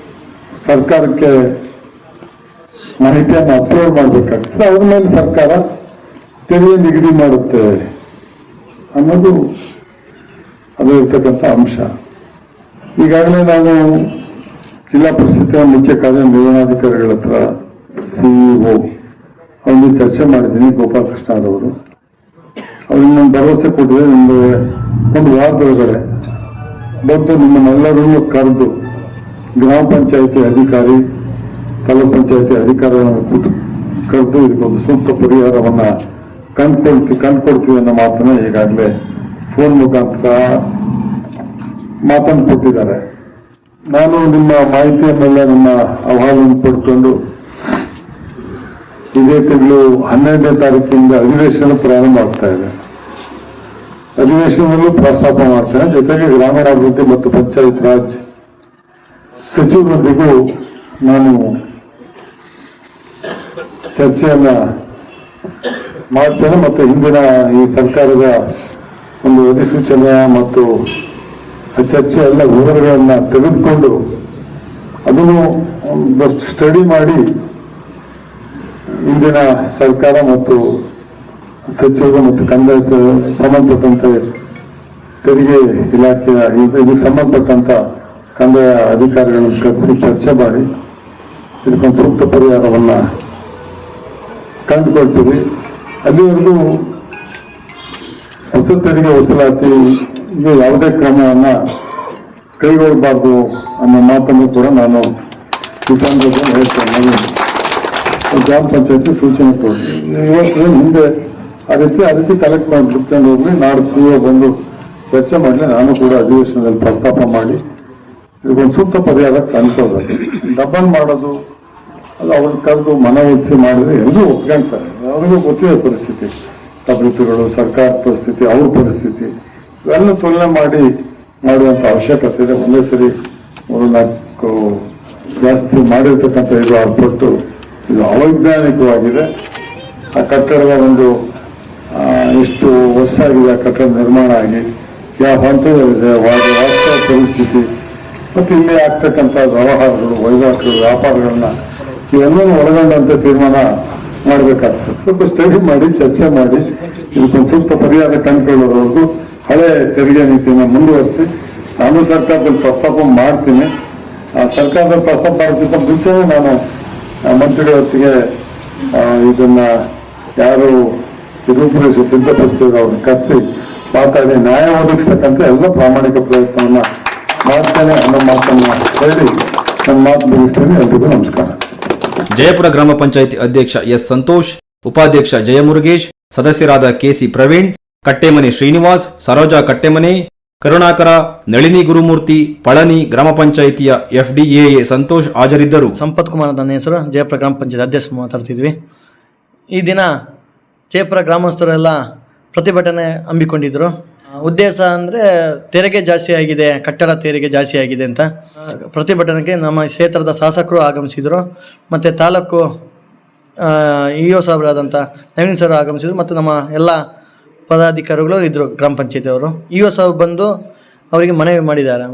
ಸರ್ಕಾರಕ್ಕೆ ಮಾಹಿತಿಯನ್ನು ಅಪ್ಲೋಡ್ ಮಾಡಬೇಕಾಗ್ತದೆ. ಅದ್ರ ಮೇಲೆ ಸರ್ಕಾರ ತೆರಿಗೆ ನಿಗದಿ ಮಾಡುತ್ತೆ ಅನ್ನೋದು ಅದು ಇರ್ತಕ್ಕಂಥ ಅಂಶ. ಈಗಾಗಲೇ ನಾನು ಜಿಲ್ಲಾ ಪರಿಷತ್ತಿನ ಮುಖ್ಯ ಕಾರ್ಯನಿರ್ವಹಣಾಧಿಕಾರಿಗಳ ಹತ್ರ CEO ಅವ್ರಿಗೆ ಚರ್ಚೆ ಮಾಡಿದ್ದೀನಿ, ಗೋಪಾಲಕೃಷ್ಣ ಅವರು. ಅವ್ರಿಗೆ ನಾನು ಭರವಸೆ ಕೊಟ್ಟಿದೆ, ನಿಮಗೆ 1 ವಾರದೊಳಗಡೆ ಬಂದು ನಿಮ್ಮನ್ನೆಲ್ಲರನ್ನು ಕರೆದು ಗ್ರಾಮ ಪಂಚಾಯತಿ ಅಧಿಕಾರಿ, ತಾಲೂಕ್ ಪಂಚಾಯತಿ ಅಧಿಕಾರಿಗಳನ್ನು ಕರೆದು ಇದಕ್ಕೊಂದು ಸೂಕ್ತ ಪರಿಹಾರವನ್ನ ಕಂಡುಕೊಡ್ತೀವಿ ಅನ್ನೋ ಮಾತನ್ನ ಈಗಾಗಲೇ ಫೋನ್ ಮುಖಾಂತರ ಮಾತನ್ನು ಕೊಟ್ಟಿದ್ದಾರೆ. ನಾನು ನಿಮ್ಮ ಮಾಹಿತಿಯನ್ನೆಲ್ಲ ನಿಮ್ಮ ಅಹವಾಲನ್ನು ಪಡ್ಕೊಂಡು ಇದೇ ತಿಂಗಳು 12ನೇ ತಾರೀಕಿಂದ ಅಧಿವೇಶನ ಪ್ರಾರಂಭ ಆಗ್ತಾ ಇದೆ. ಅಧಿವೇಶನದಲ್ಲೂ ಪ್ರಸ್ತಾಪ ಮಾಡ್ತೇನೆ. ಜೊತೆಗೆ ಗ್ರಾಮೀಣಾಭಿವೃದ್ಧಿ ಮತ್ತು ಪಂಚಾಯತ್ ರಾಜ್ ಸಚಿವರೊಂದಿಗೂ ನಾನು ಚರ್ಚೆಯನ್ನ ಮಾಡ್ತೇನೆ. ಮತ್ತು ಹಿಂದಿನ ಈ ಸರ್ಕಾರದ ಒಂದು ಅಧಿಸೂಚನೆ ಮತ್ತು ಚರ್ಚೆ ಎಲ್ಲ ವಿವರಗಳನ್ನ ತೆಗೆದುಕೊಂಡು ಅದನ್ನು ಒಂದಷ್ಟು ಸ್ಟಡಿ ಮಾಡಿ ಇಂದಿನ ಸರ್ಕಾರ ಮತ್ತು ಸಚಿವರು ಮತ್ತು ಕಂದಾಯ ಸಂಬಂಧಪಟ್ಟಂತೆ ತೆರಿಗೆ ಇಲಾಖೆಯ ಇದಕ್ಕೆ ಸಂಬಂಧಪಟ್ಟಂತ ಕಂದಾಯ ಅಧಿಕಾರಿಗಳನ್ನು ಕರೆಸಿ ಚರ್ಚೆ ಮಾಡಿ ಇದಕ್ಕೊಂದು ಸೂಕ್ತ ಪರಿಹಾರವನ್ನ ಕಂಡುಕೊಳ್ತೀವಿ. ಅಲ್ಲಿವರೆಗೂ ಹೊಸ ತೆರಿಗೆ ವಸೂಲಾತಿ ಯಾವುದೇ ಕ್ರಮವನ್ನ ಕೈಗೊಳ್ಳಬಾರ್ದು ಅನ್ನೋ ಮಾತನ್ನು ಕೂಡ ನಾನು ಈ ಸಂದರ್ಭದಲ್ಲಿ ಹೇಳ್ತೇನೆ. ಗ್ರಾಮ ಪಂಚಾಯತಿ ಸೂಚನೆ ಕೊಡ್ತೀವಿ. ಇವತ್ತು ಹಿಂದೆ ಆ ರೀತಿ ಕಲೆಕ್ಟ್ ಮಾಡಿ ಬಿಟ್ಕೊಂಡು ಹೋಗ್ಲಿ, ನಾಡು CEO ಬಂದು ಚರ್ಚೆ ಮಾಡಲಿ. ನಾನು ಕೂಡ ಅಧಿವೇಶನದಲ್ಲಿ ಪ್ರಸ್ತಾಪ ಮಾಡಿ ಇದಕ್ಕೊಂದು ಸೂಕ್ತ ಪರಿಹಾರ ಕಾಣಿಸೋದು. ಡಬಲ್ ಮಾಡೋದು ಅದು ಅವ್ರನ್ನ ಕರೆದು ಮನವೊಲಿಸಿ ಮಾಡಿದ್ರೆ ಎಲ್ಲರೂ ಒಪ್ಕೊಂತಾರೆ. ಅವ್ರಿಗೂ ಗೊತ್ತಿದೆ ಪರಿಸ್ಥಿತಿ, ಅಭಿವೃದ್ಧಿಗಳು, ಸರ್ಕಾರ ಪರಿಸ್ಥಿತಿ, ಅವ್ರ ಪರಿಸ್ಥಿತಿ ಇವೆಲ್ಲ ತುಲನೆ ಮಾಡಿ ಮಾಡುವಂಥ ಅವಶ್ಯಕತೆ ಇದೆ. ಒಂದೇ ಸರಿ 3-4 ಜಾಸ್ತಿ ಮಾಡಿರ್ತಕ್ಕಂಥ ಇದು ಆಗ್ಬಿಟ್ಟು ಇದು ಅವೈಜ್ಞಾನಿಕವಾಗಿದೆ. ಆ ಕಟ್ಟಡದ ಒಂದು ಎಷ್ಟು ವರ್ಷ ಆಗಿದೆ ಆ ಕಟ್ಟಡ ನಿರ್ಮಾಣ ಆಗಿ, ಯಾವ ಹಂತದಲ್ಲಿದೆ, ವಾಸ್ತವ ಪರಿಸ್ಥಿತಿ ಮತ್ತು ಇಲ್ಲಿ ಆಗ್ತಕ್ಕಂಥ ವ್ಯವಹಾರಗಳು, ವಹಿವಾಟುಗಳು, ವ್ಯಾಪಾರಗಳನ್ನ ಇವೆಲ್ಲವೂ ಒಳಗೊಂಡಂತೆ ತೀರ್ಮಾನ ಮಾಡಬೇಕಾಗ್ತದೆ. ಸ್ವಲ್ಪ ಸ್ಟಡಿ ಮಾಡಿ, ಚರ್ಚೆ ಮಾಡಿ ಇದಕ್ಕೊಂದು ಸೂಕ್ತ ಪರಿಹಾರ ಕಂಡುಕೊಳ್ಳೋವರೆಗೂ ಹಳೆ ತೆರಿಗೆ ನೀತಿಯನ್ನು ಮುಂದುವರಿಸಿ ನಾನು ಸರ್ಕಾರದಲ್ಲಿ ಪ್ರಸ್ತಾಪ ಮಾಡ್ತೀನಿ. ಸರ್ಕಾರದಲ್ಲಿ ಪ್ರಸ್ತಾಪ ಮಾಡೋದಕ್ಕಿಂತ ಮುಂಚೆನೇ ನಾನು ಮಂತ್ರಿಗಳ ಹೊತ್ತಿಗೆ ಇದನ್ನ ಯಾರು ರೂಪುರೇಷೆ ಸಿದ್ಧಪಡಿಸಿದ್ರು ಅವ್ರನ್ನ ಕರೆಸಿ ಮಾತಾಡಿ ನ್ಯಾಯ ಒದಗಿಸ್ತಕ್ಕಂಥ ಎಲ್ಲ ಪ್ರಾಮಾಣಿಕ ಪ್ರಯತ್ನವನ್ನ ಮಾಡ್ತೇನೆ ಅನ್ನೋ ಮಾತನ್ನ ಹೇಳಿ ನನ್ನ ಮಾತು ಮುಗಿಸ್ತೇನೆ. ಎಲ್ರಿಗೂ ನಮಸ್ಕಾರ. ಜಯಪುರ ಗ್ರಾಮ ಪಂಚಾಯಿತಿ ಅಧ್ಯಕ್ಷ ಎಸ್ ಸಂತೋಷ್, ಉಪಾಧ್ಯಕ್ಷ ಜಯಮುರುಗೇಶ್, ಸದಸ್ಯರಾದ ಕೆಸಿ ಪ್ರವೀಣ್, ಕಟ್ಟೆಮನೆ ಶ್ರೀನಿವಾಸ್, ಸರೋಜಾ ಕಟ್ಟೆಮನೆ, ಕರುಣಾಕರ, ನಳಿನಿ ಗುರುಮೂರ್ತಿ, ಪಳನಿ, ಗ್ರಾಮ ಪಂಚಾಯಿತಿಯ FDAA ಸಂತೋಷ್ ಹಾಜರಿದ್ದರು. ಸಂಪತ್ ಕುಮಾರ್ ನನ್ನ ಹೆಸರು, ಜಯಪುರ ಗ್ರಾಮ ಪಂಚಾಯತ್ ಅಧ್ಯಕ್ಷ ಮಾತಾಡ್ತಿದ್ವಿ. ಈ ದಿನ ಜಯಪುರ ಗ್ರಾಮಸ್ಥರೆಲ್ಲ ಪ್ರತಿಭಟನೆ ಹಮ್ಮಿಕೊಂಡಿದ್ರು. ಉದ್ದೇಶ ಅಂದರೆ ತೆರಿಗೆ ಜಾಸ್ತಿ ಆಗಿದೆ, ಕಟ್ಟಡ ತೆರಿಗೆ ಜಾಸ್ತಿ ಆಗಿದೆ ಅಂತ ಪ್ರತಿಭಟನೆಗೆ ನಮ್ಮ ಕ್ಷೇತ್ರದ ಶಾಸಕರು ಆಗಮಿಸಿದರು. ಮತ್ತು ತಾಲೂಕು EO ಸಾಹೇಬರಾದಂಥ ನವೀನ್ ಸರ್ ಆಗಮಿಸಿದರು. ಮತ್ತು ನಮ್ಮ ಎಲ್ಲ ಪದಾಧಿಕಾರಿಗಳು ಇದ್ದರು, ಗ್ರಾಮ ಪಂಚಾಯತಿಯವರು. EO ಸಾಹೇಬ್ ಬಂದು ಅವರಿಗೆ ಮನವಿ ಮಾಡಿದ್ದಾರೆ,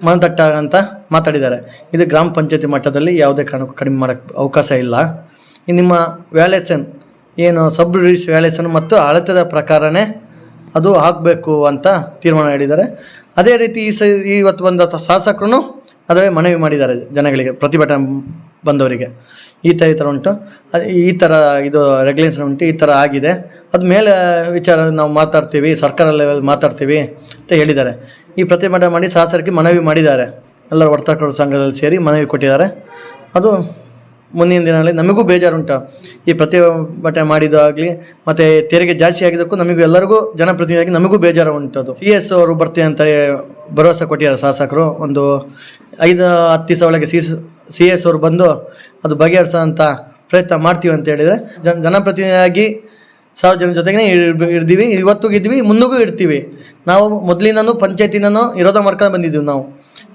ಮನತಟ್ಟ ಅಂತ ಮಾತಾಡಿದ್ದಾರೆ. ಇದು ಗ್ರಾಮ ಪಂಚಾಯತಿ ಮಟ್ಟದಲ್ಲಿ ಯಾವುದೇ ಕಾರಣಕ್ಕೂ ಕಡಿಮೆ ಮಾಡೋಕ್ಕೆ ಅವಕಾಶ ಇಲ್ಲ. ನಿಮ್ಮ ವ್ಯಾಲ್ಯೂಯೇಷನ್ ಏನು ಸಬ್ ರಿಜಿಸ್ಟ್ರಿ ವ್ಯಾಲ್ಯೂಯೇಷನ್ ಮತ್ತು ಅಳತೆದ ಪ್ರಕಾರನೇ ಅದು ಹಾಕಬೇಕು ಅಂತ ತೀರ್ಮಾನ ಮಾಡಿದ್ದಾರೆ. ಅದೇ ರೀತಿ ಇವತ್ತು ಬಂದ ಶಾಸಕರು ಅದೇ ಮನವಿ ಮಾಡಿದ್ದಾರೆ ಜನಗಳಿಗೆ, ಪ್ರತಿಭಟನೆ ಬಂದವರಿಗೆ ಈ ಥರ ಉಂಟು, ಈ ಥರ ಇದು ರೆಗ್ಯುಲೇಷನ್ ಉಂಟು, ಈ ಥರ ಆಗಿದೆ, ಅದು ಮೇಲೆ ವಿಚಾರ ನಾವು ಮಾತಾಡ್ತೀವಿ, ಸರ್ಕಾರ ಲೆವೆಲ್ ಮಾತಾಡ್ತೀವಿ ಅಂತ ಹೇಳಿದ್ದಾರೆ. ಈ ಪ್ರತಿಭಟನೆ ಮಾಡಿ ಶಾಸಕರಿಗೆ ಮನವಿ ಮಾಡಿದ್ದಾರೆ. ಎಲ್ಲ ವರ್ತಕರ ಸಂಘದಲ್ಲಿ ಸೇರಿ ಮನವಿ ಕೊಟ್ಟಿದ್ದಾರೆ. ಅದು ಮುಂದಿನ ದಿನಗಳಲ್ಲಿ ನಮಗೂ ಬೇಜಾರುಂಟು, ಈ ಪ್ರತಿಭಟನೆ ಮಾಡಿದಾಗಲಿ ಮತ್ತು ತೆರಿಗೆ ಜಾಸ್ತಿ ಆಗಿದ್ದಕ್ಕೂ ನಮಗೂ ಎಲ್ಲರಿಗೂ ಜನಪ್ರತಿನಿಧಿಯಾಗಿ ನಮಗೂ ಬೇಜಾರು ಉಂಟು. CS ಅವರು ಬರ್ತೀವಿ ಅಂತ ಭರವಸೆ ಕೊಟ್ಟಿದ್ದಾರೆ ಶಾಸಕರು. ಒಂದು 5-10 ದಿವಸ ಒಳಗೆ CS ಅವರು ಬಂದು ಅದು ಬಗೆಹರಿಸೋಂಥ ಪ್ರಯತ್ನ ಮಾಡ್ತೀವಿ ಅಂತ ಹೇಳಿದರೆ, ಜನಪ್ರತಿನಿಧಿಯಾಗಿ ಸಾರ್ವಜನಿಕ ಜೊತೆಗೇ ಇರ್ತೀವಿ, ಇವತ್ತಿಗೂ ಇದ್ವಿ, ಮುಂದಿಗೂ ಇರ್ತೀವಿ. ನಾವು ಮೊದಲಿನೂ ಪಂಚಾಯತಿನೂ ವಿರೋಧ ಮಾಡ್ಕೊಂಡು ಬಂದಿದ್ದೀವಿ. ನಾವು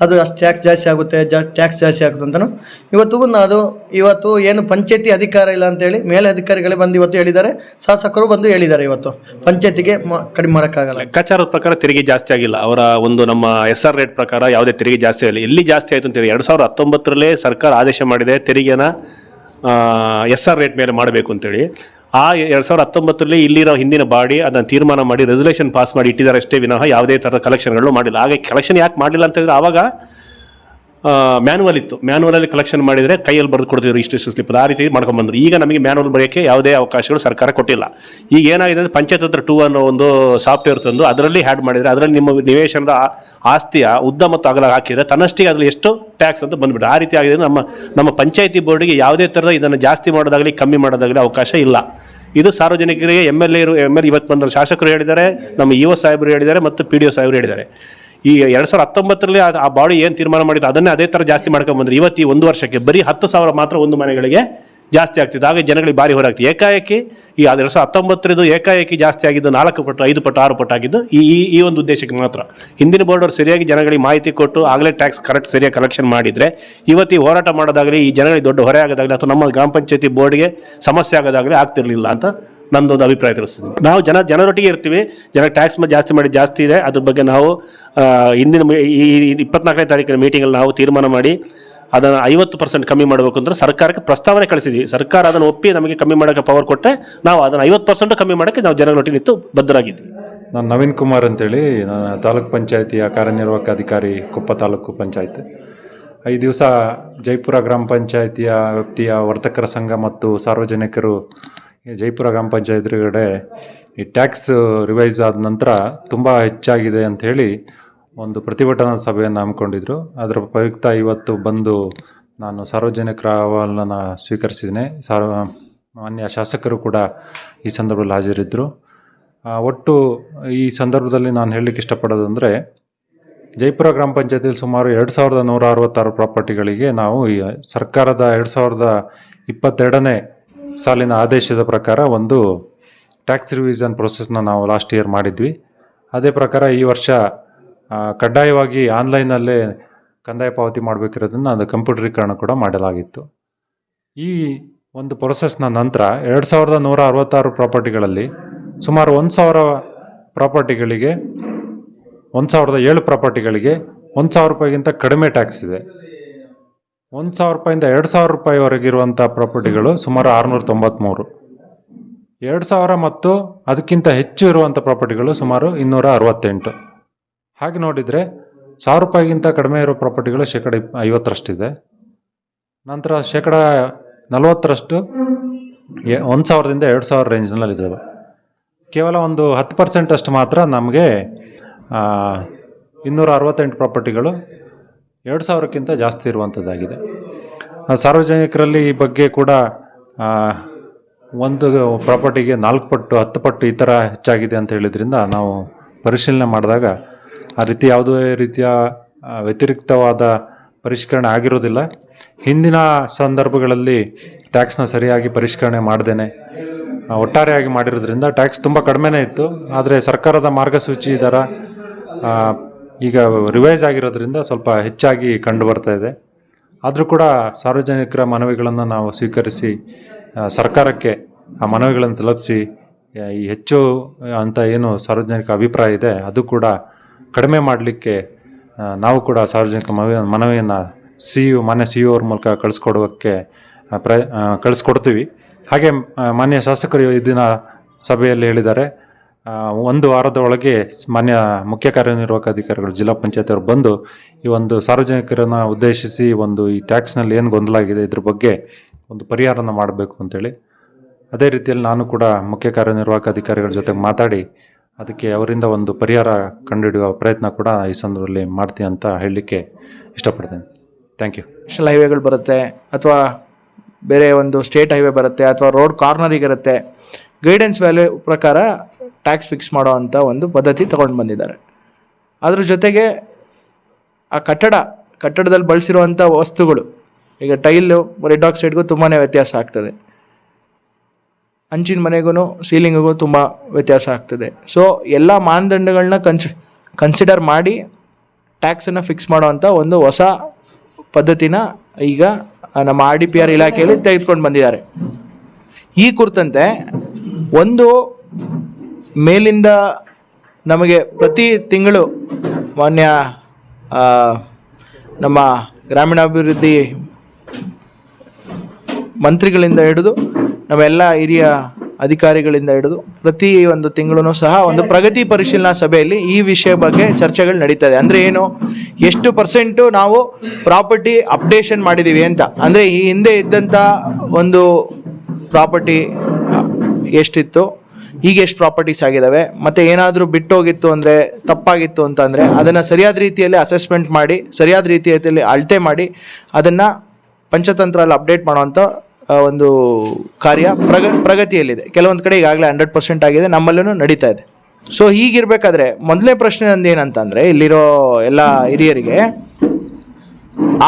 ಅದು ಅಷ್ಟು ಟ್ಯಾಕ್ಸ್ ಜಾಸ್ತಿ ಆಗುತ್ತೆ, ಟ್ಯಾಕ್ಸ್ ಜಾಸ್ತಿ ಆಗುತ್ತೆ ಅಂತಲೂ ಇವತ್ತಿಗೂ ಇವತ್ತು ಏನು ಪಂಚಾಯತಿ ಅಧಿಕಾರ ಇಲ್ಲ ಅಂತೇಳಿ ಮೇಲೆ ಅಧಿಕಾರಿಗಳೇ ಬಂದು ಇವತ್ತು ಹೇಳಿದ್ದಾರೆ, ಶಾಸಕರು ಬಂದು ಹೇಳಿದ್ದಾರೆ. ಇವತ್ತು ಪಂಚಾಯತಿಗೆ ಕಡಿಮೆ ಮಾಡೋಕ್ಕಾಗಲ್ಲ. ಲೆಕ್ಕಾಚಾರದ ಪ್ರಕಾರ ತೆರಿಗೆ ಜಾಸ್ತಿ ಆಗಿಲ್ಲ. ಅವರ ಒಂದು ನಮ್ಮ SR ರೇಟ್ ಪ್ರಕಾರ ಯಾವುದೇ ತೆರಿಗೆ ಜಾಸ್ತಿ ಆಗಿಲ್ಲ. ಎಲ್ಲಿ ಜಾಸ್ತಿ ಆಯಿತು ಅಂತೇಳಿ 2019 ಸರ್ಕಾರ ಆದೇಶ ಮಾಡಿದೆ ತೆರಿಗೆನ SR ರೇಟ್ ಮೇಲೆ ಮಾಡಬೇಕು ಅಂತೇಳಿ. ಆ 2019 ಇಲ್ಲಿರೋ ಹಿಂದಿನ ಬಾಡಿ ಅದನ್ನು ತೀರ್ಮಾನ ಮಾಡಿ ರೆಸಲ್ಯೂಷನ್ ಪಾಸ್ ಮಾಡಿ ಇಟ್ಟಿದ್ದಾರೆ ಅಷ್ಟೇ ವಿನಃ ಯಾವುದೇ ಥರದ ಕಲೆಕ್ಷನ್ಗಳು ಮಾಡಿಲ್ಲ. ಹಾಗೆ ಕಲೆಕ್ಷನ್ ಯಾಕೆ ಮಾಡಲಿಲ್ಲ ಅಂತಂದರೆ ಆವಾಗ ಮ್ಯಾನುವಲ್ ಇತ್ತು, ಮ್ಯಾನುವಲಲ್ಲಿ ಕಲೆಕ್ಷನ್ ಮಾಡಿದರೆ ಕೈಯಲ್ಲಿ ಬರೆದು ಕೊಡ್ತಿದ್ರು ಇಷ್ಟು ಸ್ಲಿಪ್, ಆ ರೀತಿ ಮಾಡ್ಕೊಂಡ್ಬಂದರು. ಈಗ ನಮಗೆ ಮ್ಯಾನುವಲ್ ಬರೆಯೋಕ್ಕೆ ಯಾವುದೇ ಅವಕಾಶಗಳು ಸರ್ಕಾರ ಕೊಟ್ಟಿಲ್ಲ. ಈಗ ಏನಾಗಿದೆ ಅಂದರೆ ಪಂಚಾಯತ್ ಹತ್ರ 2 ಅನ್ನೋ ಒಂದು ಸಾಫ್ಟ್ವೇರ್ ತಂದು ಅದರಲ್ಲಿ ಹ್ಯಾಡ್ ಮಾಡಿದರೆ ಅದರಲ್ಲಿ ನಿಮ್ಮ ನಿವೇಶನದ ಆಸ್ತಿಯ ಉದ್ದ ಮತ್ತು ಅಗಲ ಹಾಕಿದರೆ ತನ್ನಷ್ಟಿಗೆ ಅದರಲ್ಲಿ ಎಷ್ಟು ಟ್ಯಾಕ್ಸ್ ಅಂತ ಬಂದುಬಿಟ್ಟು ಆ ರೀತಿ ಆಗಿದೆ. ನಮ್ಮ ಪಂಚಾಯತಿ ಬೋರ್ಡಿಗೆ ಯಾವುದೇ ಥರದ ಇದನ್ನು ಜಾಸ್ತಿ ಮಾಡೋದಾಗಲಿ ಕಮ್ಮಿ ಮಾಡೋದಾಗಲಿ ಅವಕಾಶ ಇಲ್ಲ. ಇದು ಸಾರ್ವಜನಿಕರಿಗೆ MLA ಇವತ್ತು ಬಂದ ಶಾಸಕರು ಹೇಳಿದ್ದಾರೆ, ನಮ್ಮ EO ಸಾಹೇಬರು ಹೇಳಿದ್ದಾರೆ ಮತ್ತು PDO ಸಾಹೇಬರು ಹೇಳಿದ್ದಾರೆ. ಈ 2019 ಆ ಬಾಡಿ ಏನು ತೀರ್ಮಾನ ಮಾಡಿದ್ದು ಅದನ್ನೇ ಅದೇ ಥರ ಜಾಸ್ತಿ ಮಾಡ್ಕೊಂಡ್ಬಂದ್ರೆ ಇವತ್ತು ಈ 1 ವರ್ಷಕ್ಕೆ ಬರೀ 10,000 ಮಾತ್ರ ಒಂದು ಮನೆಗಳಿಗೆ ಜಾಸ್ತಿ ಆಗ್ತಿದೆ. ಹಾಗೆ ಜನಗಳಿಗೆ ಭಾರಿ ಹೊರಾಗ್ತಿದೆ. ಏಕಾಏಕಿ ಈ 2019 ಏಕಾಏಕಿ ಜಾಸ್ತಿ ಆಗಿದ್ದು 4 ಪಟ್ಟು 5 ಪಟ್ಟು 6 ಪಟ್ಟು ಆಗಿದ್ದು ಈ ಒಂದು ಉದ್ದೇಶಕ್ಕೆ ಮಾತ್ರ. ಹಿಂದಿನ ಬೋರ್ಡ್ ಅವರು ಸರಿಯಾಗಿ ಜನಗಳಿಗೆ ಮಾಹಿತಿ ಕೊಟ್ಟು ಆಗಲೇ ಟ್ಯಾಕ್ಸ್ ಕರೆಕ್ಟ್ ಸರಿಯಾಗಿ ಕಲೆಕ್ಷನ್ ಮಾಡಿದರೆ ಇವತ್ತು ಈ ಹೋರಾಟ ಮಾಡೋದಾಗಲಿ, ಈ ಜನಗಳಿಗೆ ದೊಡ್ಡ ಹೊರೆ ಆಗೋದಾಗಲಿ ಅಥವಾ ನಮ್ಮ ಗ್ರಾಮ ಪಂಚಾಯತಿ ಬೋರ್ಡ್ಗೆ ಸಮಸ್ಯೆ ಆಗೋದಾಗಲಿ ಆಗ್ತಿರಲಿಲ್ಲ ಅಂತ ನನ್ನದೊಂದು ಅಭಿಪ್ರಾಯ ತಿಳಿಸ್ತೀನಿ. ನಾವು ಜನರೊಟ್ಟಿಗೆ ಇರ್ತೀವಿ. ಟ್ಯಾಕ್ಸ್ ಜಾಸ್ತಿ ಇದೆ, ಅದ್ರ ಬಗ್ಗೆ ನಾವು ಹಿಂದಿನ ಈ 24ನೇ ತಾರೀಕಿನ ಮೀಟಿಂಗಲ್ಲಿ ನಾವು ತೀರ್ಮಾನ ಮಾಡಿ ಅದನ್ನು 50% ಕಮ್ಮಿ ಮಾಡಬೇಕು ಅಂದರೆ ಸರ್ಕಾರಕ್ಕೆ ಪ್ರಸ್ತಾವನೆ ಕಳಿಸಿದ್ವಿ. ಸರ್ಕಾರ ಅದನ್ನು ಒಪ್ಪಿ ನಮಗೆ ಕಮ್ಮಿ ಮಾಡೋಕ್ಕೆ ಪವರ್ ಕೊಟ್ಟರೆ ನಾವು ಅದನ್ನು 50% ಕಮ್ಮಿ ಮಾಡೋಕ್ಕೆ ನಾವು ಜನರೊಟ್ಟಿಗೆ ನಿಂತು ಬದ್ಧರಾಗಿದ್ವಿ. ನಾನು ನವೀನ್ ಕುಮಾರ್ ಅಂತೇಳಿ, ನಾನು ತಾಲೂಕ್ ಪಂಚಾಯತಿಯ ಕಾರ್ಯನಿರ್ವಾಹಕ ಅಧಿಕಾರಿ, ಕೊಪ್ಪ ತಾಲೂಕು ಪಂಚಾಯತ್. 5 ದಿವಸ ಜಯಪುರ ಗ್ರಾಮ ಪಂಚಾಯತಿಯ ವ್ಯಾಪ್ತಿಯ ವರ್ತಕರ ಸಂಘ ಮತ್ತು ಸಾರ್ವಜನಿಕರು ಜಯಪುರ ಗ್ರಾಮ ಪಂಚಾಯತ್ಗಡೆ ಈ ಟ್ಯಾಕ್ಸ್ ರಿವೈಸ್ ಆದ ನಂತರ ತುಂಬ ಹೆಚ್ಚಾಗಿದೆ ಅಂಥೇಳಿ ಒಂದು ಪ್ರತಿಭಟನಾ ಸಭೆಯನ್ನು ಹಮ್ಮಿಕೊಂಡಿದ್ರು. ಅದರ ಪ್ರಯುಕ್ತ ಇವತ್ತು ಬಂದು ನಾನು ಸಾರ್ವಜನಿಕರ ಅಹವಾಲನ್ನು ಸ್ವೀಕರಿಸಿದ್ದೇನೆ. ಮಾನ್ಯ ಶಾಸಕರು ಕೂಡ ಈ ಸಂದರ್ಭದಲ್ಲಿ ಹಾಜರಿದ್ದರು. ಒಟ್ಟು ಈ ಸಂದರ್ಭದಲ್ಲಿ ನಾನು ಹೇಳಲಿಕ್ಕೆ ಇಷ್ಟಪಡೋದಂದರೆ, ಜೈಪುರ ಗ್ರಾಮ ಪಂಚಾಯತಿಯಲ್ಲಿ ಸುಮಾರು 2166 ಪ್ರಾಪರ್ಟಿಗಳಿಗೆ ನಾವು ಈ ಸರ್ಕಾರದ 2022ನೇ ಸಾಲಿನ ಆದೇಶದ ಪ್ರಕಾರ ಒಂದು ಟ್ಯಾಕ್ಸ್ ರಿವಿಷನ್ ಪ್ರೊಸೆಸ್ನ ನಾವು ಲಾಸ್ಟ್ ಇಯರ್ ಮಾಡಿದ್ವಿ. ಅದೇ ಪ್ರಕಾರ ಈ ವರ್ಷ ಕಡ್ಡಾಯವಾಗಿ ಆನ್ಲೈನಲ್ಲೇ ಕಂದಾಯ ಪಾವತಿ ಮಾಡಬೇಕಿರೋದನ್ನು ಅದು ಕಂಪ್ಯೂಟರೀಕರಣ ಕೂಡ ಮಾಡಲಾಗಿತ್ತು. ಈ ಒಂದು ಪ್ರೊಸೆಸ್ನ ನಂತರ 2166 ಪ್ರಾಪರ್ಟಿಗಳಲ್ಲಿ ಸುಮಾರು 1000 ಪ್ರಾಪರ್ಟಿಗಳಿಗೆ 1007 ಪ್ರಾಪರ್ಟಿಗಳಿಗೆ 1000 ರೂಪಾಯಿಗಿಂತ ಕಡಿಮೆ ಟ್ಯಾಕ್ಸ್ ಇದೆ. 1000 ರೂಪಾಯಿಂದ 2000 ರೂಪಾಯಿವರೆಗಿರುವಂಥ ಪ್ರಾಪರ್ಟಿಗಳು ಸುಮಾರು 693, 2000 ಮತ್ತು ಅದಕ್ಕಿಂತ ಹೆಚ್ಚು ಇರುವಂಥ ಪ್ರಾಪರ್ಟಿಗಳು ಸುಮಾರು 268. ಹಾಗೆ ನೋಡಿದರೆ 1000 ರೂಪಾಯಿಗಿಂತ ಕಡಿಮೆ ಇರೋ ಪ್ರಾಪರ್ಟಿಗಳು 50%ಇದೆ. ನಂತರ 40% 1000ದಿಂದ 2000 ರೇಂಜ್ನಲ್ಲಿದ್ದಾವೆ. ಕೇವಲ ಒಂದು 10% ಅಷ್ಟು ಮಾತ್ರ ನಮಗೆ 268 ಪ್ರಾಪರ್ಟಿಗಳು 2000ಕ್ಕಿಂತ ಜಾಸ್ತಿ ಇರುವಂಥದ್ದಾಗಿದೆ. ಸಾರ್ವಜನಿಕರಲ್ಲಿ ಈ ಬಗ್ಗೆ ಕೂಡ ಒಂದು ಪ್ರಾಪರ್ಟಿಗೆ 4 ಪಟ್ಟು 10 ಪಟ್ಟು ಈ ಥರ ಹೆಚ್ಚಾಗಿದೆ ಅಂತ ಹೇಳಿದ್ರಿಂದ ನಾವು ಪರಿಶೀಲನೆ ಮಾಡಿದಾಗ ಆ ರೀತಿ ಯಾವುದೇ ರೀತಿಯ ವ್ಯತಿರಿಕ್ತವಾದ ಪರಿಷ್ಕರಣೆ ಆಗಿರೋದಿಲ್ಲ. ಹಿಂದಿನ ಸಂದರ್ಭಗಳಲ್ಲಿ ಟ್ಯಾಕ್ಸ್ನ ಸರಿಯಾಗಿ ಪರಿಷ್ಕರಣೆ ಮಾಡ್ದೇನೆ ಒಟ್ಟಾರೆಯಾಗಿ ಮಾಡಿರೋದ್ರಿಂದ ಟ್ಯಾಕ್ಸ್ ತುಂಬ ಕಡಿಮೆನೇ ಇತ್ತು. ಆದರೆ ಸರ್ಕಾರದ ಮಾರ್ಗಸೂಚಿ ದರ ಈಗ ರಿವೈಸ್ ಆಗಿರೋದ್ರಿಂದ ಸ್ವಲ್ಪ ಹೆಚ್ಚಾಗಿ ಕಂಡು ಬರ್ತಾ ಇದೆ. ಆದರೂ ಕೂಡ ಸಾರ್ವಜನಿಕರ ಮನವಿಗಳನ್ನು ನಾವು ಸ್ವೀಕರಿಸಿ ಸರ್ಕಾರಕ್ಕೆ ಆ ಮನವಿಗಳನ್ನು ತಲುಪಿಸಿ ಈ ಹೆಚ್ಚು ಅಂತ ಏನು ಸಾರ್ವಜನಿಕ ಅಭಿಪ್ರಾಯ ಇದೆ ಅದು ಕೂಡ ಕಡಿಮೆ ಮಾಡಲಿಕ್ಕೆ ನಾವು ಕೂಡ ಸಾರ್ವಜನಿಕ ಮನವಿಯನ್ನು ಮಾನ್ಯ ಸಿ ಯು ಅವ್ರ ಮೂಲಕ ಕಳಿಸ್ಕೊಡ್ತೀವಿ. ಹಾಗೆ ಮಾನ್ಯ ಶಾಸಕರು ಇದನ್ನ ಸಭೆಯಲ್ಲಿ ಹೇಳಿದ್ದಾರೆ, 1 ವಾರದ ಒಳಗೆ ಮಾನ್ಯ ಮುಖ್ಯ ಕಾರ್ಯನಿರ್ವಾಹಕ ಅಧಿಕಾರಿಗಳು ಜಿಲ್ಲಾ ಪಂಚಾಯತ್ ಅವರು ಬಂದು ಈ ಒಂದು ಸಾರ್ವಜನಿಕರನ್ನು ಉದ್ದೇಶಿಸಿ ಈ ಟ್ಯಾಕ್ಸ್ನಲ್ಲಿ ಏನು ಗೊಂದಲ ಆಗಿದೆ ಇದ್ರ ಬಗ್ಗೆ ಒಂದು ಪರಿಹಾರನ ಮಾಡಬೇಕು ಅಂತೇಳಿ. ಅದೇ ರೀತಿಯಲ್ಲಿ ನಾನು ಕೂಡ ಮುಖ್ಯ ಕಾರ್ಯನಿರ್ವಾಹಕ ಅಧಿಕಾರಿಗಳ ಜೊತೆಗೆ ಮಾತಾಡಿ ಅದಕ್ಕೆ ಅವರಿಂದ ಒಂದು ಪರಿಹಾರ ಕಂಡುಹಿಡಿಯುವ ಪ್ರಯತ್ನ ಕೂಡ ಈ ಸಂದರ್ಭದಲ್ಲಿ ಮಾಡ್ತೀನಿ ಅಂತ ಹೇಳಲಿಕ್ಕೆ ಇಷ್ಟಪಡ್ತೇನೆ. Thank you. ನ್ಯಾಷನಲ್ ಹೈವೇಗಳು ಬರುತ್ತೆ ಅಥವಾ ಬೇರೆ ಒಂದು ಸ್ಟೇಟ್ ಹೈವೇ ಬರುತ್ತೆ ಅಥವಾ ರೋಡ್ ಕಾರ್ನರಿಗೆ ಇರುತ್ತೆ, ಗೈಡೆನ್ಸ್ ವ್ಯಾಲ್ಯೂ ಪ್ರಕಾರ ಟ್ಯಾಕ್ಸ್ ಫಿಕ್ಸ್ ಮಾಡೋ ಅಂಥ ಒಂದು ಪದ್ಧತಿ ತೊಗೊಂಡು ಬಂದಿದ್ದಾರೆ. ಅದ್ರ ಜೊತೆಗೆ ಆ ಕಟ್ಟಡದಲ್ಲಿ ಬಳಸಿರುವಂಥ ವಸ್ತುಗಳು, ಈಗ ಟೈಲು ರೆಡ್ ಆಕ್ಸೈಡ್ಗೂ ತುಂಬಾ ವ್ಯತ್ಯಾಸ ಆಗ್ತದೆ, ಹಂಚಿನ ಮನೆಗೂ ಸೀಲಿಂಗಿಗೂ ತುಂಬ ವ್ಯತ್ಯಾಸ ಆಗ್ತದೆ. ಸೊ ಎಲ್ಲ ಮಾನದಂಡಗಳನ್ನ ಕನ್ಸಿಡರ್ ಮಾಡಿ ಟ್ಯಾಕ್ಸನ್ನು ಫಿಕ್ಸ್ ಮಾಡೋವಂಥ ಒಂದು ಹೊಸ ಪದ್ಧತಿನ ಈಗ ನಮ್ಮ RDPR ಇಲಾಖೆಯಲ್ಲಿ ತೆಗೆದುಕೊಂಡು ಬಂದಿದ್ದಾರೆ. ಈ ಕುರಿತಂತೆ ಒಂದು ಮೇಲಿಂದ ನಮಗೆ ಪ್ರತಿ ತಿಂಗಳು ಮಾನ್ಯ ನಮ್ಮ ಗ್ರಾಮೀಣಾಭಿವೃದ್ಧಿ ಮಂತ್ರಿಗಳಿಂದ ಹಿಡಿದು ನಾವೆಲ್ಲ ಹಿರಿಯ ಅಧಿಕಾರಿಗಳಿಂದ ಹಿಡಿದು ಪ್ರತಿ ಒಂದು ತಿಂಗಳು ಸಹ ಒಂದು ಪ್ರಗತಿ ಪರಿಶೀಲನಾ ಸಭೆಯಲ್ಲಿ ಈ ವಿಷಯ ಬಗ್ಗೆ ಚರ್ಚೆಗಳು ನಡೀತದೆ. ಅಂದರೆ ಏನು, ಎಷ್ಟು % ನಾವು ಪ್ರಾಪರ್ಟಿ ಅಪ್ಡೇಷನ್ ಮಾಡಿದ್ದೀವಿ ಅಂತ. ಅಂದರೆ ಈ ಹಿಂದೆ ಇದ್ದಂಥ ಒಂದು ಪ್ರಾಪರ್ಟಿ ಎಷ್ಟಿತ್ತು, ಈಗ ಎಷ್ಟು ಪ್ರಾಪರ್ಟೀಸ್ ಆಗಿದ್ದಾವೆ, ಮತ್ತು ಏನಾದರೂ ಬಿಟ್ಟೋಗಿತ್ತು ಅಂದರೆ ತಪ್ಪಾಗಿತ್ತು ಅಂತಂದರೆ ಅದನ್ನು ಸರಿಯಾದ ರೀತಿಯಲ್ಲಿ ಅಸೆಸ್ಮೆಂಟ್ ಮಾಡಿ ಸರಿಯಾದ ರೀತಿಯಲ್ಲಿ ಅಳತೆ ಮಾಡಿ ಅದನ್ನು ಪಂಚತಂತ್ರಲ್ಲಿ ಅಪ್ಡೇಟ್ ಮಾಡೋವಂಥ ಒಂದು ಕಾರ್ಯ ಪ್ರಗತಿಯಲ್ಲಿದೆ. ಕೆಲವೊಂದು ಕಡೆ ಈಗಾಗಲೇ 100% ಆಗಿದೆ, ನಮ್ಮಲ್ಲೂ ನಡೀತಾ ಇದೆ. ಸೊ ಹೀಗಿರಬೇಕಾದ್ರೆ ಮೊದಲನೇ ಪ್ರಶ್ನೆ ನಂದು ಏನಂತಂದರೆ, ಇಲ್ಲಿರೋ ಎಲ್ಲ ಹಿರಿಯರಿಗೆ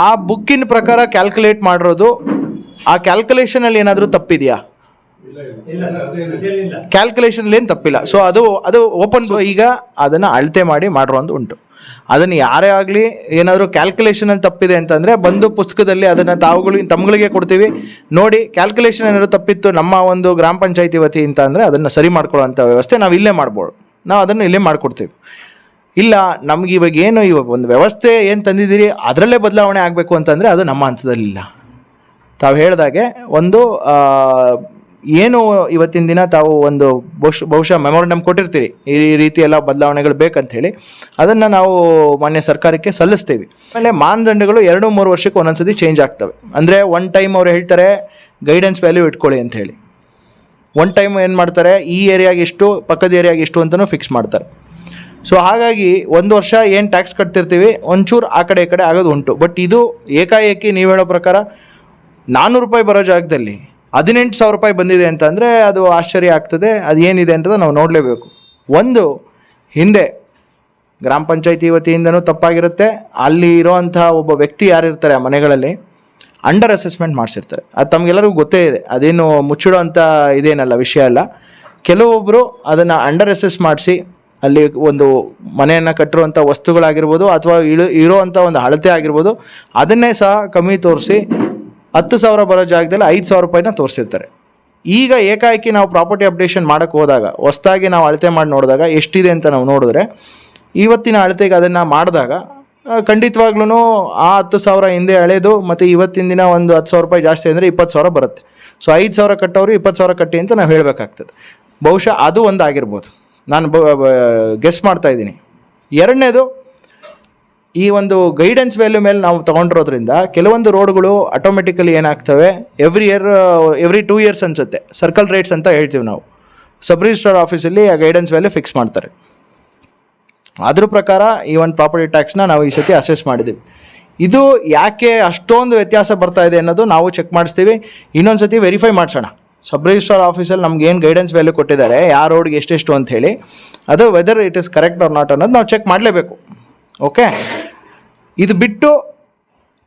ಆ ಬುಕ್ಕಿನ ಪ್ರಕಾರ ಕ್ಯಾಲ್ಕುಲೇಟ್ ಮಾಡಿರೋದು, ಆ ಕ್ಯಾಲ್ಕುಲೇಷನಲ್ಲಿ ಏನಾದರೂ ತಪ್ಪಿದೆಯಾ? ಕ್ಯಾಲ್ಕುಲೇಷನ್ ಏನು ತಪ್ಪಿಲ್ಲ. ಸೊ ಅದು ಓಪನ್. ಈಗ ಅದನ್ನು ಅಳತೆ ಮಾಡಿ ಮಾಡಿರೋದು ಉಂಟು. ಅದನ್ನು ಯಾರೇ ಆಗಲಿ ಏನಾದರೂ ಕ್ಯಾಲ್ಕುಲೇಷನಲ್ಲಿ ತಪ್ಪಿದೆ ಅಂತಂದರೆ ಬಂದು ಪುಸ್ತಕದಲ್ಲಿ ಅದನ್ನು ತಮ್ಗಳಿಗೆ ಕೊಡ್ತೀವಿ, ನೋಡಿ ಕ್ಯಾಲ್ಕುಲೇಷನ್ ಏನಾದರೂ ತಪ್ಪಿತ್ತು ನಮ್ಮ ಒಂದು ಗ್ರಾಮ ಪಂಚಾಯತಿ ವತಿಯಿಂದ ಅಂದರೆ ಅದನ್ನು ಸರಿ ಮಾಡ್ಕೊಳ್ಳೋಂಥ ವ್ಯವಸ್ಥೆ ನಾವು ಇಲ್ಲೇ ಮಾಡ್ಬೋದು. ನಾವು ಅದನ್ನು ಇಲ್ಲೇ ಮಾಡಿಕೊಡ್ತೀವಿ. ಇಲ್ಲ ನಮ್ಗೆ ಇವಾಗ ಒಂದು ವ್ಯವಸ್ಥೆ ಏನು ತಂದಿದ್ದೀರಿ ಅದರಲ್ಲೇ ಬದಲಾವಣೆ ಆಗಬೇಕು ಅಂತಂದರೆ ಅದು ನಮ್ಮ ಹಂತದಲ್ಲಿಲ್ಲ. ತಾವು ಹೇಳಿದಾಗೆ ಒಂದು ಏನು ಇವತ್ತಿನ ದಿನ ತಾವು ಒಂದು ಬಹುಶಃ ಮೆಮೊರಂಡಮ್ ಕೊಟ್ಟಿರ್ತೀರಿ, ಈ ರೀತಿ ಎಲ್ಲ ಬದಲಾವಣೆಗಳು ಬೇಕಂತೇಳಿ, ಅದನ್ನು ನಾವು ಮಾನ್ಯ ಸರ್ಕಾರಕ್ಕೆ ಸಲ್ಲಿಸ್ತೀವಿ. ಆಮೇಲೆ ಮಾನದಂಡಗಳು 2-3 ವರ್ಷಕ್ಕೆ ಒಂದೊಂದ್ಸತಿ ಚೇಂಜ್ ಆಗ್ತವೆ. ಅಂದರೆ ಒನ್ ಟೈಮ್ ಅವ್ರು ಹೇಳ್ತಾರೆ ಗೈಡೆನ್ಸ್ ವ್ಯಾಲ್ಯೂ ಇಟ್ಕೊಳ್ಳಿ ಅಂತ ಹೇಳಿ, ಒನ್ ಟೈಮ್ ಏನು ಮಾಡ್ತಾರೆ ಈ ಏರಿಯಾಗೆ ಇಷ್ಟು ಪಕ್ಕದ ಏರಿಯಾಗೆ ಇಷ್ಟು ಅಂತಲೂ ಫಿಕ್ಸ್ ಮಾಡ್ತಾರೆ. ಸೊ ಹಾಗಾಗಿ ಒಂದು ವರ್ಷ ಏನು ಟ್ಯಾಕ್ಸ್ ಕಟ್ತಿರ್ತೀವಿ ಒಂಚೂರು ಆ ಕಡೆ ಈ ಕಡೆ ಆಗೋದು ಉಂಟು. ಬಟ್ ಇದು ಏಕಾಏಕಿ ನೀವು ಹೇಳೋ ಪ್ರಕಾರ 400 ರೂಪಾಯಿ ಬರೋ ಜಾಗದಲ್ಲಿ 18,000 ರೂಪಾಯಿ ಬಂದಿದೆ ಅಂತಂದರೆ ಅದು ಆಶ್ಚರ್ಯ ಆಗ್ತದೆ. ಅದು ಏನಿದೆ ಅಂತ ನಾವು ನೋಡಲೇಬೇಕು. ಒಂದು ಹಿಂದೆ ಗ್ರಾಮ ಪಂಚಾಯತಿ ವತಿಯಿಂದನೂ ತಪ್ಪಾಗಿರುತ್ತೆ. ಅಲ್ಲಿ ಇರೋವಂಥ ಒಬ್ಬ ವ್ಯಕ್ತಿ ಯಾರಿರ್ತಾರೆ ಆ ಮನೆಗಳಲ್ಲಿ ಅಂಡರ್ ಅಸೆಸ್ಮೆಂಟ್ ಮಾಡಿಸಿರ್ತಾರೆ. ಅದು ತಮಗೆಲ್ಲರಿಗೂ ಗೊತ್ತೇ ಇದೆ, ಅದೇನು ಮುಚ್ಚಿಡೋ ಅಂಥ ಇದೇನಲ್ಲ, ವಿಷಯ ಅಲ್ಲ. ಕೆಲವೊಬ್ಬರು ಅದನ್ನು ಅಂಡರ್ ಅಸೆಸ್ ಮಾಡಿಸಿ ಅಲ್ಲಿ ಒಂದು ಮನೆಯನ್ನು ಕಟ್ಟಿರುವಂಥ ವಸ್ತುಗಳಾಗಿರ್ಬೋದು ಅಥವಾ ಇರೋವಂಥ ಒಂದು ಅಳತೆ ಆಗಿರ್ಬೋದು, ಅದನ್ನೇ ಸಹ ಕಮ್ಮಿ ತೋರಿಸಿ 10,000 ಬರೋ ಜಾಗದಲ್ಲಿ 5,000 ರೂಪಾಯಿನ ತೋರಿಸಿರ್ತಾರೆ. ಈಗ ಏಕಾಏಕಿ ನಾವು ಪ್ರಾಪರ್ಟಿ ಅಪ್ಡೇಷನ್ ಮಾಡೋಕ್ಕೆ ಹೋದಾಗ, ಹೊಸ್ದಾಗಿ ನಾವು ಅಳತೆ ಮಾಡಿ ನೋಡಿದಾಗ ಎಷ್ಟಿದೆ ಅಂತ ನಾವು ನೋಡಿದ್ರೆ, ಇವತ್ತಿನ ಅಳತೆಗೆ ಅದನ್ನು ಮಾಡಿದಾಗ ಖಂಡಿತವಾಗ್ಲೂ ಆ 10,000 ಹಿಂದೆ ಹಳೇದು ಮತ್ತು ಇವತ್ತಿನ ದಿನ ಒಂದು 10,000 ರೂಪಾಯಿ ಜಾಸ್ತಿ ಅಂದರೆ 20,000 ಬರುತ್ತೆ. ಸೊ 5,000 ಕಟ್ಟೋರು 20,000 ಕಟ್ಟಿ ಅಂತ ನಾವು ಹೇಳಬೇಕಾಗ್ತದೆ. ಬಹುಶಃ ಅದು ಒಂದು ಆಗಿರ್ಬೋದು, ನಾನು ಗೆಸ್ ಮಾಡ್ತಾ ಇದ್ದೀನಿ. ಎರಡನೇದು, ಈ ಒಂದು ಗೈಡೆನ್ಸ್ ವ್ಯಾಲ್ಯೂ ಮೇಲೆ ನಾವು ತೊಗೊಂಡಿರೋದ್ರಿಂದ ಕೆಲವೊಂದು ರೋಡ್ಗಳು ಆಟೋಮೆಟಿಕಲಿ ಏನಾಗ್ತವೆ, ಎವ್ರಿ 2 ಇಯರ್ಸ್ ಅನಿಸುತ್ತೆ ಸರ್ಕಲ್ ರೇಟ್ಸ್ ಅಂತ ಹೇಳ್ತೀವಿ ನಾವು. ಸಬ್ ರಿಜಿಸ್ಟ್ರಾರ್ ಆಫೀಸಲ್ಲಿ ಆ ಗೈಡೆನ್ಸ್ ವ್ಯಾಲ್ಯೂ ಫಿಕ್ಸ್ ಮಾಡ್ತಾರೆ. ಅದ್ರ ಪ್ರಕಾರ ಈ ಒಂದು ಪ್ರಾಪರ್ಟಿ ಟ್ಯಾಕ್ಸ್ನ ನಾವು ಈ ಸತಿ ಅಸೆಸ್ ಮಾಡಿದ್ದೀವಿ. ಇದು ಯಾಕೆ ಅಷ್ಟೊಂದು ವ್ಯತ್ಯಾಸ ಬರ್ತಾ ಇದೆ ಅನ್ನೋದು ನಾವು ಚೆಕ್ ಮಾಡಿಸ್ತೀವಿ. ಇನ್ನೊಂದು ಸತಿ ವೆರಿಫೈ ಮಾಡಿಸೋಣ. ಸಬ್ ರಿಜಿಸ್ಟ್ರಾರ್ ಆಫೀಸಲ್ಲಿ ನಮ್ಗೆ ಏನು ಗೈಡೆನ್ಸ್ ವ್ಯಾಲ್ಯೂ ಕೊಟ್ಟಿದ್ದಾರೆ, ಯಾವ ರೋಡ್ಗೆ ಎಷ್ಟೆಷ್ಟು ಅಂತ ಹೇಳಿ, ಅದು whether it is correct or not ಅನ್ನೋದು ನಾವು ಚೆಕ್ ಮಾಡಲೇಬೇಕು. ಓಕೆ, ಇದು ಬಿಟ್ಟು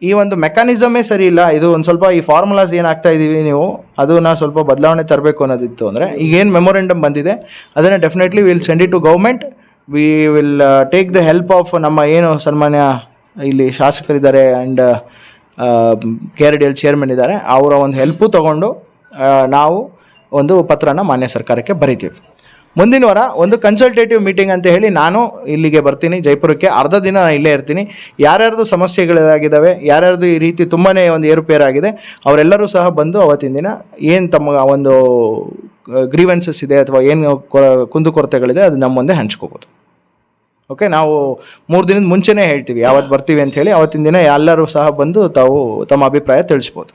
ಈ ಒಂದು ಮೆಕ್ಯಾನಿಸಮೇ ಸರಿ ಇಲ್ಲ, ಇದು ಒಂದು ಸ್ವಲ್ಪ ಈ ಫಾರ್ಮುಲಾಸ್ ಏನಾಗ್ತಾ ಇದ್ದೀವಿ ನೀವು ಅದನ್ನು ಸ್ವಲ್ಪ ಬದಲಾವಣೆ ತರಬೇಕು ಅನ್ನೋದಿತ್ತು ಅಂದರೆ, ಈಗೇನು ಮೆಮೊರೆಂಡಮ್ ಬಂದಿದೆ ಅದನ್ನು definitely will send it to government. We will take the help of ನಮ್ಮ ಏನು ಸನ್ಮಾನ್ಯ ಇಲ್ಲಿ ಶಾಸಕರಿದ್ದಾರೆ ಆ್ಯಂಡ್ KRDL ಚೇರ್ಮನ್ ಇದ್ದಾರೆ, ಅವರ ಒಂದು ಹೆಲ್ಪು ತೊಗೊಂಡು ನಾವು ಒಂದು ಪತ್ರನ ಮಾನ್ಯ ಸರ್ಕಾರಕ್ಕೆ ಬರಿತೀವಿ. ಮುಂದಿನ ವಾರ ಒಂದು ಕನ್ಸಲ್ಟೇಟಿವ್ ಮೀಟಿಂಗ್ ಅಂತ ಹೇಳಿ ನಾನು ಇಲ್ಲಿಗೆ ಬರ್ತೀನಿ, ಜೈಪುರಕ್ಕೆ. ಅರ್ಧ ದಿನ ನಾನು ಇಲ್ಲೇ ಇರ್ತೀನಿ. ಯಾರ್ಯಾರ್ದು ಸಮಸ್ಯೆಗಳಾಗಿದ್ದಾವೆ, ಯಾರ್ಯಾರ್ದು ಈ ರೀತಿ ತುಂಬಾ ಒಂದು ಏರುಪೇರಾಗಿದೆ, ಅವರೆಲ್ಲರೂ ಸಹ ಬಂದು ಅವತ್ತಿನ ದಿನ ಏನು ತಮ್ಮ ಒಂದು ಗ್ರೀವೆನ್ಸಸ್ ಇದೆ ಅಥವಾ ಏನು ಕುಂದುಕೊರತೆಗಳಿದೆ ಅದು ನಮ್ಮ ಮುಂದೆ ಹಂಚ್ಕೋಬೋದು. ಓಕೆ, ನಾವು 3 ದಿನದ ಮುಂಚೆನೇ ಹೇಳ್ತೀವಿ ಯಾವತ್ತು ಬರ್ತೀವಿ ಅಂತ ಹೇಳಿ. ಅವತ್ತಿನ ದಿನ ಎಲ್ಲರೂ ಸಹ ಬಂದು ತಾವು ತಮ್ಮ ಅಭಿಪ್ರಾಯ ತಿಳಿಸ್ಬೋದು.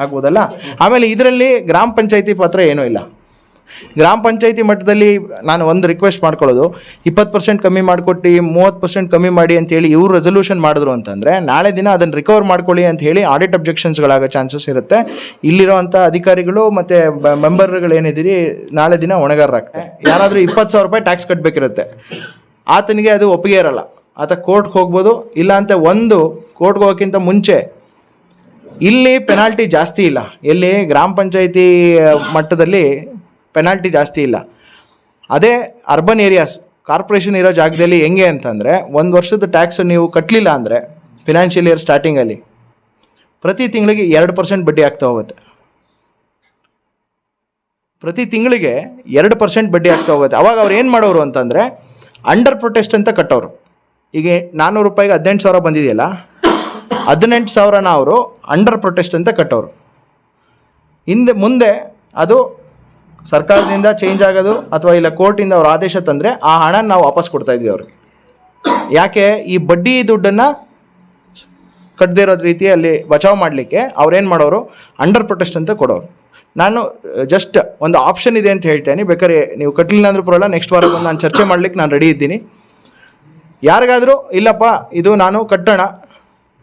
ಆಗ್ಬೋದಲ್ಲ? ಆಮೇಲೆ ಇದರಲ್ಲಿ ಗ್ರಾಮ ಪಂಚಾಯತಿ ಪಾತ್ರ ಏನೂ ಇಲ್ಲ. ಗ್ರಾಮ ಪಂಚಾಯತಿ ಮಟ್ಟದಲ್ಲಿ ನಾನು ಒಂದು ರಿಕ್ವೆಸ್ಟ್ ಮಾಡ್ಕೊಳ್ಳೋದು, 20% ಕಮ್ಮಿ ಮಾಡಿಕೊಟ್ಟು 30% ಕಮ್ಮಿ ಮಾಡಿ ಅಂತೇಳಿ ಇವರು ರೆಸೊಲ್ಯೂಷನ್ ಮಾಡಿದ್ರು ಅಂತಂದರೆ, ನಾಳೆ ದಿನ ಅದನ್ನು ರಿಕವರ್ ಮಾಡ್ಕೊಳ್ಳಿ ಅಂತ ಹೇಳಿ ಆಡಿಟ್ ಅಬ್ಜೆಕ್ಷನ್ಸ್ಗಳಾಗೋ ಚಾನ್ಸಸ್ ಇರುತ್ತೆ. ಇಲ್ಲಿರೋವಂಥ ಅಧಿಕಾರಿಗಳು ಮತ್ತು ಮೆಂಬರ್ಗಳೇನಿದ್ದೀರಿ ನಾಳೆ ದಿನ ಹೊಣೆಗಾರರಾಗ್ತಾರೆ. ಯಾರಾದರೂ 20,000 ರೂಪಾಯಿ ಟ್ಯಾಕ್ಸ್ ಕಟ್ಟಬೇಕಿರುತ್ತೆ, ಆತನಿಗೆ ಅದು ಒಪ್ಪಿಗೆ ಇರಲ್ಲ, ಆತ ಕೋರ್ಟ್ಗೆ ಹೋಗ್ಬೋದು. ಇಲ್ಲಾಂತ ಒಂದು ಕೋರ್ಟ್ಗೆ ಹೋಗೋಕ್ಕಿಂತ ಮುಂಚೆ ಇಲ್ಲಿ ಪೆನಾಲ್ಟಿ ಜಾಸ್ತಿ ಇಲ್ಲ. ಎಲ್ಲಿ ಗ್ರಾಮ ಪಂಚಾಯತಿ ಮಟ್ಟದಲ್ಲಿ ಪೆನಾಲ್ಟಿ ಜಾಸ್ತಿ ಇಲ್ಲ. ಅದೇ ಅರ್ಬನ್ ಏರಿಯಾಸ್, ಕಾರ್ಪೊರೇಷನ್ ಇರೋ ಜಾಗದಲ್ಲಿ ಹೆಂಗೆ ಅಂತಂದರೆ, 1 ವರ್ಷದ ಟ್ಯಾಕ್ಸ್ ನೀವು ಕಟ್ಟಲಿಲ್ಲ ಅಂದರೆ ಫಿನಾನ್ಷಿಯಲ್ ಇಯರ್ ಸ್ಟಾರ್ಟಿಂಗಲ್ಲಿ ಪ್ರತಿ ತಿಂಗಳಿಗೆ 2% ಬಡ್ಡಿ ಆಗ್ತಾ ಹೋಗುತ್ತೆ. ಪ್ರತಿ ತಿಂಗಳಿಗೆ 2% ಬಡ್ಡಿ ಆಗ್ತಾ ಹೋಗುತ್ತೆ. ಅವಾಗ ಅವ್ರು ಏನು ಮಾಡೋರು ಅಂತಂದರೆ, ಅಂಡರ್ ಪ್ರೊಟೆಸ್ಟ್ ಅಂತ ಕಟ್ಟೋರು. ಈಗ 400 ರೂಪಾಯಿಗೆ 18,000 ಬಂದಿದೆಯಲ್ಲ, 18,000ನ ಅವರು ಅಂಡರ್ ಪ್ರೊಟೆಸ್ಟ್ ಅಂತ ಕಟ್ಟೋರು. ಮುಂದೆ ಅದು ಸರ್ಕಾರದಿಂದ ಚೇಂಜ್ ಆಗೋದು ಅಥವಾ ಇಲ್ಲ ಕೋರ್ಟಿಂದ ಅವ್ರ ಆದೇಶ ತಂದರೆ ಆ ಹಣ ನಾವು ವಾಪಸ್ ಕೊಡ್ತಾ ಇದ್ವಿ ಅವ್ರಿಗೆ. ಯಾಕೆ? ಈ ಬಡ್ಡಿ ದುಡ್ಡನ್ನು ಕಟ್ಟದೇ ಇರೋದು ರೀತಿಯಲ್ಲಿ ಬಚಾವ್ ಮಾಡಲಿಕ್ಕೆ ಅವ್ರೇನು ಮಾಡೋರು, ಅಂಡರ್ ಪ್ರೊಟೆಸ್ಟ್ ಅಂತ ಕೊಡೋರು. ನಾನು ಜಸ್ಟ್ ಒಂದು ಆಪ್ಷನ್ ಇದೆ ಅಂತ ಹೇಳ್ತೇನೆ, ಬೇಕಾದ್ರೆ ನೀವು ಕಟ್ಟಲಿಲ್ಲ ಅಂದ್ರೂ ಪರವಾಗಿಲ್ಲ, ನೆಕ್ಸ್ಟ್ ವಾರ ನಾನು ಚರ್ಚೆ ಮಾಡಲಿಕ್ಕೆ ನಾನು ರೆಡಿ ಇದ್ದೀನಿ. ಯಾರಿಗಾದರೂ ಇಲ್ಲಪ್ಪ ಇದು ನಾನು ಕಟ್ಟೋಣ,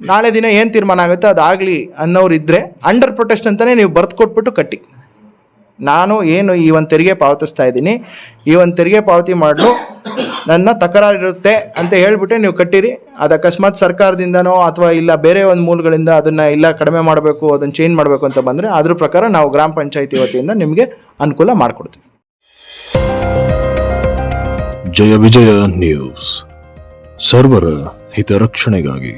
ನಾಳೆ ದಿನ ಏನು ತೀರ್ಮಾನ ಆಗುತ್ತೆ ಅದಾಗಲಿ ಅನ್ನೋರು ಇದ್ದರೆ ಅಂಡರ್ ಪ್ರೊಟೆಸ್ಟ್ ಅಂತಲೇ ನೀವು ಬರೆದು ಕೊಟ್ಬಿಟ್ಟು ಕಟ್ಟಿ. ನಾನು ಏನು ಈ ಒಂದು ತೆರಿಗೆ ಪಾವತಿಸ್ತಾ ಇದ್ದೀನಿ, ಈ ಒಂದು ತೆರಿಗೆ ಪಾವತಿ ಮಾಡಲು ನನ್ನ ತಕರಾರಿರುತ್ತೆ ಅಂತ ಹೇಳ್ಬಿಟ್ಟೆ ನೀವು ಕಟ್ಟಿರಿ. ಅದು ಅಕಸ್ಮಾತ್ ಸರ್ಕಾರದಿಂದನೋ ಅಥವಾ ಇಲ್ಲ ಬೇರೆ ಒಂದು ಮೂಲಗಳಿಂದ ಅದನ್ನು ಇಲ್ಲ ಕಡಿಮೆ ಮಾಡಬೇಕು, ಅದನ್ನು ಚೇಂಜ್ ಮಾಡಬೇಕು ಅಂತ ಬಂದರೆ ಅದ್ರ ಪ್ರಕಾರ ನಾವು ಗ್ರಾಮ ಪಂಚಾಯತಿ ವತಿಯಿಂದ ನಿಮಗೆ ಅನುಕೂಲ ಮಾಡಿಕೊಡ್ತೀವಿ. ಜಯ ವಿಜಯ ನ್ಯೂಸ್, ಸರ್ವರ ಹಿತರಕ್ಷಣೆಗಾಗಿ.